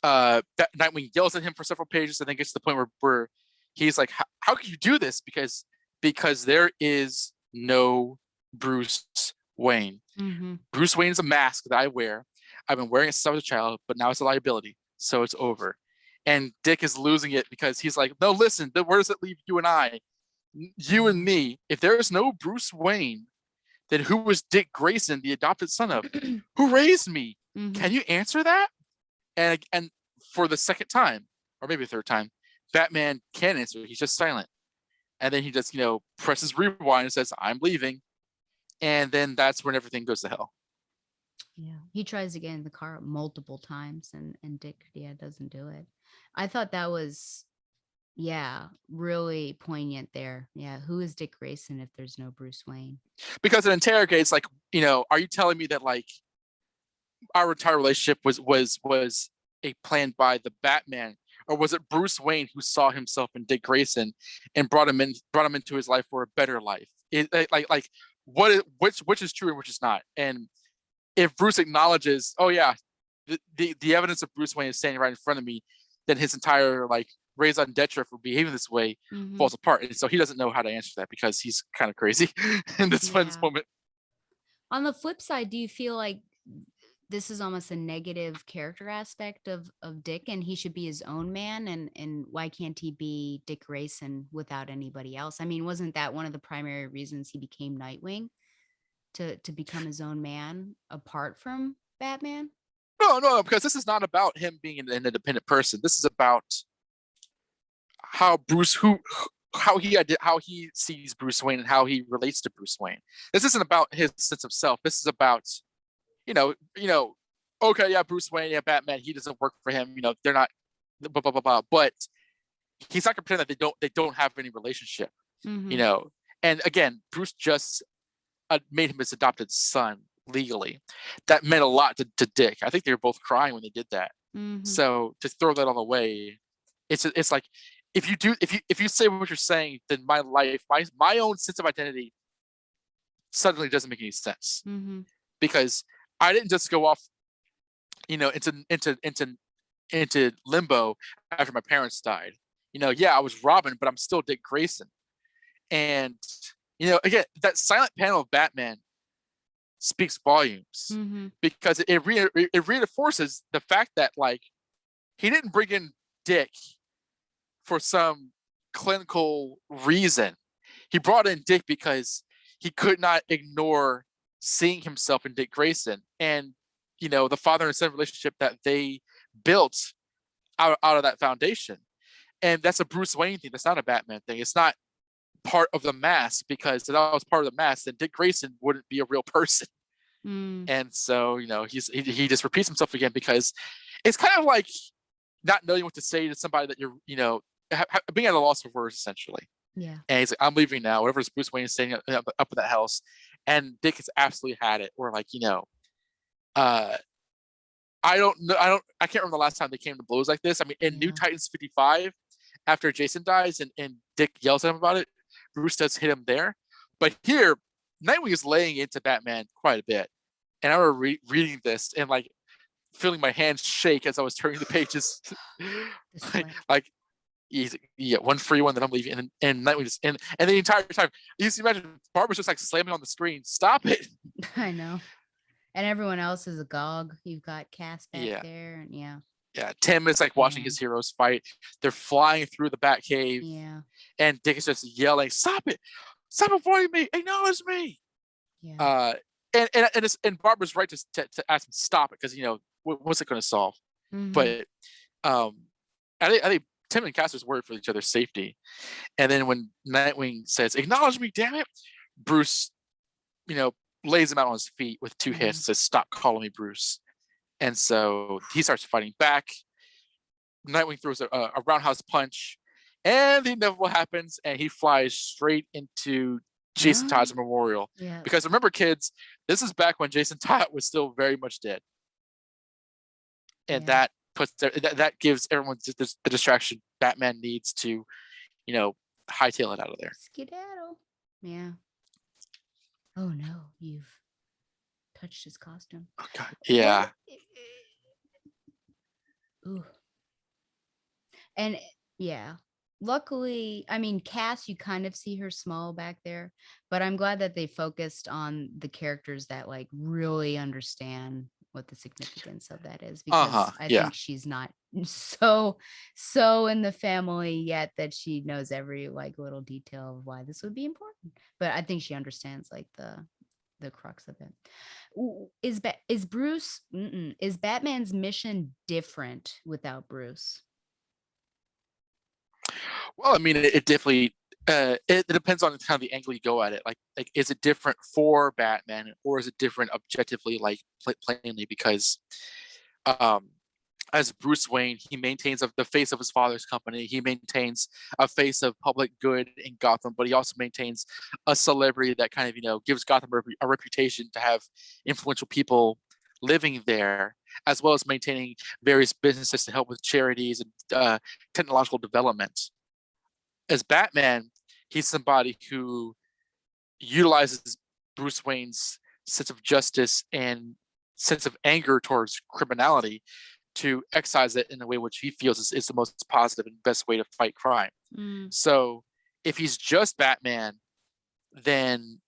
Nightwing yells at him for several pages and then gets to the point where he's like, "How can you do this?" Because there is no Bruce Wayne. Mm-hmm. Bruce Wayne is a mask that I wear. I've been wearing it since I was a child, but now it's a liability. So it's over. And Dick is losing it because he's like, "No, listen, where does it leave you and I? You and me. If there is no Bruce Wayne, then who was Dick Grayson, the adopted son of? Who raised me? Mm-hmm. Can you answer that?" And for the second time, or maybe the third time, Batman can answer. He's just silent. And then he just, presses rewind and says, "I'm leaving." And then that's when everything goes to hell. Yeah. He tries to get in the car multiple times and Dick, yeah, doesn't do it. I thought that was, yeah, really poignant there. Yeah. Who is Dick Grayson if there's no Bruce Wayne? Because it interrogates, like, are you telling me that like our entire relationship was a plan by the Batman, or was it Bruce Wayne who saw himself in Dick Grayson and brought him into his life for a better life? Like which is true and which is not? And if Bruce acknowledges, "Oh yeah, the evidence of Bruce Wayne is standing right in front of me," then his entire like raison d'etre for behaving this way Mm-hmm. falls apart. And so he doesn't know how to answer that because he's kind of crazy in this Yeah. moment. On the flip side, do you feel like this is almost a negative character aspect of Dick and he should be his own man, and why can't he be Dick Grayson without anybody else? I mean, wasn't that one of the primary reasons he became Nightwing, to become his own man apart from Batman? No, no, because this is not about him being an independent person. This is about how how he sees Bruce Wayne and how he relates to Bruce Wayne. This isn't about his sense of self. This is about, you know, you know, okay, yeah, Bruce Wayne, yeah, Batman, he doesn't work for him. They're not blah blah blah blah. But he's not gonna pretend that they don't have any relationship. You Mm-hmm. know, and again, Bruce just made him his adopted son legally. That meant a lot to Dick. I think they were both crying when they did that. Mm-hmm. So to throw that all away, it's like if you say what you're saying, then my life, my own sense of identity suddenly doesn't make any sense Mm-hmm. because I didn't just go off, into limbo after my parents died. Yeah, I was Robin, but I'm still Dick Grayson. And again, that silent panel of Batman speaks volumes Mm-hmm. because it reinforces the fact that like he didn't bring in Dick for some clinical reason. He brought in Dick because he could not ignore seeing himself in Dick Grayson and the father and son relationship that they built out of that foundation. And that's a Bruce Wayne thing. That's not a Batman thing. It's not part of the mask because if that was part of the mask, then Dick Grayson wouldn't be a real person. Mm. And so, he just repeats himself again because it's kind of like not knowing what to say to somebody that you're, being at a loss for words essentially. Yeah. And he's like, "I'm leaving now." Whatever Bruce Wayne is staying up in that house, and Dick has absolutely had it. Or like, uh, I can't remember the last time they came to blows like this. I mean, in New Yeah. Titans 55, after Jason dies and Dick yells at him about it, Bruce does hit him there. But here, Nightwing is laying into Batman quite a bit. And I remember reading this and like feeling my hands shake as I was turning the pages. The like, sweat. like Yeah, one free one that I'm leaving, and Nightwing just and the entire time you just imagine Barbara's just like slamming on the screen, stop it. I know. And everyone else is agog. You've got Cass back Yeah, there, and yeah, yeah. Tim is like watching his man, heroes fight. They're flying through the Batcave, yeah, and Dick is just yelling, "Stop it! Stop avoiding me! Acknowledge me!" yeah. Uh, and Barbara's right to ask him to stop it because what's it going to solve? Hmm. But um, I think Tim and Cass worried for each other's safety. And then when Nightwing says, "Acknowledge me, damn it," Bruce, you know, lays him out on his feet with two hits Hmm. and says, "Stop calling me Bruce." And so he starts fighting back. Nightwing throws a roundhouse punch, and the inevitable happens, and he flies straight into Jason Todd's memorial. Yeah. Because remember, kids, this is back when Jason Todd was still very much dead, and Yeah. that gives everyone the distraction Batman needs to, you know, hightail it out of there. Skedaddle. Yeah. Oh no, you've touched his costume. Oh God, What? yeah. Ooh. And yeah. Luckily, I mean, Cass, you kind of see her small back there, but I'm glad that they focused on the characters that like really understand what the significance of that is, Uh huh. because I Yeah. think she's not so in the family yet that she knows every like little detail of why this would be important. But I think she understands like the crux of it. Is Bruce is Batman's mission different without Bruce? Well, I mean, it definitely it depends on kind of the angle you go at it. Like, is it different for Batman, or is it different objectively, like plainly? Because um, as Bruce Wayne, he maintains the face of his father's company. He maintains a face of public good in Gotham, but he also maintains a celebrity that kind of gives Gotham a reputation to have influential people living there, as well as maintaining various businesses to help with charities and technological development. As Batman, he's somebody who utilizes Bruce Wayne's sense of justice and sense of anger towards criminality to excise it in a way which he feels is the most positive and best way to fight crime. Mm, So if he's just Batman, then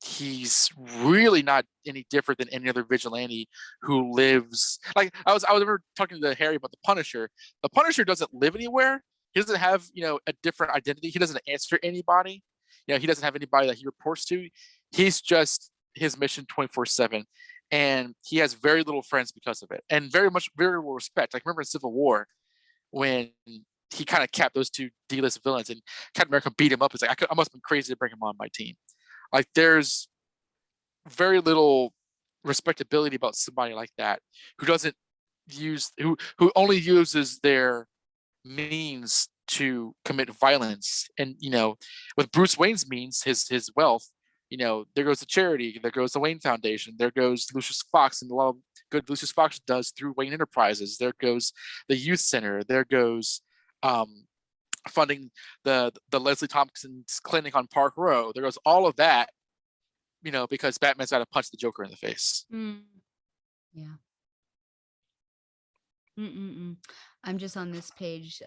he's really not any different than any other vigilante who lives. Like I was ever talking to Harry about the Punisher. The Punisher doesn't live anywhere. He doesn't have a different identity. He doesn't answer to anybody. He doesn't have anybody that he reports to. He's just his mission 24/7, and he has very little friends because of it, and very little respect. Like remember in Civil War when he kind of capped those two D-list villains, and Captain America beat him up. It's like I must have been crazy to bring him on my team. Like there's very little respectability about somebody like that who doesn't who only uses their means to commit violence. And with Bruce Wayne's means, his wealth, there goes the charity, there goes the Wayne Foundation, there goes Lucius Fox and a lot of good Lucius Fox does through Wayne Enterprises, there goes the youth center, there goes funding the Leslie Thompson's clinic on Park Row, there goes all of that, because Batman's got to punch the Joker in the face. mm, yeah. Mm-mm-mm. I'm just on this page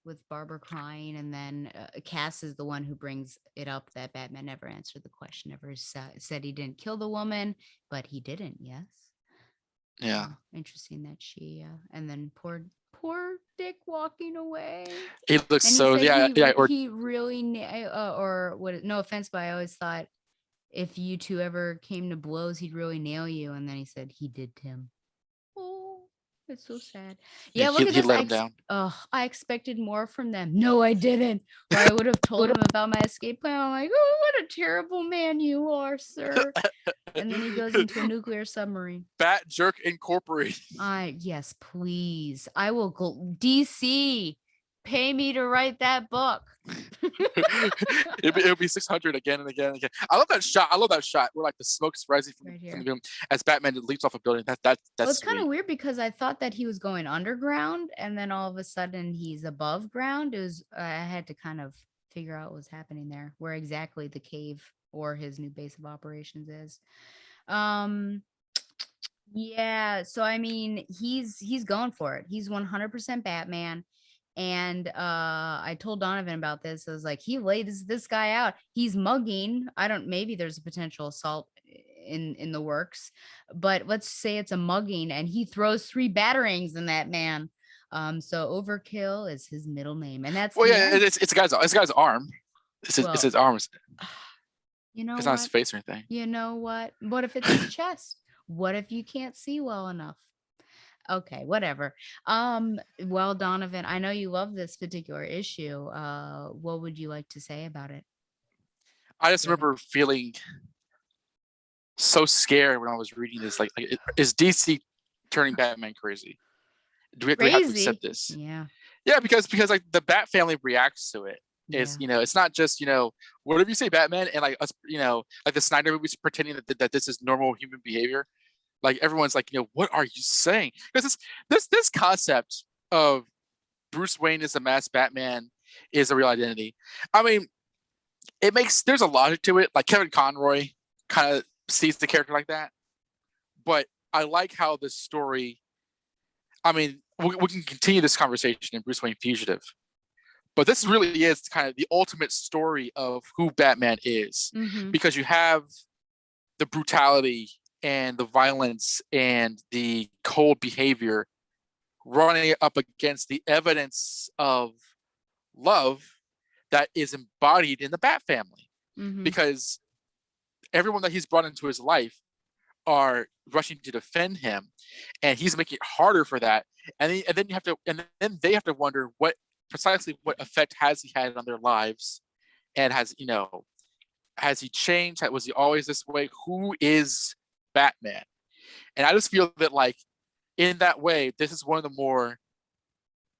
with Barbara crying, and then Cass is the one who brings it up that Batman never answered the question, never said he didn't kill the woman, but he didn't. Yes. Yeah, Interesting that she and then poor Dick walking away. he looks And he so said yeah yeah or he really or what? No offense, but I always thought if you two ever came to blows, he'd really nail you. And then he said he did, Tim. Oh, it's so sad. yeah, Yeah, look at he this. let him down. I expected more from them. No, I didn't. Or I would have told him about my escape plan. I'm like, oh, what a terrible man you are, sir. And then he goes into a nuclear submarine. Bat Jerk Incorporated. Yes, please. I will go DC. Pay me to write that book. It'll be 600 again and again and again. I love that shot. I love that shot where like the smoke's rising Right from here. the room as Batman leaps off a building. Well, That's it's kind of sweet. weird because I thought that he was going underground, and then all of a sudden he's above ground. It was I had to kind of figure out what was happening there, where exactly the cave or his new base of operations is. Um, yeah. So I mean, he's going for it. He's 100% Batman. And I told Donovan about this. I was like, he lays this guy out. He's mugging. I don't, maybe there's a potential assault in the works, but let's say it's a mugging and he throws 3 batarangs in that man. So Overkill is his middle name, and that's Well, the yeah, end. it's a guy's arm. It's Well, his arms. you know It's not his what? face or anything. You know what? What if it's his chest? What if you can't see well enough? Okay, whatever. Well, Donovan, I know you love this particular issue. What would you like to say about it? I just Do you have remember feeling so scared when I was reading this. Is DC turning Batman crazy? Do we have to accept crazy? this? Yeah, Yeah, because like the Bat family reacts to it. Is yeah. it's not just whatever you say Batman and like us like the Snyder movies pretending that this is normal human behavior. Like everyone's like what are you saying? Because this concept of Bruce Wayne is a masked Batman is a real identity. I mean, there's a logic to it. Like Kevin Conroy kind of sees the character like that, but I like how the story. I mean, we can continue this conversation in Bruce Wayne Fugitive, but this really is kind of the ultimate story of who Batman is, Mm-hmm. because you have the brutality and the violence and the cold behavior running up against the evidence of love that is embodied in the Bat family, Mm-hmm. because everyone that he's brought into his life are rushing to defend him, and he's making it harder for that. And then you have to, and then they have to wonder what effect has he had on their lives, and has he changed? Was he always this way? Who is Batman? And I just feel that like in that way, this is one of the more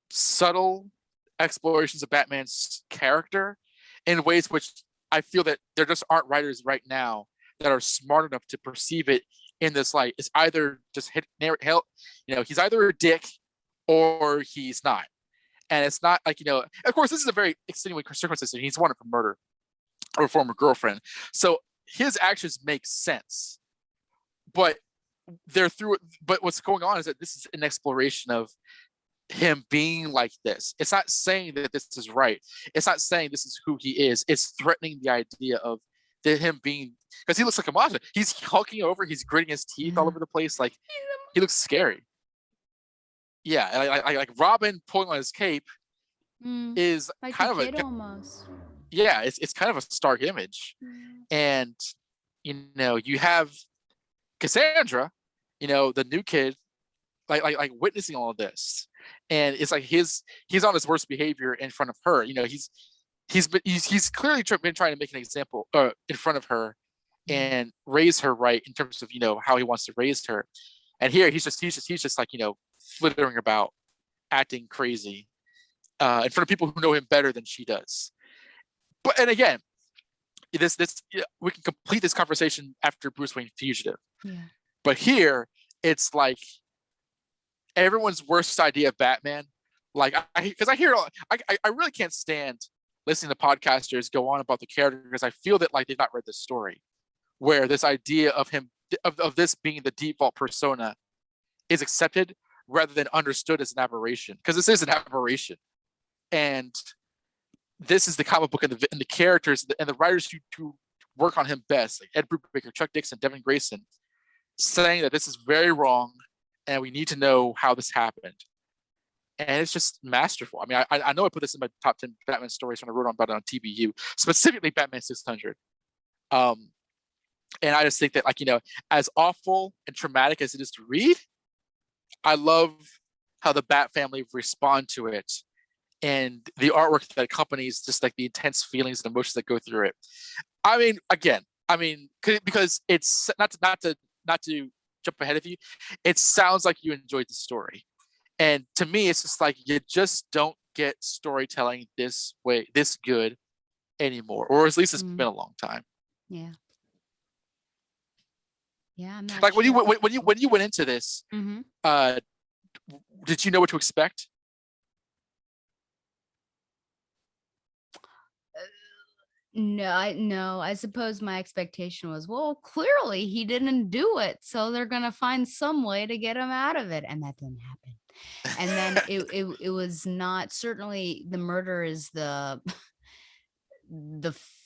subtle explorations of Batman's character in ways which I feel that there just aren't writers right now that are smart enough to perceive it in this light. It's either just he's either a dick or he's not. And it's not like, of course, this is a very extenuating circumstance. He's wanted for murder or a former girlfriend. So his actions make sense. But but what's going on is that this is an exploration of him being like this. It's not saying that this is right. It's not saying this is who he is. It's threatening the idea of him being, because he looks like a monster. He's hulking over. He's gritting his teeth all Yeah. over the place. Like he looks scary. Yeah, like Robin pulling on his cape Mm, is like a kind of kid almost. it's kind of a stark image. Yeah. And you have Cassandra, the new kid, like witnessing all of this, and it's like he's on his worst behavior in front of her. He's clearly been trying to make an example in front of her Yeah. and raise her right in terms of how he wants to raise her. And here he's just like flittering about, acting crazy in front of people who know him better than she does. But and again, we can complete this conversation after Bruce Wayne Fugitive. Yeah. But here it's like everyone's worst idea of Batman. Like, because I really can't stand listening to podcasters go on about the character, because I feel that like they've not read the story, where this idea of him of this being the default persona is accepted rather than understood as an aberration, because this is an aberration. And this is the comic book and the characters and the writers who work on him best, like Ed Brubaker, Chuck Dixon, Devin Grayson, saying that this is very wrong and we need to know how this happened. And it's just masterful. I mean, I know I put this in my top 10 Batman stories when I wrote about it on TBU, specifically Batman 600. And I just think that, like, as awful and traumatic as it is to read, I love how the Bat family respond to it, and the artwork that accompanies just like the intense feelings and emotions that go through it. I mean, again, because it's not to jump ahead of you, it sounds like you enjoyed the story, and to me, it's just like you just don't get storytelling this way, this good anymore, or at least it's Mm, been a long time. yeah. Yeah. I'm not Like when you sure. when you went into this, Mm-hmm. uh, did you know what to expect? No, I suppose my expectation was, well, clearly he didn't do it, so they're gonna find some way to get him out of it, and that didn't happen. And then it was not, certainly the murder is the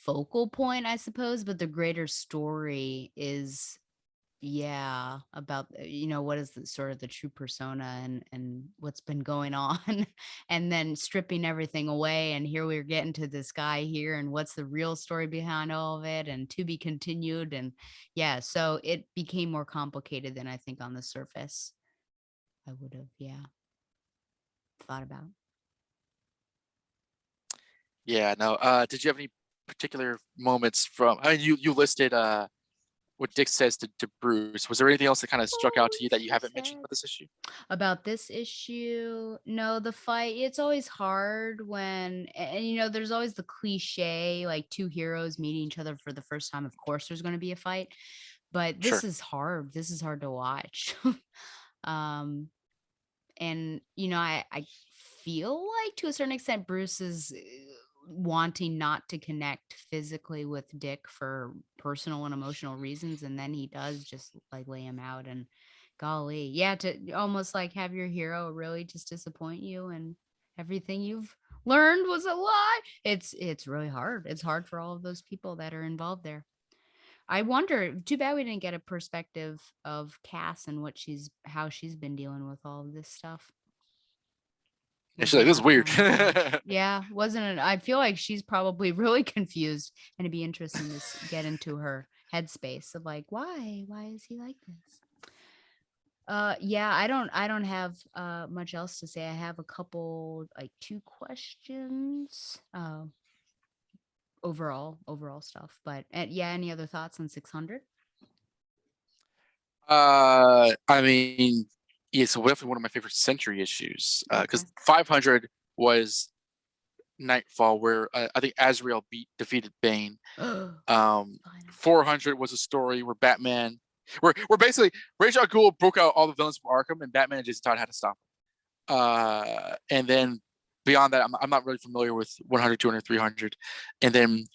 focal point, I suppose, but the greater story is, yeah, about, what is the sort of the true persona and what's been going on, and then stripping everything away, and here we're getting to this guy here, and what's the real story behind all of it, and to be continued, and yeah, so it became more complicated than I think on the surface I would have, yeah, thought about. Yeah, no. Did you have any particular moments from? I mean, you listed what Dick says to Bruce. Was there anything else that kind of struck out Oh, to you that it's you so haven't mentioned sad. about this issue? About this issue, no, the fight, it's always hard when, there's always the cliche, like two heroes meeting each other for the first time. Of course, there's going to be a fight, but this Sure. is hard. This is hard to watch. um, and I feel like to a certain extent Bruce is wanting not to connect physically with Dick for personal and emotional reasons, and then he does just like lay him out, and golly, yeah, to almost like have your hero really just disappoint you and everything you've learned was a lie. It's really hard. It's hard for all of those people that are involved there. I wonder, too bad we didn't get a perspective of Cass and how she's been dealing with all of this stuff. And Was she's like, "This is not weird." drawn as much. Yeah, wasn't it? I feel like she's probably really confused, and it'd be interesting to get into her headspace of like, why is he like this? Yeah, I don't have much else to say. I have a couple, like, two questions, overall stuff, but yeah, any other thoughts on 600? I mean, yeah, it's definitely one of my favorite Century issues because Okay. 500 was Nightfall, where I think Azrael defeated Bane. Um, Finally. 400 was a story where Batman, where basically Ra's al Ghul broke out all the villains from Arkham, and Batman and Jason Todd had to stop him. And then beyond that, I'm not really familiar with 100, 200, 300, and then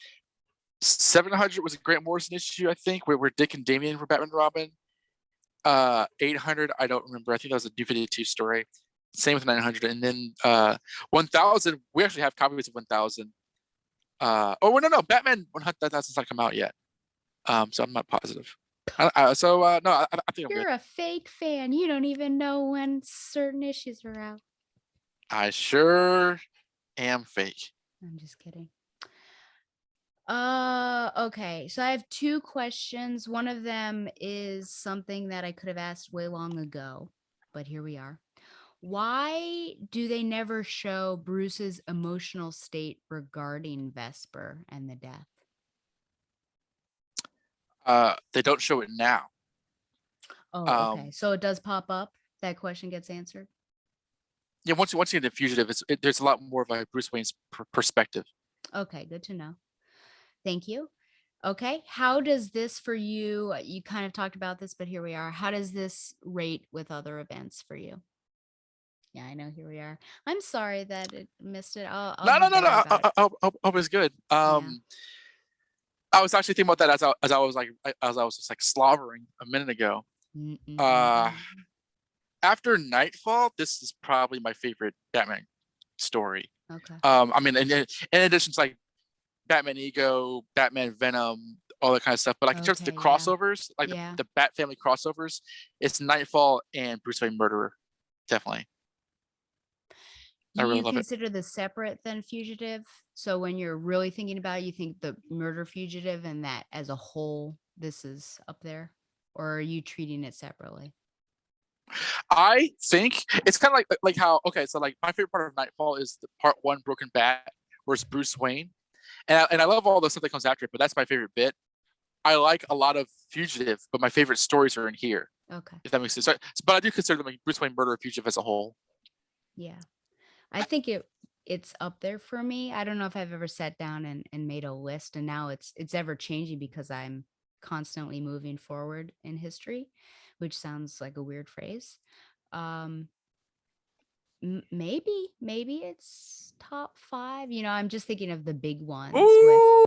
700 was a Grant Morrison issue, I think, where Dick and Damian were Batman and Robin. 800, I don't remember. I think that was a new 52 story. Same with 900, and then 1000. We actually have copies of 1000. Oh well, no, Batman 1000's not come out yet. So I'm not positive. No, I think I'm good. You're a fake fan. You don't even know when certain issues are out. I sure am fake. I'm just kidding. Okay. So I have two questions. One of them is something that I could have asked way long ago, but here we are. Why do they never show Bruce's emotional state regarding Vesper and the death? They don't show it now. Oh, okay. Um, So it does pop up. That question gets answered. yeah, once you get the fugitive, there's a lot more of a Bruce Wayne's perspective. Okay, good to know. Thank you. Okay. How does this for you? You kind of talked about this, but here we are. How does this rate with other events for you? Yeah, I know. Here we are. I'm sorry that it missed it. I'll No, do no, no, no. better about it. I hope it's good. Yeah. I was actually thinking about that as I was like as I was just like slobbering a minute ago. Uh, Mm-mm-mm-mm. After Nightfall, this is probably my favorite Batman story. Okay. I mean, in addition to like Batman Ego, Batman Venom, all that kind of stuff. But like in terms of the Okay. Yeah. crossovers, like Yeah. the Bat family crossovers, it's Nightfall and Bruce Wayne Murderer. Definitely. Do I really you love it. consider this separate than Fugitive? So when you're really thinking about it, you think the Murder Fugitive and that as a whole, this is up there? Or are you treating it separately? I think it's kind of like how okay, so like my favorite part of Nightfall is the part one Broken Bat, where it's Bruce Wayne, and I love all the stuff that comes after it. But that's my favorite bit. I like a lot of Fugitive, but my favorite stories are in here. Okay. If that makes sense. So, but I do consider them like Bruce Wayne Murder Fugitive as a whole. Yeah. I think it's up there for me. I don't know if I've ever sat down and made a list, and now it's ever changing because I'm constantly moving forward in history, which sounds like a weird phrase. Um maybe it's top 5. I'm just thinking of the big ones with, Ooh,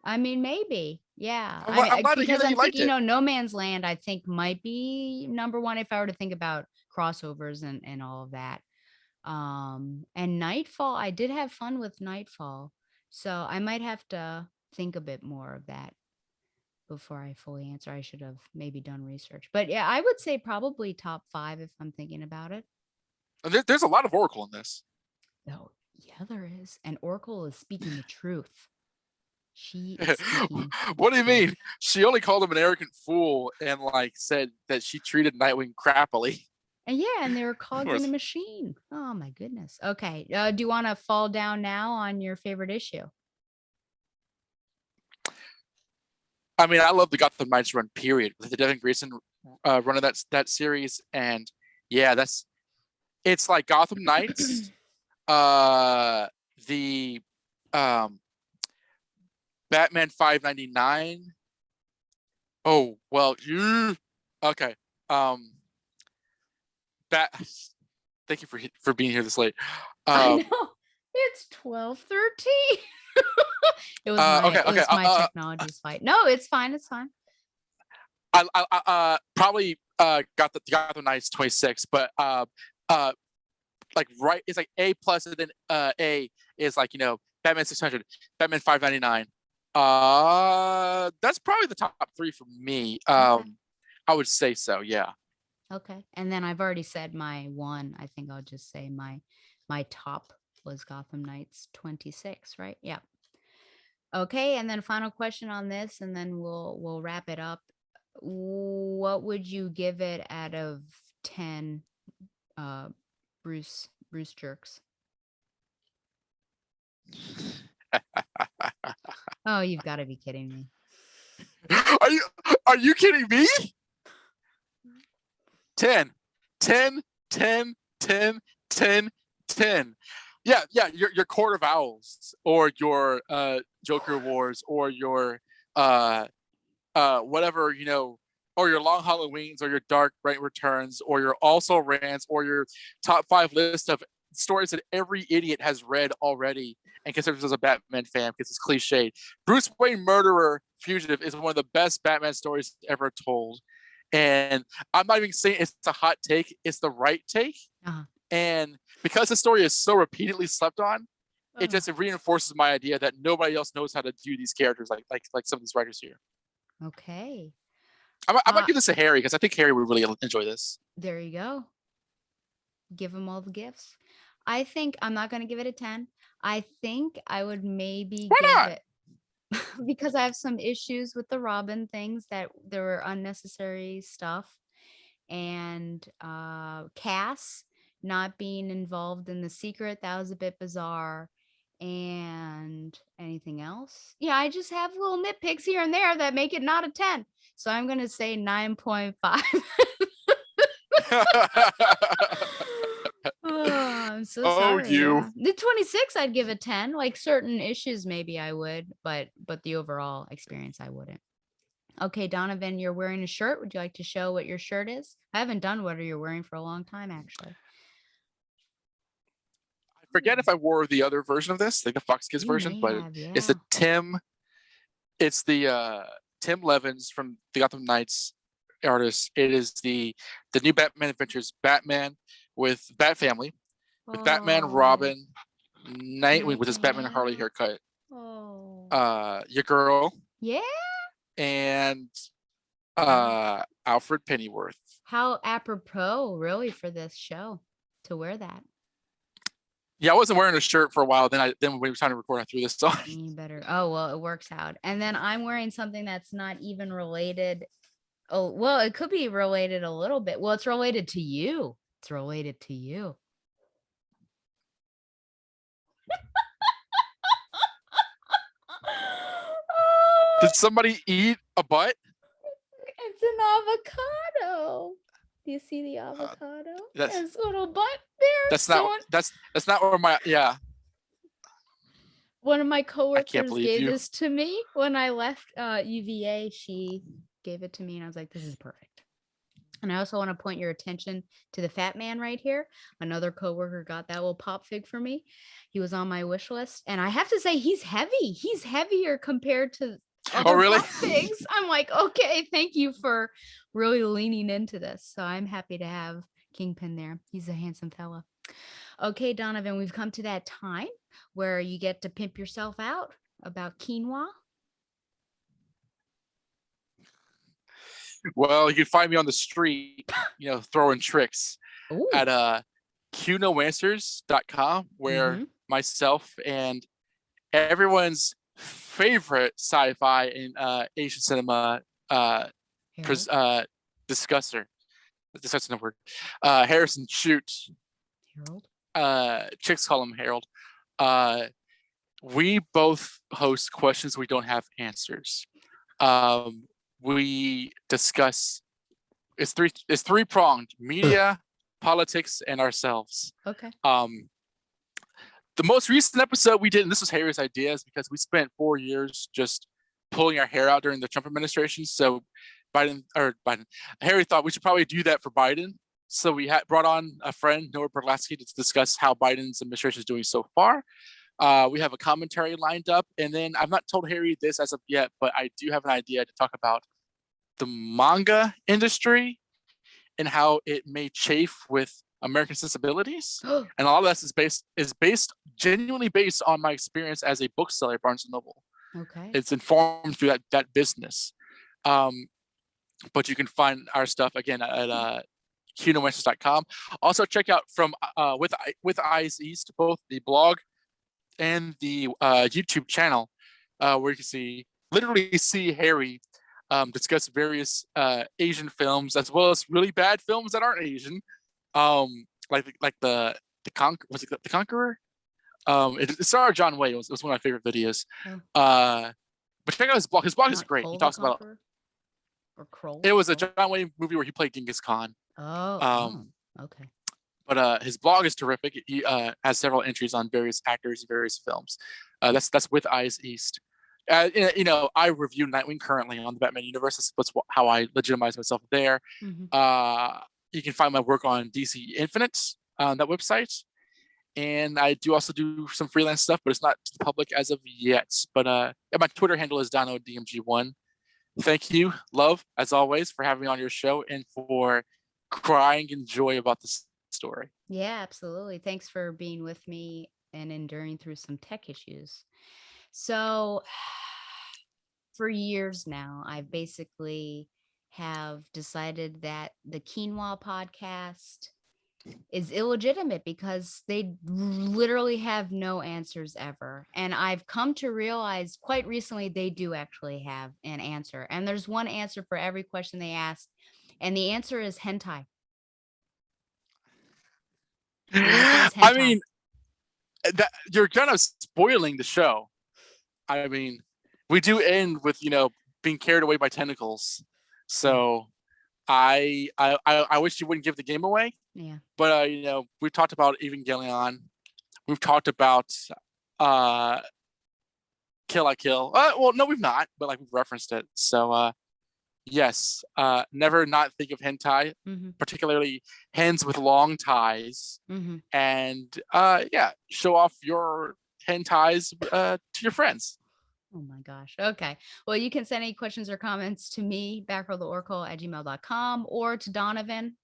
I mean, maybe. Yeah. I'm glad to hear Because that I'm you liked thinking, it. No Man's Land, I think might be number 1 if I were to think about crossovers and all of that. And Nightfall, I did have fun with Nightfall, so I might have to think a bit more of that before I fully answer. I should have maybe done research, but yeah, I would say probably top 5 if I'm thinking about it. There's a lot of Oracle in this. Oh, yeah, there is. And Oracle is speaking the truth. She is speaking. What do you mean? She only called him an arrogant fool and like said that she treated Nightwing crappily. And yeah, and they were cogs in a machine. Oh my goodness. Okay. Do you want to fall down now on your favorite issue? I mean, I love the Gotham Knights run, period. With the Devin Grayson run of that series, and yeah, it's like Gotham Knights, the Batman 599. Oh well, okay. Thank you for being here this late. I know it's 12:13. It was my technology's fight. No, it's fine. It's fine. I probably got the Gotham Knights 26, but like right, it's like A plus, and then A is like Batman 600, Batman 599. That's probably the top 3 for me. Okay. I would say so. Yeah. Okay, and then I've already said my one. I think I'll just say my top was Gotham Knights 26, right? Yeah. Okay, and then final question on this, and then we'll wrap it up. What would you give it out of 10 Bruce jerks? Oh, you've got to be kidding me. Are you kidding me? 10 10 10 10 10 10. Yeah, your Court of Owls, or your Joker Wars, or your whatever, or your Long Halloweens, or your Dark Knight Returns, or your Also Rants, or your top 5 list of stories that every idiot has read already and considers as a Batman fan because it's cliched. Bruce Wayne Murderer Fugitive is one of the best Batman stories ever told. And I'm not even saying it's a hot take, it's the right take. Uh-huh. And because the story is so repeatedly slept on, it just reinforces my idea that nobody else knows how to do these characters like some of these writers here. Okay. I might give this to Harry, because I think Harry would really enjoy this. There you go. Give him all the gifts. I think I'm not going to give it a 10. I think I would maybe give it because I have some issues with the Robin things, that there were unnecessary stuff, and Cass not being involved in the secret, that was a bit bizarre. And anything else? Yeah, I just have little nitpicks here and there that make it not a 10. So I'm going to say 9.5. I'm so sorry. You. The 26 I'd give a 10. Like certain issues maybe I would, but the overall experience I wouldn't. Okay, Donovan, you're wearing a shirt. Would you like to show what your shirt is? I haven't done what you're wearing for a long time, actually. I forget if I wore the other version of this, like the Fox Kids version, but it's the Tim Levins from the Gotham Knights artist. It is the new Batman Adventures Batman with Bat Family, with Batman, Robin, Nightwing with his Batman and Harley haircut. Your girl. Yeah. And Alfred Pennyworth. How apropos, really, for this show to wear that. Yeah, I wasn't wearing a shirt for a while. Then when we were trying to record, I threw this on. You better. Oh, well, it works out. And then I'm wearing something that's not even related. Oh, well, it could be related a little bit. Well, it's related to you. It's related to you. Did somebody eat a butt? It's an avocado. Do you see the avocado? That's a little butt there. That's not where my One of my coworkers gave this to me when I left UVA. She gave it to me, and I was like, "This is perfect." And I also want to point your attention to the fat man right here. Another coworker got that little pop fig for me. He was on my wish list, and I have to say, he's heavy. He's heavier compared to other pop figs. I'm like, okay, thank you for really leaning into this. So I'm happy to have Kingpin there. He's a handsome fella. Okay, Donovan, we've come to that time where you get to pimp yourself out about quinoa. Well, you can find me on the street, throwing tricks Ooh. at qnoanswers.com, where myself and everyone's favorite sci-fi and Asian cinema Harold. discusser. Discussing the word. Harrison Shoot. Harold. Chicks call him Harold. We both host questions we don't have answers. We discuss it's three-pronged: media, politics, and ourselves. Okay. The most recent episode we did, and this was Harry's idea, is because we spent 4 years just pulling our hair out during the Trump administration. So Harry thought we should probably do that for Biden. So we brought on a friend, Noah Berlatsky, to discuss how Biden's administration is doing so far. We have a commentary lined up, and then I've not told Harry this as of yet, but I do have an idea to talk about the manga industry and how it may chafe with American sensibilities. And all of this is genuinely based on my experience as a bookseller at Barnes & Noble. Okay. It's informed through that business. But you can find our stuff again at qnoanswers.com. Also check out from with Eyes East, both the blog and the YouTube channel, where you can literally see Harry discuss various Asian films, as well as really bad films that aren't Asian, like the Conqueror. It starred John Wayne. It was one of my favorite videos. But check out his blog. His blog is great. He talks about or Kroll. It was a John Wayne movie where he played Genghis Khan. Okay. But his blog is terrific. He has several entries on various actors, various films. That's with Eyes East. I review Nightwing currently on the Batman universe. That's how I legitimize myself there. You can find my work on DC Infinite on that website. And I do also do some freelance stuff, but it's not to the public as of yet. But my Twitter handle is DonoDMG1. Thank you, love, as always, for having me on your show and for crying in joy about this story. Yeah, absolutely. Thanks for being with me and enduring through some tech issues. So for years now, I basically have decided that the Quinoa podcast is illegitimate because they literally have no answers ever. And I've come to realize quite recently they do actually have an answer. And there's one answer for every question they ask. And the answer is hentai. The answer is hentai. I mean, you're kind of spoiling the show. I mean, we do end with, being carried away by tentacles. So I wish you wouldn't give the game away. Yeah. But we've talked about Evangelion. We've talked about Kill I Kill. Well, no, we've not, but we've referenced it. So yes, never not think of hentai, particularly hens with long ties. And show off your hentais to your friends. Oh my gosh. Okay. Well, you can send any questions or comments to me, Batgirl@gmail.com, or to Donovan.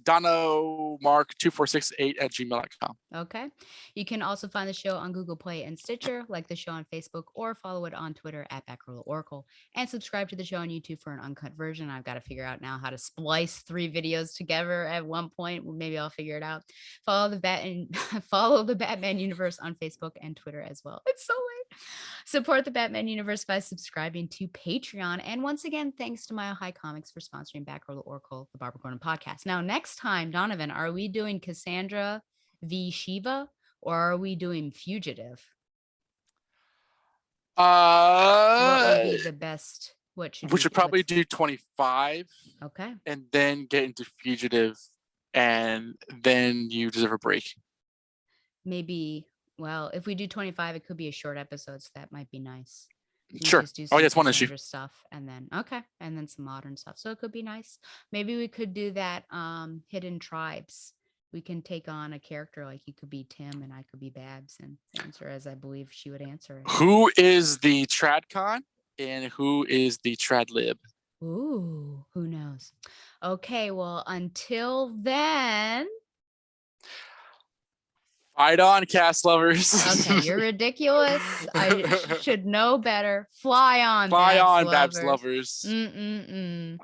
DonoMark2468@gmail.com. Okay. You can also find the show on Google Play and Stitcher, like the show on Facebook, or follow it on Twitter @Batgirl, and subscribe to the show on YouTube for an uncut version. I've got to figure out now how to splice 3 videos together at one point. Maybe I'll figure it out. Follow the Batman universe on Facebook and Twitter as well. It's so late. Support the Batman universe by subscribing to Patreon. And once again, thanks to Mile High Comics for sponsoring Batgirl, the Barbara Gordon podcast. Now, next time, Donovan, are we doing Cassandra v. Shiva, or are we doing Fugitive? What would be the best? We should probably do 25. Okay. And then get into Fugitive, and then you deserve a break. Maybe. Well, if we do 25, it could be a short episode, so that might be nice. Sure. It's one issue stuff, and then and then some modern stuff. So it could be nice. Maybe we could do that. Hidden Tribes. We can take on a character, like you could be Tim and I could be Babs, and answer as I believe she would answer it. Who is the Tradcon and who is the Tradlib? Ooh, who knows? Okay, well, until then, Fight on, cast lovers. okay, you're ridiculous. I should know better. Fly on, Fly Babs on, Babs lovers. lovers. Mm-mm-mm.